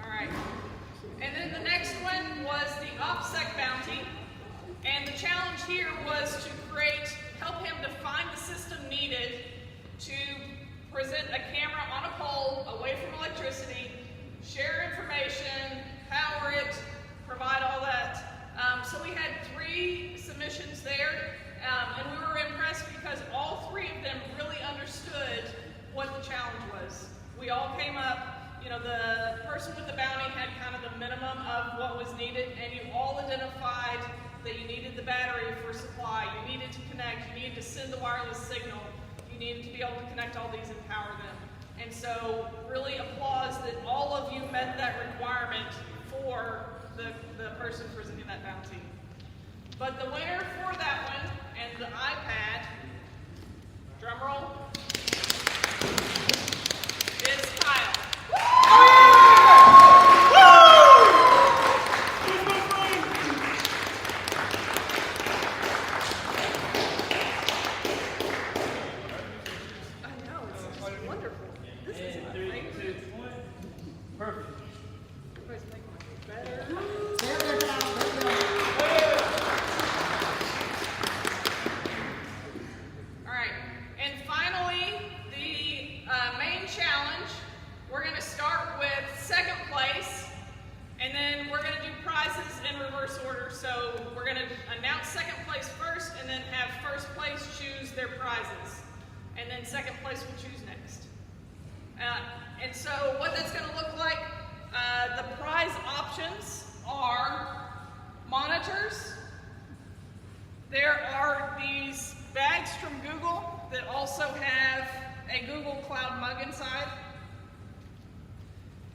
All right. And then the next one was the OPSEC bounty. And the challenge here was to help him define the system needed to present a camera on a pole away from electricity, share information, power it, provide all that. So we had 3 submissions there, and we were impressed because all 3 of them really understood what the challenge was. We all came up, the person with the bounty had kind of the minimum of what was needed, and you all identified that you needed the battery for supply, you needed to connect, you needed to send the wireless signal, you needed to be able to connect all these and power them. And so really applause that all of you met that requirement for the person presenting that bounty. But the winner for that one, and the iPad, drum roll, is Kyle. Perfect. All right, and finally, the main challenge, we're going to start with second place, and then we're going to do prizes in reverse order. So we're going to announce second place first, and then have first place choose their prizes. And then second place will choose next. And so what that's going to look like, the prize options are monitors. There are these bags from Google that also have a Google Cloud mug inside.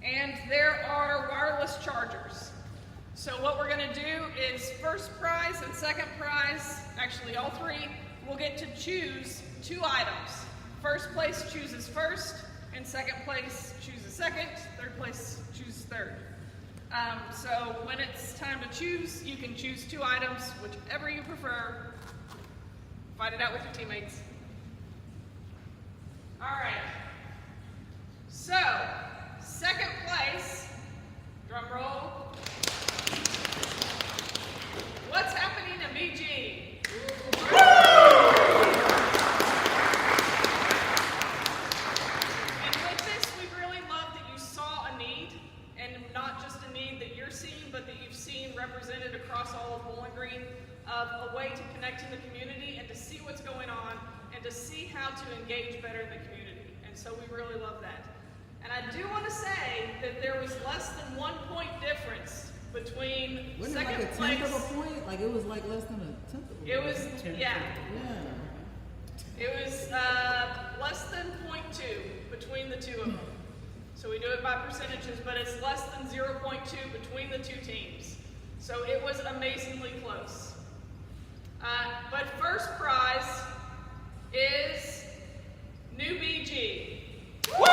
And there are wireless chargers. So what we're going to do is first prize and second prize, actually all 3, will get to choose 2 items. First place chooses first, and second place chooses second, third place chooses third. So when it's time to choose, you can choose 2 items, whichever you prefer. Fight it out with your teammates. All right. So, second place, drum roll. What's happening in BG? And with this, we really love that you saw a need, and not just a need that you're seeing, but that you've seen represented across all of Bowling Green, of a way to connect in the community and to see what's going on and to see how to engage better in the community. And so we really love that. And I do want to say that there was less than 1 point difference between Wasn't second it like a place. tenth of a point? Like it was like less than a tenth of a point. It was, yeah. Yeah. It was less than 0.2 between the 2 of them. So we do it by percentages, but it's less than 0.2 between the 2 teams. So it was amazingly close. But first prize is New BG. Woo!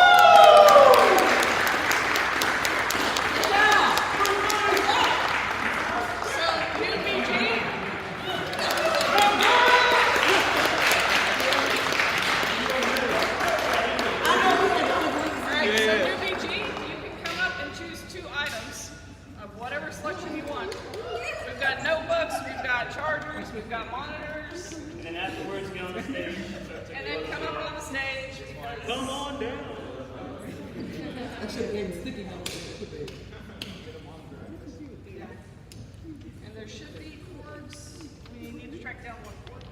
sticky note. And there should be cords. We need to track down one cord.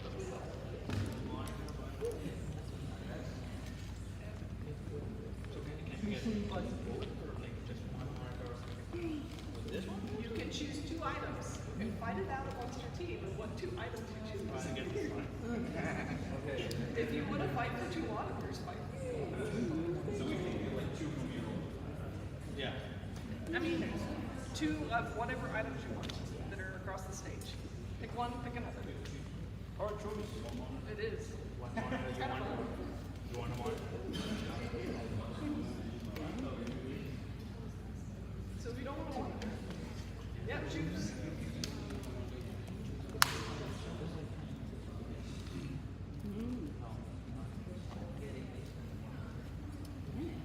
You can choose 2 items. You can fight it out amongst your team and what 2 items you choose. If you want to fight for 2 monitors, fight. Yeah. I mean, 2 of whatever items you want that are across the stage. Pick one, pick another. Hard choice. It is. It's kind of fun. You want to monitor? So if you don't want to monitor, yeah, choose.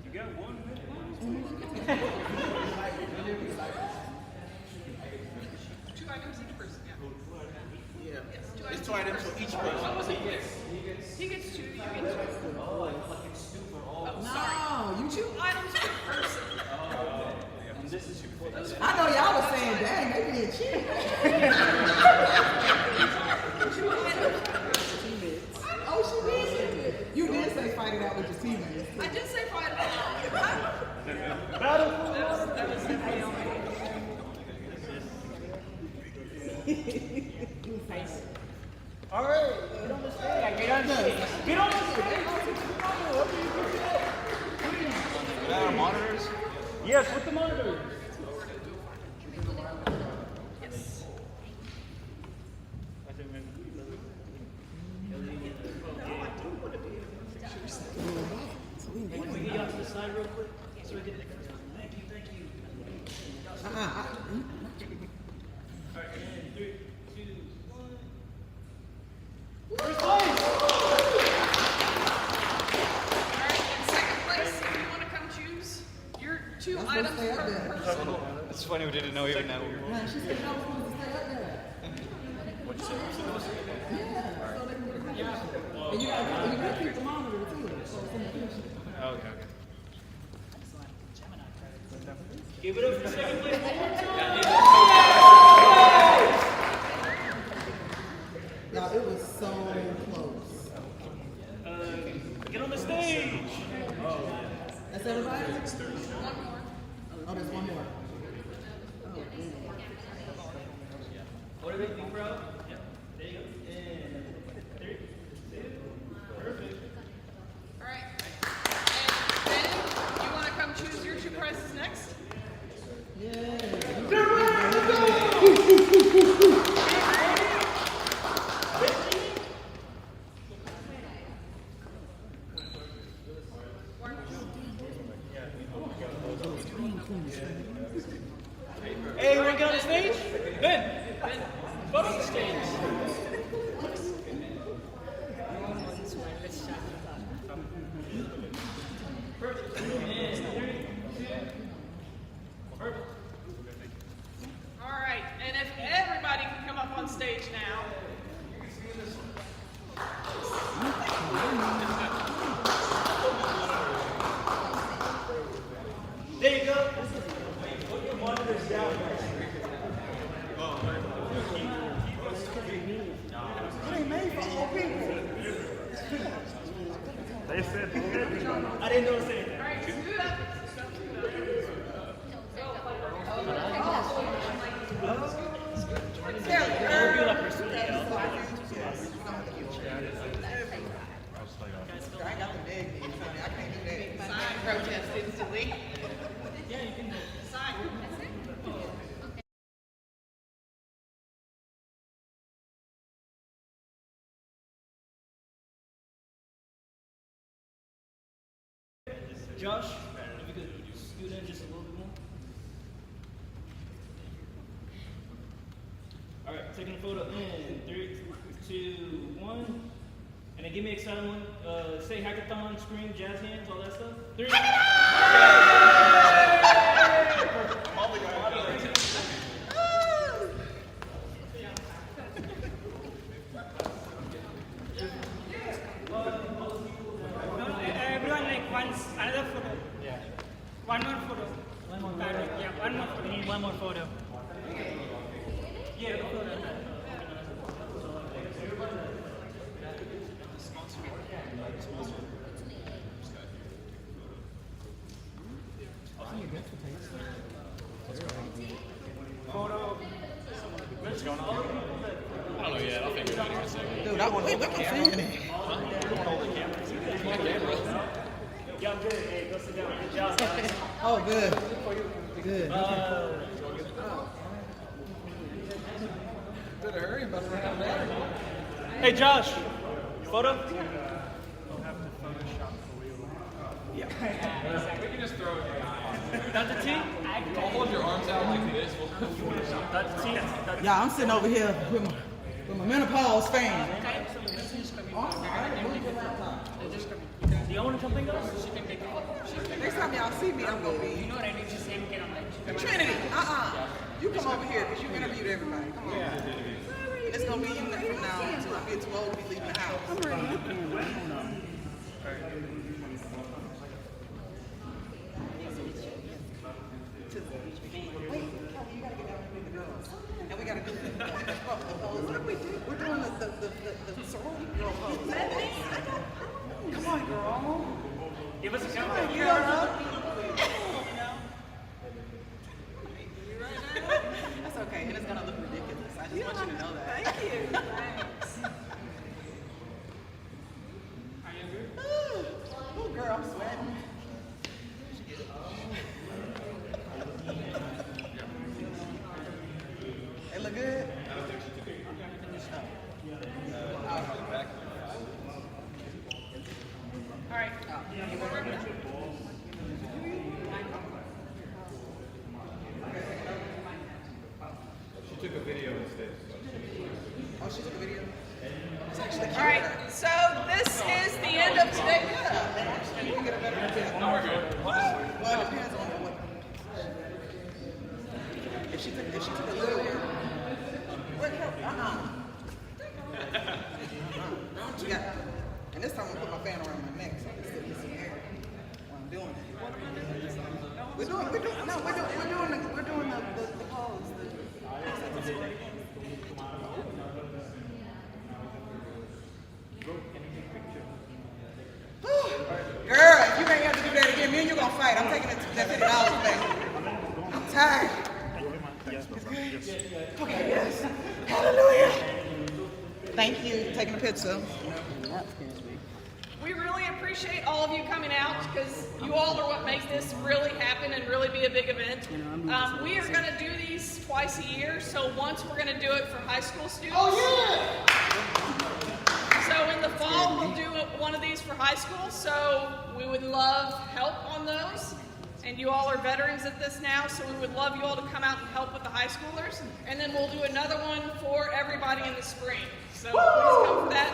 You got 1 minute. 2 items each person, yeah. Yeah. Yes, 2 It's 2 items for each person. He gets 2, you get 2. Oh, like it's 2 for all. Oh, sorry. No, you 2 items per person. And this is super cool. I know y'all was saying, dang, they being cheap. 2 items per person. Oh, she did. You did say fight it out with your teammates. I did say fight it out. Battle. That was definitely on me. All right, get on the stage. Get on the stage. Get on the stage. Our monitors? Yes, with the monitors. Yes. Can we get you off to the side real quick? So we get the thank you, thank you. All right, and 3, 2, 1. First place! Alright, in second place, if you want to come choose your 2 items per person. It's funny we didn't know even that. She said I was supposed to stay up there. What'd you say? And you gotta keep the monitor too. So it's in the future. Okay. Give it up for second place one more time. Y'all, it was so close. Get on the stage. That's everybody? One more. Oh, there's one more. Motivate, be proud. Yep. There you go. And 3, 2, perfect. Alright. And then, you want to come choose your 2 prizes next? Hey, you want to get on the stage? Ben, go on the stage. Perfect. And 3, 2, perfect. Alright, and if everybody can come up on stage now. There you go. Put your monitors down. It ain't made for all people. They said I didn't know what to say. Alright, do that. I got the big knees, honey. I can't do that. Sign protest instantly. Yeah, you can. Sign. Josh, if you could scoot in just a little bit more. All right, taking a photo in 3, 2, 1. And then give me an exciting one. Say hackathon, scream, jazz hands, all that stuff. 3. Everyone like once another photo. Yeah. One more photo. One more photo. Yeah, one more. We need one more photo. Yeah, I don't know yet. I'll figure it out here in a second. Dude, I want to look at it. Yeah, I'm good. Hey, go sit down. Good job, guys. Oh, good. Good. Better hurry, I'm about to run out of battery. Hey, Josh. Photo? We can just throw it. Dr. T? Don't hold your arms out like this. Dr. T? Yeah, I'm sitting over here with my menopause fan. Do you want something else? Next time y'all see me, I'm gonna be. You know what I need to say? Get on that. Trinity, you come over here because you interviewed everybody. Come on. It's gonna be you from now on until I get too old to be leaving the house. I'm ready. Wait, Kelly, you gotta get down with the girls. And we gotta do the pose. What do we do? We're doing the sorority girl pose. Come on, girl. Give us a Come count. on, girl. That's okay, and it's gonna look ridiculous. I just want you to know that. Thank you. Thanks. Are you good? Oh, girl, I'm sweating. It look good? All right. You want to remember? She took a video instead. Oh, she took a video? It's actually cute. All right. So this is the end of today. You can get a better picture. No, we're good. Well, it depends on what. If she took a little one. What? Don't you got? And this time I'm gonna put my fan around my neck so I can still get some air while I'm doing it. We're doing the pose. Girl, if you ain't have to do that again, me and you gonna fight. I'm taking that $50 back. I'm tired. Okay, yes. Hallelujah. Thank you for taking the picture. We really appreciate all of you coming out because you all are what makes this really happen and really be a big event. We are going to do these twice a year, so once we're going to do it for high school students. Oh, yeah! So in the fall, we'll do one of these for high school, so we would love help on those. And you all are veterans at this now, so we would love you all to come out and help with the high schoolers. And then we'll do another one for everybody in the spring. So please come for that.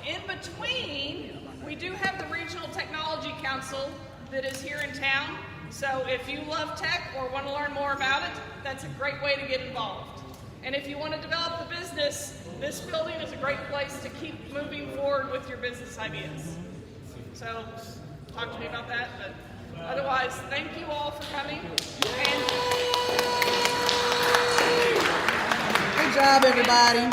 In between, we do have the Regional Technology Council that is here in town. So if you love tech or want to learn more about it, that's a great way to get involved. And if you want to develop a business, this building is a great place to keep moving forward with your business ideas. So talk to me about that. But otherwise, thank you all for coming. Good job, everybody.